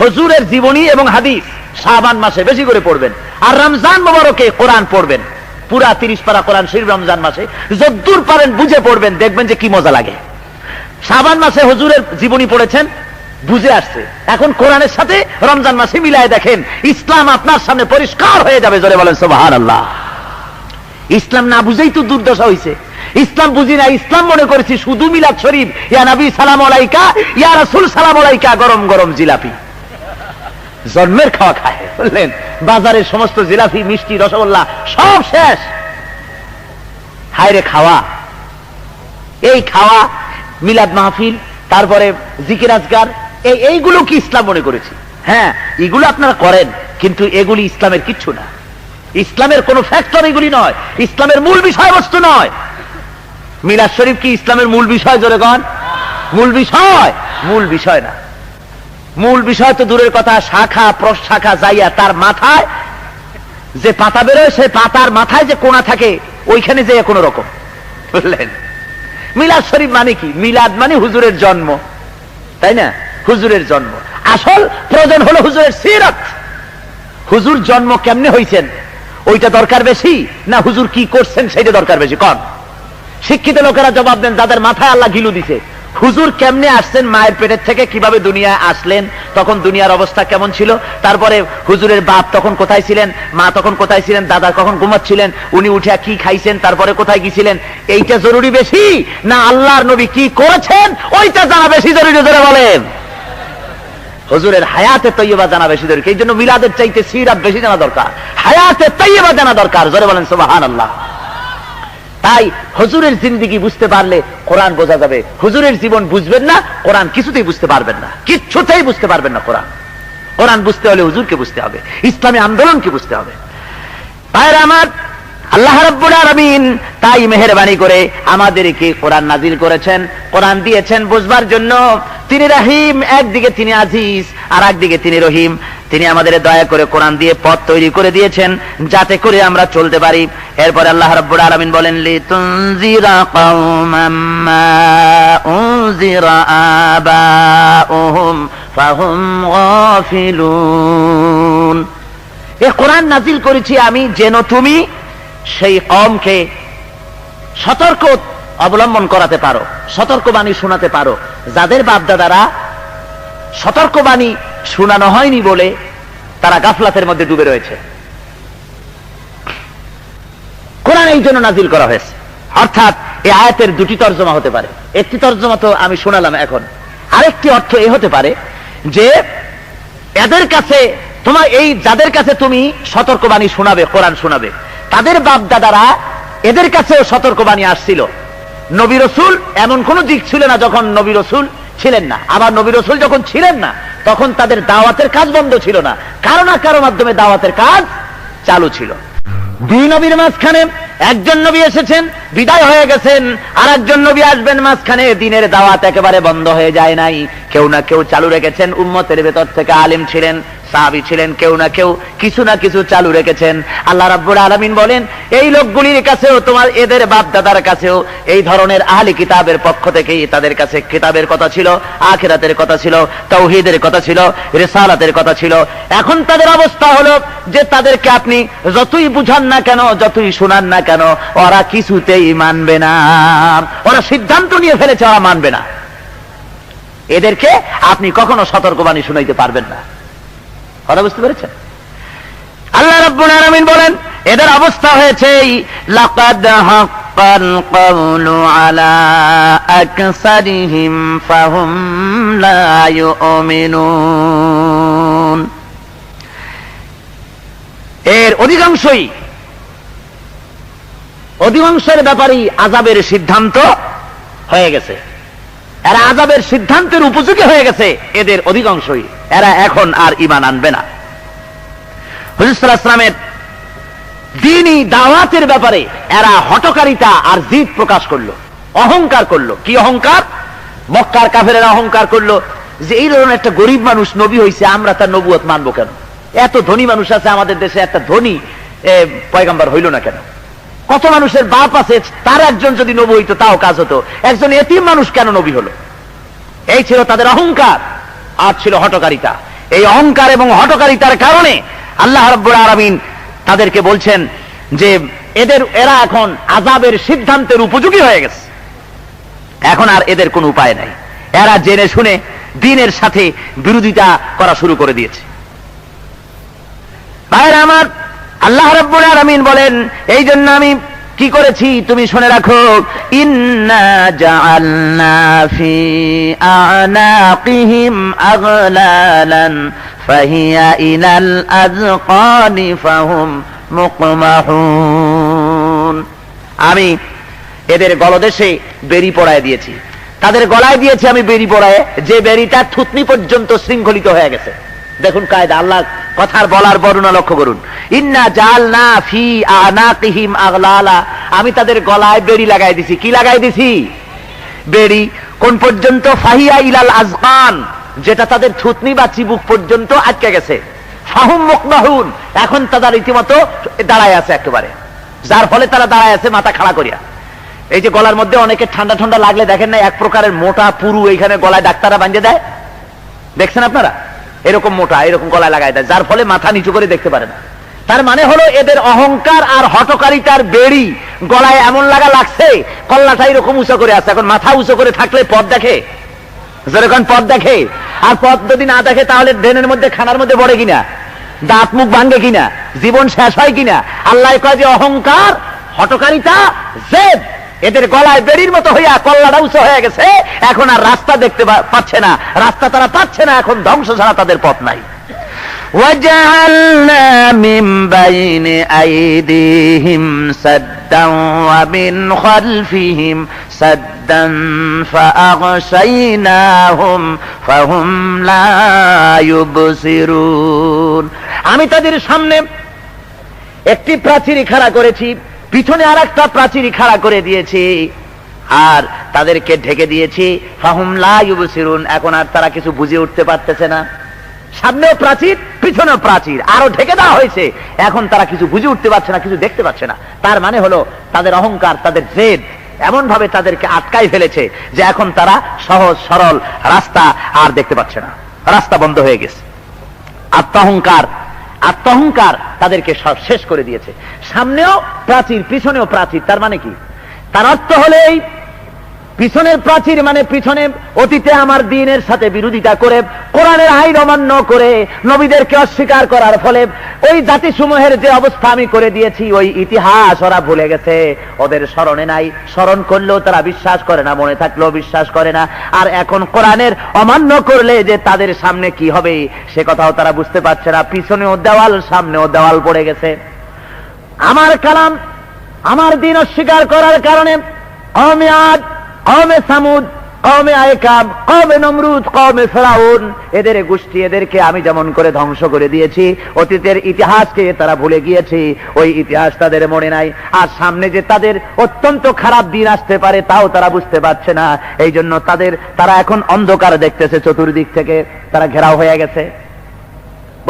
হুজুরের জীবনী এবং হাদিস শাবান মাসে বেশি করে পড়বেন। আর রমজান মোবারকে কোরআন পড়বেন, পুরা 30 পারা কোরআন শরীফ রমজান মাসে যদ্দূর পারেন বুঝে পড়বেন, দেখবেন যে কি মজা লাগে। শাবান মাসে হুজুরের জীবনী পড়েছেন, বুঝে আসছে, এখন কোরআনের সাথে রমজান মাসে মিলায় দেখেন, ইসলাম আপনার সামনে পরিষ্কার হয়ে যাবে। জোরে বলেন সুবহানাল্লাহ। ইসলাম না বুঝেই তো দুর্দশা হয়েছে। ইসলাম বুঝি না, ইসলাম মনে করেছি শুধু মিলাদ শরীফ, ইয়া নবী সালাম আলাইকা, ইয়া রাসূল সালাম আলাইকা, গরম গরম জিলাপি, জন্মের খাওয়া খায়, বললেন বাজারের সমস্ত জিলাপি, মিষ্টি, রসগোল্লা সব শেষ। হায়রে খাওয়া, এই খাওয়া, মিলাদ মাহফিল, তারপরে জিকির আজকার, এইগুলো কি ইসলাম মনে করেছি? হ্যাঁ, এগুলো আপনারা করেন, কিন্তু এগুলি ইসলামের কিচ্ছু না, ইসলামের কোন ফ্যাক্টর এগুলি নয়, ইসলামের মূল বিষয়বস্তু নয়। মিলাদ শরীফ কি ইসলামের মূল বিষয়? জোরে গণ, মূল বিষয়? মূল বিষয় না। মূল বিষয় তো দূরের কথা, শাখা প্রশাখা যাইয়া তার মাথায় যে পাতা বেরোয়, সে পাতার মাথায় যে কোণা থাকে, ওইখানে যে কোন রকম, বুঝলেন? মিলাদ শরীফ মানে কি? মিলাদ মানে হুজুরের জন্ম, তাই না? হুজুরের জন্ম। আসল প্রয়োজন হলো হুজুরের সিরাত। হুজুর জন্ম কেমনে হইছেন ওইটা দরকার বেশি, না হুজুর কি করছেন সেটা দরকার বেশি? কোন শিক্ষিত লোকেরা জবাব দেন, যাদের মাথায় আল্লাহ গিলু দিছে। হুজুর কেমনে আসছেন, মায়ের পেটের থেকে কিভাবে দুনিয়ায় আসলেন, তখন দুনিয়ার অবস্থা কেমন ছিল, তারপরে হুজুরের বাপ তখন কোথায় ছিলেন, মা তখন কোথায় ছিলেন, দাদা কখন ঘুমাচ্ছিলেন, উনি উঠে কি খাইছেন, তারপরে কোথায় গিয়েছিলেন, এইটা জরুরি বেশি, না আল্লাহর নবী কি করেছেন ওইটা জানা বেশি জরুরি? জোরে বলেন। হুজুরের হায়াতে তৈয়বা জানা বেশি দরকার। এই জন্য মিলাদের চাইতে সিরাত বেশি জানা দরকার, হায়াতে তৈয়বা জানা দরকার। জোরে বলেন সুবহানাল্লাহ। তাই হুজুরের জিন্দেগি বুঝতে পারলে কোরআন বোঝা যাবে। হুজুরের জীবন বুঝবেন না, কোরআন কিছুতেই বুঝতে পারবেন না, কিচ্ছুতেই বুঝতে পারবেন না। কোরআন বুঝতে হলে হুজুরকে বুঝতে হবে, ইসলামী আন্দোলনকে বুঝতে হবে। ভাইরা আমার, আল্লাহ রাব্বুল আলামিন তাই মেহেরবানি করে আমাদেরকে কোরআন নাজিল করেছেন, কোরআন দিয়েছেন বুঝবার জন্য। তিনি রহিম, একদিকে তিনি আজিজ, আর একদিকে তিনি রহিম। তিনি আমাদের দয়া করে কোরআন দিয়ে পথ তৈরি করে দিয়েছেন, যাতে করে আমরা চলতে পারি। এরপর আল্লাহ রাব্বুল আলামিন বলেন, লিতুনজিরা কওমান মা উনজিরা আবাউহুম ফাহুম গাফিলুন। এই কোরআন নাজিল করেছি আমি যেন তুমি সেই কওমকে সতর্ক অবলম্বন করাতে পারো, সতর্কবাণী শোনাতে পারো, যাদের বাপদাদারা সতর্কবাণী শোনানো হয়নি বলে তারা গাফলাতের মধ্যে ডুবে রয়েছে। কোরআন এই জন্য নাজিল করা হয়েছে। অর্থাৎ এই আয়াতের দুটি তর্জমা হতে পারে। একটি তর্জমা তো আমি শোনালাম, এখন আরেকটি অর্থ এই হতে পারে যে এদের কাছে তোমার এই যাদের কাছে তুমি সতর্কবাণী শোনাবে, কোরআন শোনাবে, তাদের বাপদাদারা এদের কাছেও সতর্কবাণী আসছিল। নবী রসুল এমন কোন দিক ছিল না যখন নবী রসুল ছিলেন না, আবার নবী রসুল যখন ছিলেন না তখন তাদের দাওয়াতের কাজ বন্ধ ছিল না, কারো না কারো মাধ্যমে দাওয়াতের কাজ চালু ছিল। দুই নবীর মাঝখানে একজন নবী এসেছেন, বিদায় হয়ে গেছেন, আর একজন নবী আসবেন মাঝখানে। দিনের দাওয়াত একেবারে বন্ধ হয়ে যায় নাই, কেউ না কেউ চালু রেখেছেন। উম্মতের ভেতর থেকে আলেম ছিলেন, সাহাবী ছিলেন, কেউ না কেউ কিছু না কিছু চালু রেখেছেন। আল্লাহ রাব্বুল আলামিন বলেন, এই লোকগুলির কাছেও, তোমার এদের বাপ দাদার কাছেও এই ধরনের আহলি কিতাবের পক্ষ থেকেই তাদের কাছে কিতাবের কথা ছিল, আখিরাতের কথা ছিল, তাওহীদের কথা ছিল, রিসালাতের কথা ছিল। এখন তাদের অবস্থা হলো যে তাদেরকে আপনি যতই বুঝান না কেন, যতই শোনান না কেন, ওরা কিছুতেই মানবে না। ওরা সিদ্ধান্ত নিয়ে ফেলেছে, ওরা মানবে না। এদেরকে আপনি কখনো সতর্কবাণী শুনাইতে পারবেন না। কথা বুঝতে পেরেছেন? আল্লাহ রাব্বুল আলামিন বলেন, এদের অবস্থা হয়েছে লাকাদ হাক্কাল কাওলু আলা আকসারিহিম ফাহুম লা ইউমিনুন। এর অধিকাংশের ব্যাপারেই আযাবের সিদ্ধান্ত হয়ে গেছে। এরা আযাবের সিদ্ধান্তের উপযোগী হয়ে গেছে। এদের অধিকাংশই, এরা এখন আর ঈমান আনবে না। হুজুর সাল্লাল্লাহু আলাইহি ওয়াসাল্লামের দ্বীনি দাওয়াতের ব্যাপারে এরা হঠকারিতা আর জিদ প্রকাশ করলো, অহংকার করলো। কি অহংকার? মক্কার কাফেরেরা অহংকার করলো যে এই ধরনের একটা গরিব মানুষ নবী হইছে, আমরা তার নবুয়ত মানবো কেন? এত ধনী মানুষ আছে আমাদের দেশে, একটা ধনী পয়গম্বর হইল না কেন? কত মানুষের বাপ আছে, তার একজন যদি নবী হইতো তাও কাজ হতো, একজন এতিম মানুষ কেন নবী হলো? এই ছিল তাদের অহংকার, আর ছিল হঠকারিতা। এই অহংকার এবং হঠকারিতার কারণে আল্লাহ রাব্বুল আলামিন তাদেরকে বলছেন যে এরা এখন আযাবের সিদ্ধান্তের উপযোগী হয়ে গেছে। এখন আর এদের কোনো উপায় নাই। এরা জেনে শুনে দ্বীনের সাথে বিরোধিতা করা শুরু করে দিয়েছে। ভাইরা আমার, আল্লাহ রাব্বুল আলামিন বলেন, এই জন্য আমি কি করেছি তুমি শুনে রাখো। ইন্না জাআলনা ফি আনাকিহিম আগলালান ফাহিয়া ইলাল আযকানি ফাহুম মুকমাহুন। আমি এদের গলদেশে বেড়ি পরায় দিয়েছি, তাদের গলায় দিয়েছি আমি বেড়ি পরায়, যে বেড়িটা থুতনি পর্যন্ত শৃঙ্খলিত হয়ে গেছে। দেখুন কায়দা, আল্লাহ কথার বলার বর্ণনা লক্ষ্য করুন। ইন্না জাআলনা ফি আনাকিহিম আগলালা, আমি তাদের গলায় বেড়ি লাগাই দিছি। কি লাগাই দিছি? বেড়ি। কোন পর্যন্ত? ফাহিয়া ইলাল আযকান, যেটা তাদের থুতনি বা চিবুক পর্যন্ত আটকে গেছে। ফাহুম মুকমাহুন, এখন তারা রীতিমতো দাঁড়ায় আছে একেবারে, যার ফলে তারা দাঁড়ায় আছে মাথা খাড়া করিয়া। এই যে গলার মধ্যে অনেকে ঠান্ডা ঠান্ডা লাগলে দেখেন না, এক প্রকারের মোটা পুরু এইখানে গলায় ডাক্তাররা বাঁধে দেয়, দেখছেন আপনারা? এরকম মোটা, এরকম গলায় লাগাই দেয়, যার ফলে মাথা নিচু করে দেখতে পারে না। তার মানে হলো এদের অহংকার আর হঠকারিতার বেড়ি গলায় এমন লাগছে, কল্লাটা এরকম উঁচু করে আছে। এখন মাথা উঁচু করে থাকলে পথ দেখে, যেরকম পথ দেখে। আর পথ যদি না দেখে তাহলে ড্রেনের মধ্যে, খানার মধ্যে পড়ে কিনা, দাঁত মুখ ভাঙ্গে কিনা, জীবন শেষ হয় কিনা। আল্লাহ কয় যে অহংকার, হঠকারিতা, জেদ এদের গলায় বেড়ির মতো হইয়া কল্লাটা উঁচু হয়ে গেছে। এখন আর রাস্তা দেখতে পাচ্ছে না, রাস্তা তারা পাচ্ছে না, এখন ধ্বংস ছাড়া তাদের পথ নাই। وَجَعَلْنَا مِنْ بَيْنِ أَيْدِيهِمْ سَدًّا وَمِنْ خَلْفِهِمْ سَدًّا فَأَغْشَيْنَاهُمْ فَهُمْ لَا يُبْصِرُونَ। আমি তাদের সামনে একটি প্রাচীর খাড়া করেছি, পিছনে আর একটা প্রাচীর খাড়া করে দিয়েছি, আর তাদেরকে ঢেকে দিয়েছি। ফাহুম লা ইউবসিরুন, এখন আর তারা কিছু বুঝে উঠতে পারতেছে না। সামনেও প্রাচীর, পিছনেও প্রাচীর, আরো ঢেকে দেওয়া হয়েছে, এখন তারা কিছু বুঝে উঠতে পারছে না, কিছু দেখতে পাচ্ছে না। তার মানে হলো তাদের অহংকার, তাদের জেদ এমন ভাবে তাদেরকে আটকাই ফেলেছে যে এখন তারা সহজ সরল রাস্তা আর দেখতে পাচ্ছে না, রাস্তা বন্ধ হয়ে গেছে। আত্মহংকার তাদেরকে সব শেষ করে দিয়েছে। সামনেও প্রাচীর, পিছনেও প্রাচীর। তার মানে কি? তার অর্থ হলো এই পিছনের প্রাচীর মানে পিছনে অতীতে আমার দ্বীনের সাথে বিরোধিতা করে, কোরআনের আইন অমান্য করে, নবীদেরকে অস্বীকার করার ফলে ওই জাতিসমূহের যে অবস্থা আমি করে দিয়েছি, ওই ইতিহাস ওরা ভুলে গেছে, ওদের স্মরণে নাই। স্মরণ করলেও তারা বিশ্বাস করে না, মনে থাকলেও বিশ্বাস করে না। আর এখন কোরআনের অমান্য করলে যে তাদের সামনে কি হবে সে কথাও তারা বুঝতে পারছে না। পিছনেও দেওয়াল, সামনেও দেওয়াল পড়ে গেছে। আমার কালাম, আমার দ্বীন অস্বীকার করার কারণে কওমে আদ, কওমে সামুদ, কওমে আয়কাব, কওমে নমরুদ, কওমে ফেরাউন, এদের গোষ্ঠী, এদেরকে আমি যেমন করে ধ্বংস করে দিয়েছি, অতীতের ইতিহাসকে তারা ভুলে গিয়েছে, ওই ইতিহাস তাদের মনে নাই। আর সামনে যে তাদের অত্যন্ত খারাপ দিন আসতে পারে তাও তারা বুঝতে পারছে না। এই জন্য তারা এখন অন্ধকার দেখতেছে, চতুর্দিক থেকে তারা ঘেরাও হয়ে গেছে।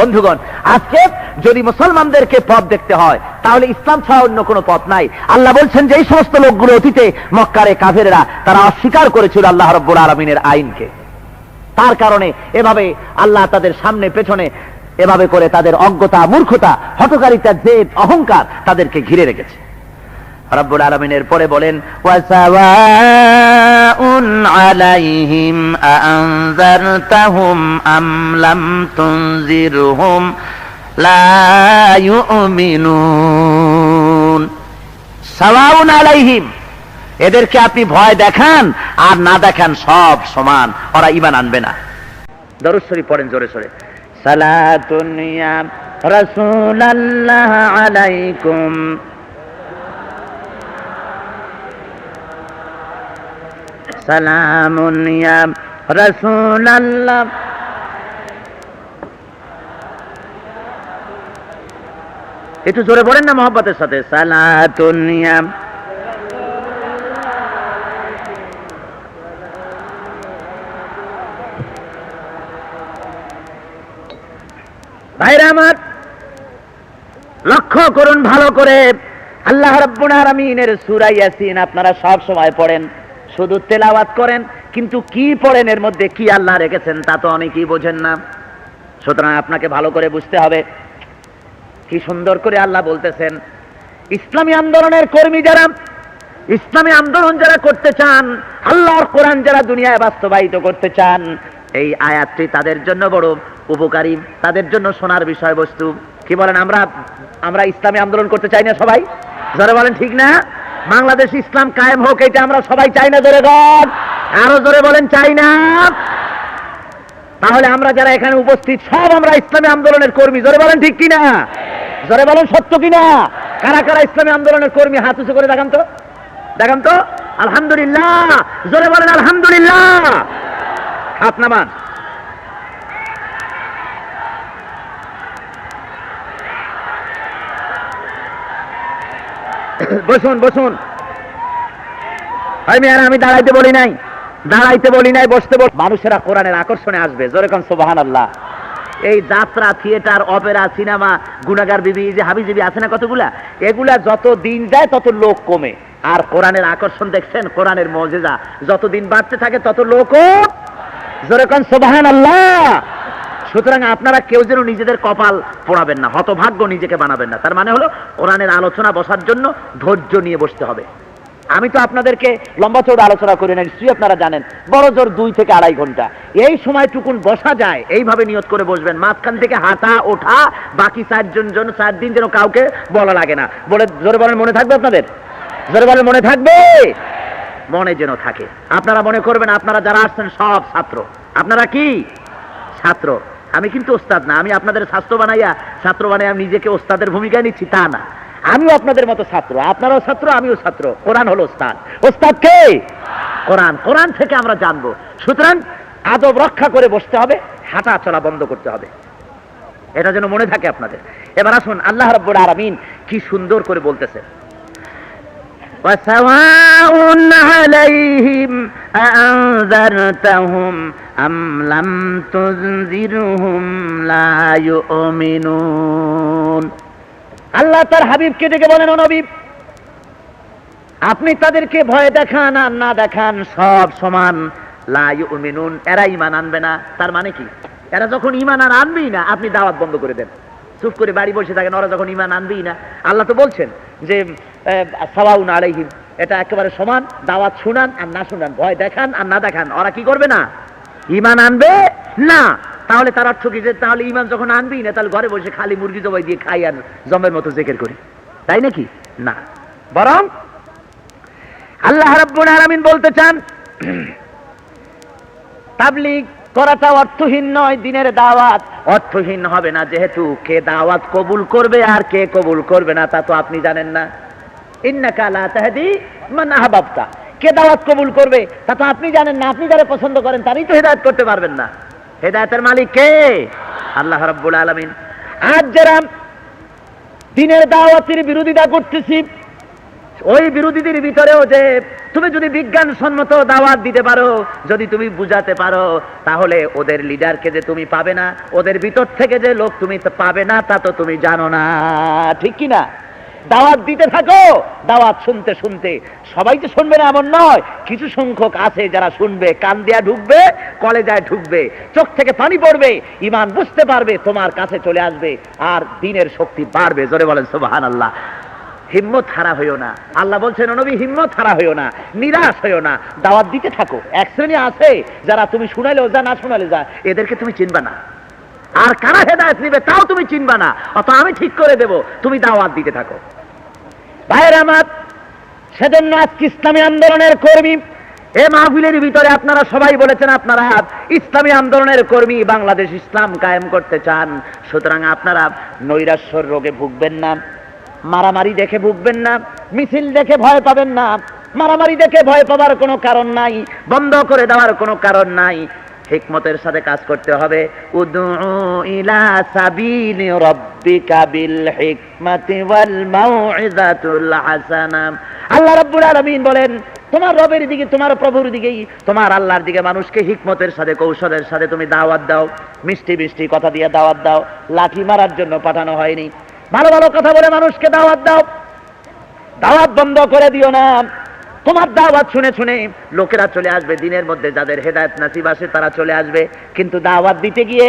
বন্ধুগণ, আজকে যদি মুসলমানদেরকে পথ দেখতে হয় তাহলে ইসলাম ছাড়া অন্য কোনো পথ নাই। আল্লাহ বলছেন যে এই সমস্ত লোকগুলো অতীতে মক্কারে কাফেররা তারা অস্বীকার করেছিল আল্লাহ রাব্বুল আলামিনের আইনকে, তার কারণে এভাবে আল্লাহ তাদের সামনে পেছনে এভাবে করে তাদের অজ্ঞতা, মূর্খতা, হঠকারিতা, জেদ, অহংকার তাদেরকে ঘিরে রেখেছে। রব্বুল আলামিনের পরে বলেন ওয়াসাওয়াউন আলাইহিম আনজারতাহুম আম লাম তুনজিরহুম লা ইউমিনুন। সাওয়াউন আলাইহিম, এদেরকে আপনি ভয় দেখান আর না দেখান সব সমান, ওরা ঈমান আনবে না। দরুদ শরীফ পড়েন জোরে সোরে। সালাতুন ইয়া রাসূলুল্লাহ আলাইকুম সালামুন ইয়া রাসূলুল্লাহ। একটু জোরে পড়েন না মহব্বতের সাথে। সালাতুন ইয়া ভাইরা আমার, লক্ষ্য করুন ভালো করে, আল্লাহ রাব্বুল আলামিনের সূরা ইয়াসিন আপনারা সব সময় পড়েন, শুধু তেলাওয়াত করেন, কিন্তু কি পড়েন এর মধ্যে কি আল্লাহ রেখেছেন তা তো অনেকেই বোঝেন না। সুতরাং আপনাকে ভালো করে বুঝতে হবে। কি সুন্দর করে আল্লাহ বলতেছেন, ইসলামী আন্দোলনের কর্মী যারা, ইসলামী আন্দোলন যারা করতে চান, আল্লাহর কোরআন যারা দুনিয়ায় বাস্তবায়িত করতে চান, এই আয়াতটি তাদের জন্য বড় উপকারী, তাদের জন্য শোনার বিষয়বস্তু। কি বলেন, আমরা ইসলামী আন্দোলন করতে চাই না সবাই? জোরে বলেন ঠিক না? বাংলাদেশ ইসলাম কায়েম হোক, এটা আমরা সবাই চাই না? জোরে বল, আরো জোরে বলেন চাই না? তাহলে আমরা যারা এখানে উপস্থিত সব আমরা ইসলামী আন্দোলনের কর্মী। জোরে বলেন ঠিক কিনা? জোরে বলেন সত্য কিনা? কারা কারা ইসলামী আন্দোলনের কর্মী হাত উঁচু করে দেখান তো, দেখান তো। আলহামদুলিল্লাহ, জোরে বলেন আলহামদুলিল্লাহ। হাত নামান। বসুন বসুন। আমি দাঁড়াইতে বলি নাই, দাঁড়াইতে বলি নাই, বসতে বল। মানুষেরা কোরআনের আকর্ষণে আসবে। জোরে কোন সুবহানাল্লাহ। এই যাত্রা, থিয়েটার, অপেরা, সিনেমা, গুনাগার বিবি, যে হাবিজাবি আছে না কতগুলা, এগুলা যত দিন যায় তত লোক কমে। আর কোরআনের আকর্ষণ দেখছেন, কোরআনের মুজিজা যত দিন বাড়তে থাকে তত লোকও। জোরে কোন সুবহানাল্লাহ। সুতরাং আপনারা কেউ যেন নিজেদের কপাল পোড়াবেন না, হতভাগ্য নিজেকে বানাবেন না। তার মানে হলো কোরআনের আলোচনা বসার জন্য ধৈর্য নিয়ে বসতে হবে। আমি তো আপনাদেরকে লম্বা চৌড়া আলোচনা করি না, নিশ্চয়ই আপনারা জানেন, বড় জোর 2 থেকে 2.5 ঘন্টা এই সময়টুকুন বসা যায়। এইভাবে নিয়ত করে বসবেন, মাঝখান থেকে হাঁটা ওঠা বাকি 4 দিন যেন কাউকে বলা লাগে না। বলে জোরে বলেন মনে থাকবে আপনাদের? জোরে বলেন মনে থাকবে? মনে যেন থাকে। আপনারা মনে করবেন আপনারা যারা আসছেন সব ছাত্র। আপনারা কি ছাত্র? আমি কিন্তু ওস্তাদ না। আমি আপনাদের ছাত্র বানাইয়া আমি নিজেকে ওস্তাদের ভূমিকায় নিচ্ছি তা না। আমিও আপনাদের মতো ছাত্র, আপনারাও ছাত্র, আমিও ছাত্র। কোরআন হলো ওস্তাদ। ওস্তাদ কে? কোরআন। কোরআন থেকে আমরা জানবো। সুতরাং আদব রক্ষা করে বসতে হবে, হাঁটা চলা বন্ধ করতে হবে, এটা যেন মনে থাকে আপনাদের। এবার আসুন, আল্লাহ রাব্বুল আলামিন কি সুন্দর করে বলতেছে, ওয়াসাওয়াউন আলাইহিম আনজারতাহুম আম লাম তুনজিরহুম লা ইউমিনুন। আল্লাহ তার হাবিবকে ডেকে বলেন, ও নবী, আপনি তাদেরকে ভয় দেখান আর না দেখান সব সমান। লা ইউমিনুন, এরা ঈমান আনবে না। তার মানে কি? এরা যখন ঈমান আর আনবেই না, আপনি দাওয়াত বন্ধ করে দেন, চুপ করে বাড়ি বসে থাকেন। ওরা যখন ঈমান আনবেই না, আল্লাহ তো বলছেন যে সাওয়াউন আলাইহিম, এটা একেবারে সমান। দাওয়াত শুনান আর না শুনান, ভয় দেখান আর না দেখান, ওরা কি করবে না? ঈমান আনবে না। তাহলে তার অর্থ কি? যে তাহলে ঈমান যখন আনবেই না, তাহলে ঘরে বসে খালি মুরগি জবাই দিয়ে খাই আর জমের মতো জিকির করি, তাই নাকি? না, বরং আল্লাহ রাব্বুল আলামিন বলতে চান, তাবলীগ করাটা অর্থহীন নয়। দিনের দাওয়াত অর্থহীন হবে না, যেহেতু কে দাওয়াত কবুল করবে আর কে কবুল করবে না তা তো আপনি জানেন না। ইন্নাকা লা তাহদি মান আহবাবতা, কে দাওয়াত কবুল করবে তা তো আপনি জানেন না। আপনি যারা পছন্দ করেন তারই তো হেদায়েত করতে পারবেন না। হেদায়েতের মালিক কে? আল্লাহ রাব্বুল আলামিন। আজ যারা দিনের দাওয়াতের বিরোধিতা করতেছি, ওই বিরোধীদের ভিতরেও যে তুমি যদি বিজ্ঞানসম্মত দাওয়াত দিতে পারো, যদি তুমি বুঝাতে পারো, তাহলে ওদের লিডারকে যে তুমি পাবে না, ওদের ভিতর থেকে যে লোক তুমি পাবে না, তা তো তুমি জানো না, ঠিক কি না? দাওয়াত দিতে থাকো, দাওয়াত শুনতে শুনতে সবাই তো শুনবে না এমন নয়, কিছু সংখ্যক আছে যারা শুনবে, কান দিয়া ঢুকবে, কলেজায় ঢুকবে, চোখ থেকে পানি পড়বে, ঈমান বুঝতে পারবে, তোমার কাছে চলে আসবে, আর দ্বীনের শক্তি বাড়বে। জোরে বলেন সুবহানাল্লাহ। হিম্মত হারা হইও না, আল্লাহ বলছেন নবী হিম্মত হারা হইও না, নিরাশ হইও না, দাওয়াত দিতে থাকো। এক শ্রেণী আছে যারা তুমি শুনাইলেও যা, না শুনাইলে যা, এদেরকে তুমি চিনবা না, আর কারা হেদায়েত নিবে তাও তুমি চিনবা না, অত আমি ঠিক করে দেব, তুমি দাওয়াত দিতে থাকো। ভাইয়ের আমার, সেজন্য আজকে ইসলামী আন্দোলনের কর্মী, এ মাহফিলের ভিতরে আপনারা সবাই বলেছেন আপনারা ইসলামী আন্দোলনের কর্মী, বাংলাদেশ ইসলাম কায়েম করতে চান, সুতরাং আপনারা নৈরাশ্যর রোগে ভুগবেন না, মারামারি দেখে ভুগবেন না, মিছিল দেখে ভয় পাবেন না, মারামারি দেখে ভয় পাবার কোনো কারণ নাই, বন্ধ করে দেওয়ার কোনো কারণ নাই, হিকমতের সাথে কাজ করতে হবে। উদউ ইলা সাবিলি রাব্বিকা বিল হিকমাতি ওয়াল মাউইযাতুল হাসানা। আল্লাহ রাব্বুল আলামিন বলেন, তোমার রবের দিকে, তোমার প্রভুর দিকেই, তোমার আল্লাহর দিকে মানুষকে হিকমতের সাথে, কৌশলের সাথে তুমি দাওয়াত দাও, মিষ্টি মিষ্টি কথা দিয়ে দাওয়াত দাও, লাঠি মারার জন্য পাঠানো হয়নি। ভালো ভালো কথা বলে মানুষকে দাওয়াত দাও, দাওয়াত বন্ধ করে দিও না। তোমার দাওয়াত শুনে শুনে লোকেরা চলে আসবে, দিনের মধ্যে যাদের হেদায়েত নসিব আসে তারা চলে আসবে, কিন্তু দাওয়াত দিতে গিয়ে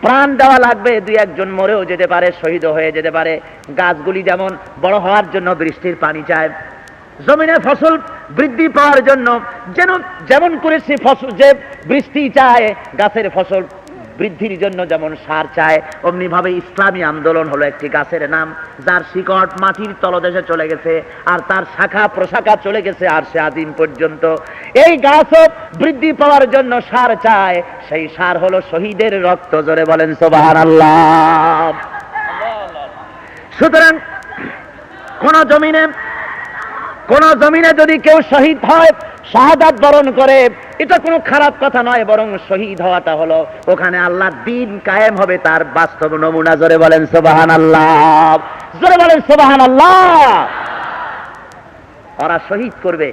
প্রাণ দেওয়া লাগবে, দুই একজন মরেও যেতে পারে, শহীদ হয়ে যেতে পারে। গাছগুলি যেমন বড় হওয়ার জন্য বৃষ্টির পানি চায়, জমিনে ফসল বৃদ্ধি পাওয়ার জন্য যেমন করে সে ফসল, যে বৃষ্টি চায়, গাছের ফসল বৃদ্ধির জন্য যেমন সার চায়, অমনি ভাবে ইসলামী আন্দোলন হলো একটি গাছের নাম, যার শিকড় মাটির তলদেশে চলে গেছে, আর তার শাখা প্রশাখা চলে গেছে আর সে আদিম পর্যন্ত। এই গাছও বৃদ্ধি পাওয়ার জন্য সার চায়, সেই সার হলো শহীদের রক্ত। জোরে বলেন সুবহানাল্লাহ। সুতরাং কোন জমিনে যদি কেউ শহীদ হয়, শাহাদাত বরণ করে, এটা কোনো খারাপ কথা নয়, বরং শহীদ হওয়াটা হলো ওখানে আল্লাহর দ্বীন কায়েম হবে, তার বাস্তব নমুনা। জোরে বলেন সুবহানাল্লাহ, জোরে বলেন সুবহানাল্লাহ। ওরা শহীদ করবে,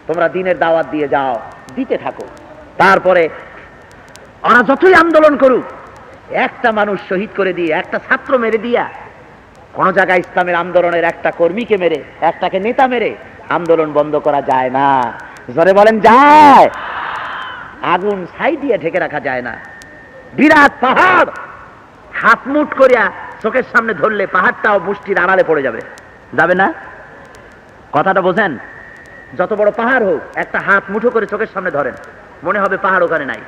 তোমরা দ্বীনের দাওয়াত দিয়ে যাও, দিতে থাকো। তারপরে ওরা যতই আন্দোলন করুক, একটা মানুষ শহীদ করে দিয়ে, একটা ছাত্র মেরে দিয়া, কোন জায়গায় ইসলামের আন্দোলনের একটা কর্মীকে মেরে, একটাকে নেতা মেরে আন্দোলন বন্ধ করা যায় না। জোরে বলেন যায়? আগুন ছাই দিয়ে ঢেকে রাখা যায় না। বিরাট পাহাড় হাত মুঠ করিয়া চোখের সামনে ধরলে পাহাড়টাও মুষ্টির আড়ালে পড়ে যাবে, যাবে না? কথাটা বোঝেন? যত বড় পাহাড় হোক, একটা হাত মুঠো করে চোখের সামনে ধরেন, মনে হবে পাহাড় ওখানে নাই।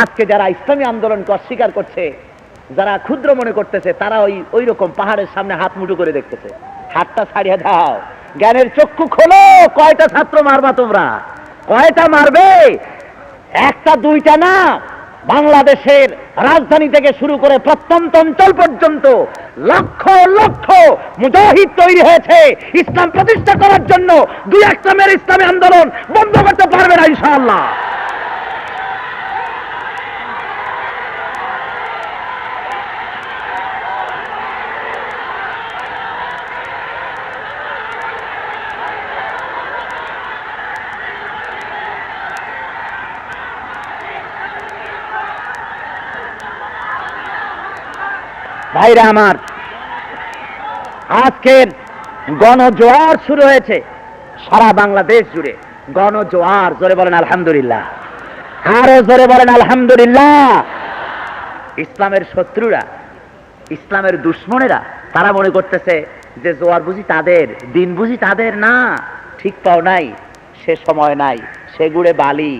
আজকে যারা ইসলামী আন্দোলনকে অস্বীকার করছে, যারা ক্ষুদ্র মনে করতেছে, তারা ওই রকম পাহাড়ের সামনে হাত মুঠো করে দেখতেছে। হাতটা ছাড়িয়ে দাও, জ্ঞানের চক্ষু খোলো। কয়টা ছাত্র মারবা তোমরা? কয়টা মারবে? একটা দুইটা না, বাংলাদেশের রাজধানী থেকে শুরু করে প্রত্যন্ত অঞ্চল পর্যন্ত লক্ষ লক্ষ মুজাহিদ তৈরি হয়েছে ইসলাম প্রতিষ্ঠা করার জন্য। দুই একটা মেরে ইসলামী আন্দোলন বন্ধ করতে পারবে না ইনশাআল্লাহ। ভাইরা আমার, আজকের গণজোয়ার শুরু হয়েছে সারা বাংলাদেশ জুড়ে। গণজোয়ার, জোরে বলেন আলহামদুলিল্লাহ, আরো জোরে বলেন আলহামদুলিল্লাহ। ইসলামের শত্রুরা, ইসলামের দুশ্মনেরা, তারা মনে করতেছে যে জোয়ার বুঝি তাদের, দিন বুঝি তাদের। না, ঠিক পাও নাই, সে সময় নাই। সেগুড়ে বালি,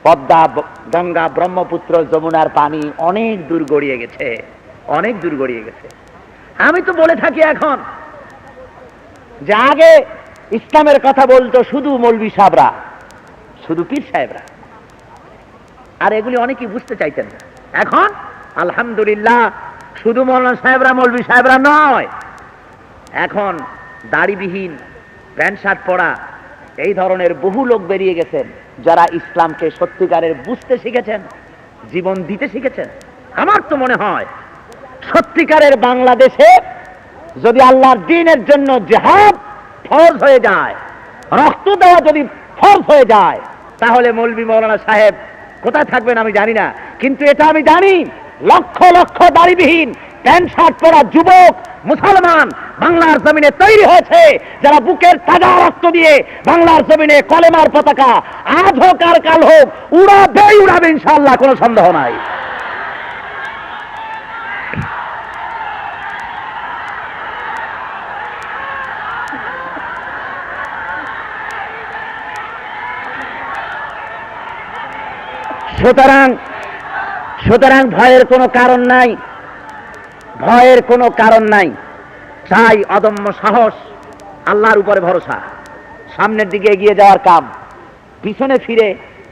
পদ্মা, গঙ্গা, ব্রহ্মপুত্র, যমুনার পানি অনেক দূর গড়িয়ে গেছে, অনেক দূর গড়িয়ে গেছে। আমি তো বলে থাকি এখন যে আগে ইসলামের কথা বলতো শুধু মৌলবি সাহেবরা, শুধু পীর সাহেবরা, আর এগুলি অনেকেই বুঝতে চাইতেন না। এখন আলহামদুলিল্লাহ শুধু মৌলানা সাহেবরা, মৌলবি সাহেবরা নয়, এখন দাড়িবিহীন, প্যান্ট শার্ট পরা, এই ধরনের বহু লোক বেরিয়ে গেছেন, যারা ইসলামকে সত্যিকারের বুঝতে শিখেছেন, জীবন দিতে শিখেছেন। আমার তো মনে হয় সত্যিকারের বাংলাদেশে যদি আল্লাহর দ্বীনের জন্য জিহাদ ফরজ হয়ে যায়, রক্ত দেওয়া যদি ফরজ হয়ে যায়, তাহলে মৌলভী মৌলানা সাহেব কোথায় থাকবেন আমি জানি না, কিন্তু এটা আমি জানি লক্ষ লক্ষ দাড়িবিহীন প্যান্ট শার্ট পরা যুবক মুসলমান বাংলার জমিনে তৈরি হয়েছে, যারা বুকের তাজা রক্ত দিয়ে বাংলার জমিনে কলেমার পতাকা আজ হোক আর কাল হোক উড়াবে ইনশাআল্লাহ, কোনো সন্দেহ নাই। সুতরাং ভয়ের কোনো কারণ নাই, ভয়ের কোনো কারণ নাই। চাই অদম্য সাহস, আল্লাহর উপরে ভরসা, সামনের দিকে এগিয়ে যাওয়ার কাম। পিছনে ফিরে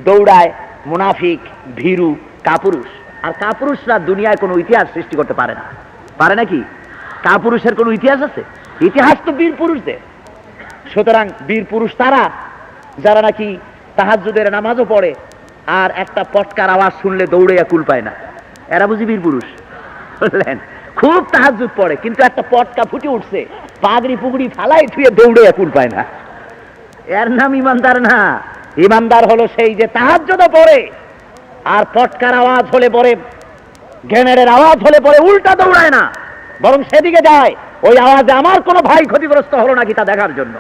দৌড়ায় মুনাফিক, ভীরু, কাপুরুষ। আর কাপুরুষরা দুনিয়ায় কোনো ইতিহাস সৃষ্টি করতে পারে না, পারে নাকি? কাপুরুষের কোনো ইতিহাস আছে? ইতিহাস তো বীর পুরুষদের। সুতরাং বীর পুরুষ তারা যারা নাকি তাহাজ্জুদের নামাজও পড়ে আর একটা পটকার আওয়াজ শুনলে দৌড়ে কুল পায় না, এরা বুঝি বীর পুরুষ? বললেন খুব তাহাজ্জুদ পড়ে, কিন্তু একটা পটকা ফুটে উঠছে, পাগড়ি পুগড়ি ফালাই থুয়ে দৌড়ে কুল পায় না, এর নাম ইমানদার না। ইমানদার হলো সেই যে তাহাজ্জুদও পড়ে আর পটকার আওয়াজ হলে পরে, গ্রেনেডের আওয়াজ হলে পরে উল্টা দৌড়ায় না, বরং সেদিকে যায় ওই আওয়াজে আমার কোনো ভাই ক্ষতিগ্রস্ত হলো নাকি তা দেখার জন্য।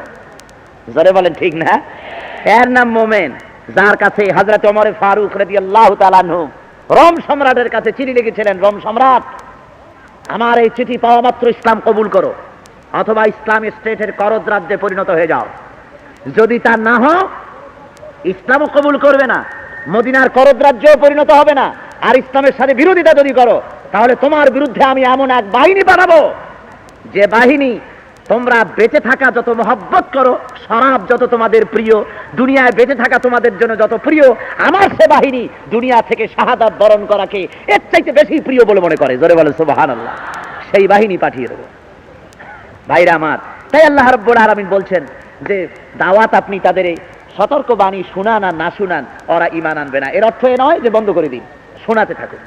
জোরে বলেন ঠিক না? এর নাম মোমেন। যার কাছে হযরত ওমর ফারুক রাদিয়াল্লাহু তাআলা আনহু রোম সম্রাটের কাছে চিঠি লিখেছিলেন, রোম সম্রাট আমার এই চিঠি পাওয়া মাত্র ইসলাম কবুল করো, অথবা ইসলাম স্টেটের করদ রাজ্যে পরিণত হয়ে যাও। যদি তা না হয় ইসলামও কবুল করবে না, মদিনার করদ রাজ্যেও পরিণত হবে না, আর ইসলামের সাথে বিরোধিতা যদি করো তাহলে তোমার বিরুদ্ধে আমি এমন এক বাহিনী পাঠাবো যে বাহিনী তোমরা বেঁচে থাকা যত মহব্বত করো, শরাব যত তোমাদের প্রিয়, দুনিয়ায় বেঁচে থাকা তোমাদের জন্য যত প্রিয়, আমার সে বাহিনী দুনিয়া থেকে শাহাদাত বরণ করাকে এর চাইতে বেশি প্রিয় বলে মনে করে। জোরে বলে সুবহানাল্লাহ। সেই বাহিনী পাঠিয়ে দেবো। ভাইরা আমার, তাই আল্লাহ রাব্বুল আলামিন বলছেন যে দাওয়াত আপনি তাদের এই সতর্ক বাণী শুনান আর না শুনান, ওরা ঈমান আনবে না। এর অর্থ এ নয় যে বন্ধ করে দিন, শোনাতে থাকুন।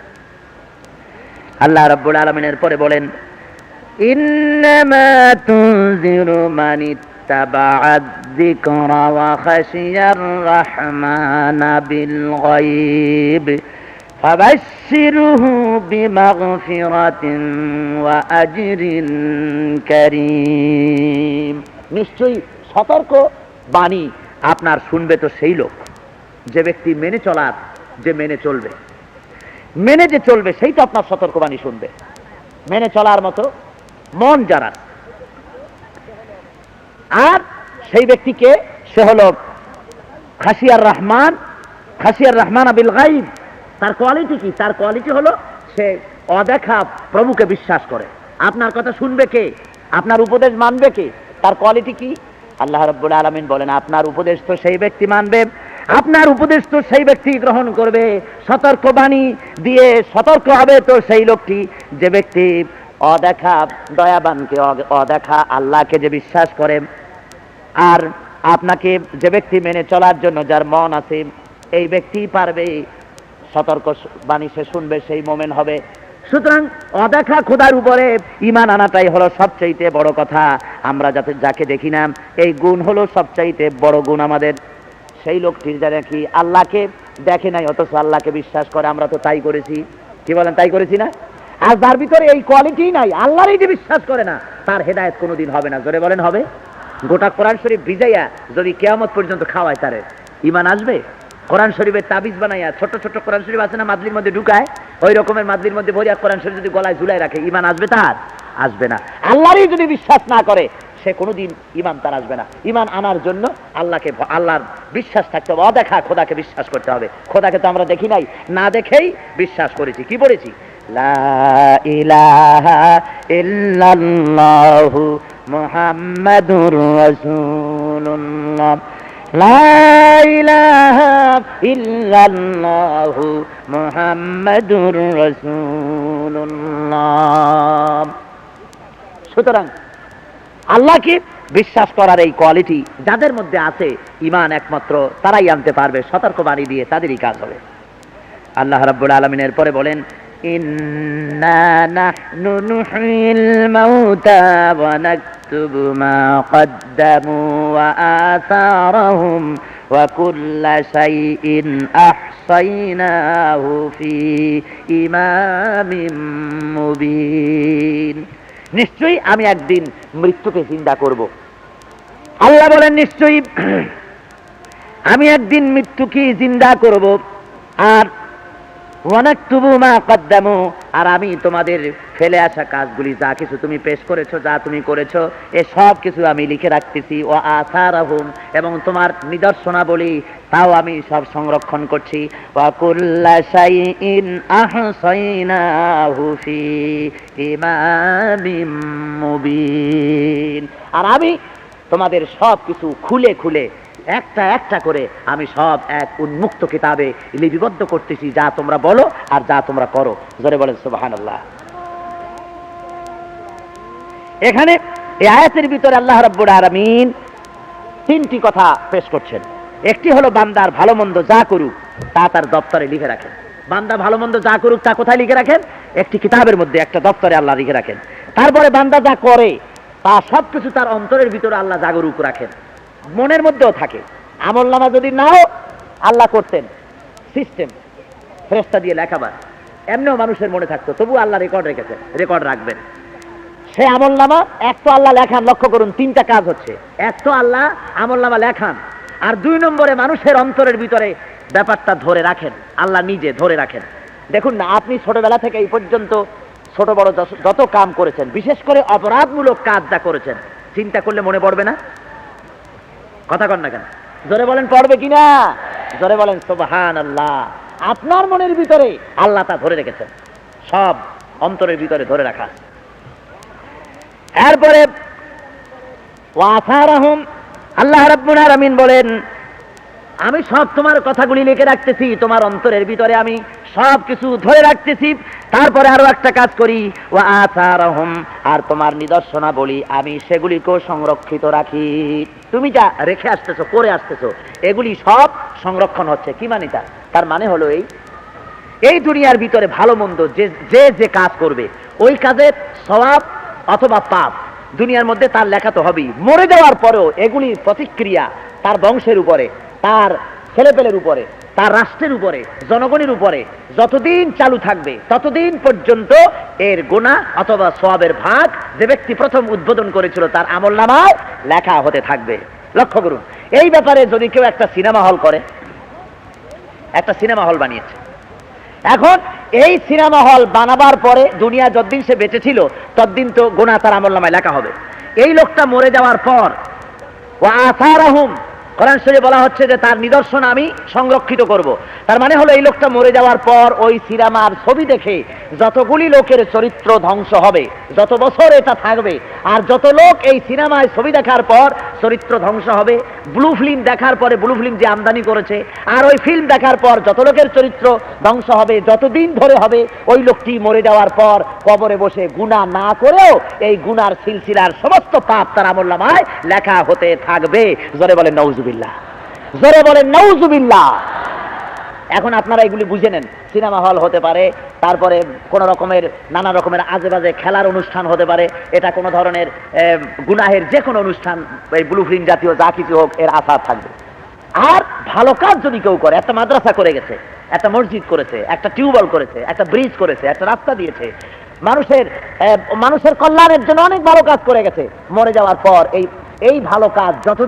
আল্লাহ রাব্বুল আলামিনের পরে বলেন ইন্নামা তুনজিরু মান ইত্তাবাআদ যিকরা ওয়া খাশিয়ার রাহমানা বিল গায়ব ফাবাশশিরহু বিমাগফিরাতিন ওয়া আজরিন কারীম। নিশ্চয়ই সতর্ক বাণী আপনার শুনবে তো সেই লোক যে ব্যক্তি মেনে চলার, যে মেনে চলবে, মেনে যে চলবে সেই তো আপনার সতর্কবাণী শুনবে। মেনে চলার মতো মন যারা, আর সেই ব্যক্তিকে সে হলো খাশিয়ার রহমান, খাশিয়ার রহমান বিল গায়ব। তার কোয়ালিটি কি? তার কোয়ালিটি হলো সে অদেখা প্রভুকে বিশ্বাস করে। আপনার কথা শুনবে কে? আপনার উপদেশ মানবে কে? তার কোয়ালিটি কি? আল্লাহ রাব্বুল আলামিন বলেন আপনার উপদেশ তো সেই ব্যক্তি মানবে, আপনার উপদেশ তো সেই ব্যক্তি গ্রহণ করবে, সতর্ক বাণী দিয়ে সতর্ক হবে তো সেই লোকটি যে ব্যক্তি অদেখা দয়াবানকে, অদেখা আল্লাহকে যে বিশ্বাস করে। আর আপনাকে যে ব্যক্তি মেনে চলার জন্য যার মন আছে, এই ব্যক্তি পারবে সতর্ক বাণী সে শুনবে, সেই মোমেন হবে। সুতরাং অদেখা খোদার উপরে ঈমান আনাটাই হলো সবচাইতে বড় কথা। আমরা যাকে দেখি না, এই গুণ হলো সবচাইতে বড় গুণ আমাদের। সেই লোকটির যারা কি আল্লাহকে দেখে নাই অথচ আল্লাহকে বিশ্বাস করে, আমরা তো তাই করেছি। কি বলেন? তাই করেছি না? আর যার ভিতরে এই কোয়ালিটি নাই, আল্লাহরই যে বিশ্বাস করে না, তার হেদায়েত কোনোদিন হবে না। জোরে বলেন হবে? গোটা কোরআন শরীফ ভিজাইয়া যদি কিয়ামত পর্যন্ত খাওয়ায়, তারে ঈমান আসবে? কোরআন শরীফের তাবিজ বানাইয়া ছোট ছোট কোরআন শরীফ আছে না, মাদলির মধ্যে ঢুকায়, ওই রকমের মাদলির মধ্যে ভরিয়া কোরআন শরীফ যদি গলায় ঝুলাই রাখে, ঈমান আসবে তার? আসবে না। আল্লাহরই যদি বিশ্বাস না করে, সে কোনোদিন ঈমান তার আসবে না। ঈমান আনার জন্য আল্লাহকে, আল্লাহর বিশ্বাস থাকতে হবে, অদেখা খোদাকে বিশ্বাস করতে হবে। খোদাকে তো আমরা দেখি নাই, না দেখেই বিশ্বাস করেছি। কি পড়েছি? লা ইলাহা ইল্লাল্লাহু মুহাম্মাদুর রাসূলুল্লাহ, লা ইলাহা ইল্লাল্লাহু মুহাম্মাদুর রাসূলুল্লাহ। সুতরাং আল্লাহকে বিশ্বাস করার এই কোয়ালিটি যাদের মধ্যে আছে, ঈমান একমাত্র তারাই আনতে পারবে। সতর্ক বাণী দিয়ে তাদেরই কাজ হবে। আল্লাহ রাব্বুল আলামিনের পরে বলেন ইন্না নাহনু নুহয়িল মাউতা ওয়া ونكتب ما قدموا وآثارهم وكل شيء أحصيناه في إمام مبين নিশ্চয়ই আমি একদিন মৃত্যুকে জিন্দা করব। আল্লাহ বলেন নিশ্চয়ই আমি একদিন মৃত্যুকে জিন্দা করব, আর ওয়ানাকতুবু মা কদ্দামু, আর আমি তোমাদের ফেলে আসা কাজগুলি যা কিছু তুমি পেশ করেছো, যা তুমি করেছো, এ সব কিছু আমি লিখে রাখতেছি। ওয়া আসারাহুম, এবং তোমার নিদর্শনাবলী তাও আমি সব সংরক্ষণ করছি। ওয়া কুল্লা শাইইন আহসাইনাহু ফি ইমামিম মুবিন, আর আমি তোমাদের সব কিছু খুলে খুলে একটা একটা করে আমি সব এক উন্মুক্ত কিতাবে লিপিবদ্ধ করতেছি, যা তোমরা বলো আর যা তোমরা করো। জোরে বলেন সুবহানাল্লাহ। এখানে এই আয়াতের ভিতরে আল্লাহ রাব্বুল আলামিন তিনটি কথা পেশ করছেন। একটি হলো বান্দার ভালো মন্দ যা করুক তা তার দপ্তরে লিখে রাখেন। বান্দা ভালো মন্দ যা করুক তা কোথায় লিখে রাখেন? একটি কিতাবের মধ্যে, একটা দপ্তরে আল্লাহ লিখে রাখেন। তারপরে বান্দা যা করে তা সবকিছু তার অন্তরের ভিতরে আল্লাহ জাগরুক রাখেন, মনের মধ্যেও থাকে। আমলনামা যদি নাও আল্লাহ করতেন সিস্টেম, ফেরেশতা দিয়ে লেখাবার, এমনিও মানুষের মনে থাকতো, তবু আল্লাহ রেকর্ড রেখেছেন, রেকর্ড রাখবেন। সে আমলনামা এক তো আল্লাহ লেখান, লক্ষ্য করুন তিনটা কাজ হচ্ছে। এক তো আল্লাহ আমলনামা লেখান, আর দুই নম্বরে মানুষের অন্তরের ভিতরে ব্যাপারটা ধরে রাখেন, আল্লাহ নিজে ধরে রাখেন। দেখুন না, আপনি ছোটবেলা থেকে এই পর্যন্ত ছোট বড় যত কাম করেছেন, বিশেষ করে অপরাধমূলক কাজ যা করেছেন, চিন্তা করলে মনে পড়বে না? কথা কন না কেন? জোরে বলেন পড়বে কিনা? জোরে বলেন সুবহানাল্লাহ। আপনার মনের ভিতরে আল্লাহ তা ধরে রেখেছেন, সব অন্তরের ভিতরে ধরে রাখা। এরপরে ওয়াসারাহুম, আল্লাহ রাব্বুল আলামিন বলেন আমি সব তোমার কথাগুলি লিখে রাখতেছি, তোমার অন্তরের ভিতরে আমি সব কিছু ধরে রাখতেছি। তারপরে আরো একটা কাজ করি, ওয়া আসারাহুম, আর তোমার নিদর্শনাবলী আমি সেগুলিকেও সংরক্ষিত রাখি। তুমি যা রেখে আসতেছো, করে আসতেছো, এগুলি সব সংরক্ষণ হচ্ছে। কি মানে তার মানে হলো এই দুনিয়ার ভিতরে ভালো মন্দ যে যে কাজ করবে, ওই কাজের সওয়াব অথবা পাপ দুনিয়ার মধ্যে তার লেখা তো হবেই। মরে যাওয়ার পরেও এগুলির প্রতিক্রিয়া তার বংশের উপরে, তার ছেলেপেলের উপরে, তার রাষ্ট্রের উপরে, জনগণের উপরে যতদিন চালু থাকবে ততদিন পর্যন্ত এর গুনাহ অথবা সওয়াবের ভাগ যে ব্যক্তি প্রথম উদ্বোধন করেছিল তার আমলনামায় লেখা হতে থাকবে। লক্ষ্য করুন, এই ব্যাপারে যদি কেউ একটা সিনেমা হল করে, একটা সিনেমা হল বানিয়েছে, এখন এই সিনেমা হল বানাবার পরে দুনিয়া যতদিন সে বেঁচে ছিল ততদিন তো গুনাহ তার আমলনামায় লেখা হবে। এই লোকটা মরে যাওয়ার পর ওয়া আসারাহুম, কোরআন শরীফে বলা হচ্ছে যে তার নিদর্শন আমি সংরক্ষিত করব। তার মানে হলো এই লোকটা মরে যাওয়ার পর ওই সিনেমার ছবি দেখে যতগুলি লোকের চরিত্র ধ্বংস হবে, যত বছর এটা থাকবে, আর যত লোক এই সিনেমায় ছবি দেখার পর চরিত্র ধ্বংস হবে, ব্লু ফিল্ম দেখার পরে ব্লু ফিল্ম যে আমদানি করেছে, আর ওই ফিল্ম দেখার পর যত লোকের চরিত্র ধ্বংস হবে, যতদিন ধরে হবে, ওই লোকটি মরে যাওয়ার পর কবরে বসে গুনাহ না করেও এই গুনার সিলসিলার সমস্ত পাপ তার আমলনামায় লেখা হতে থাকবে। জোরে বলেন নাউজুবিল্লাহ, জোরে বলেন নাউজুবিল্লাহ। এখন আপনারা এগুলি বুঝে নেন। সিনেমা হল হতে পারে, তারপরে কোন রকমের নানা রকমের আজে বাজে খেলার অনুষ্ঠান হতে পারে, এটা কোনো ধরনের গুনাহের যে কোনো অনুষ্ঠান, এই ব্লু ফিল্ম জাতীয় যা কিছু হোক, এর আশা থাকবে। আর ভালো কাজ যদি কেউ করে, একটা মাদ্রাসা করে গেছে, একটা মসজিদ করেছে, একটা টিউবওয়েল করেছে, একটা ব্রিজ করেছে, একটা রাস্তা দিয়েছে, মানুষের কল্যাণের জন্য অনেক ভালো কাজ করে গেছে, মরে যাওয়ার পর এই ভালো কাজ যত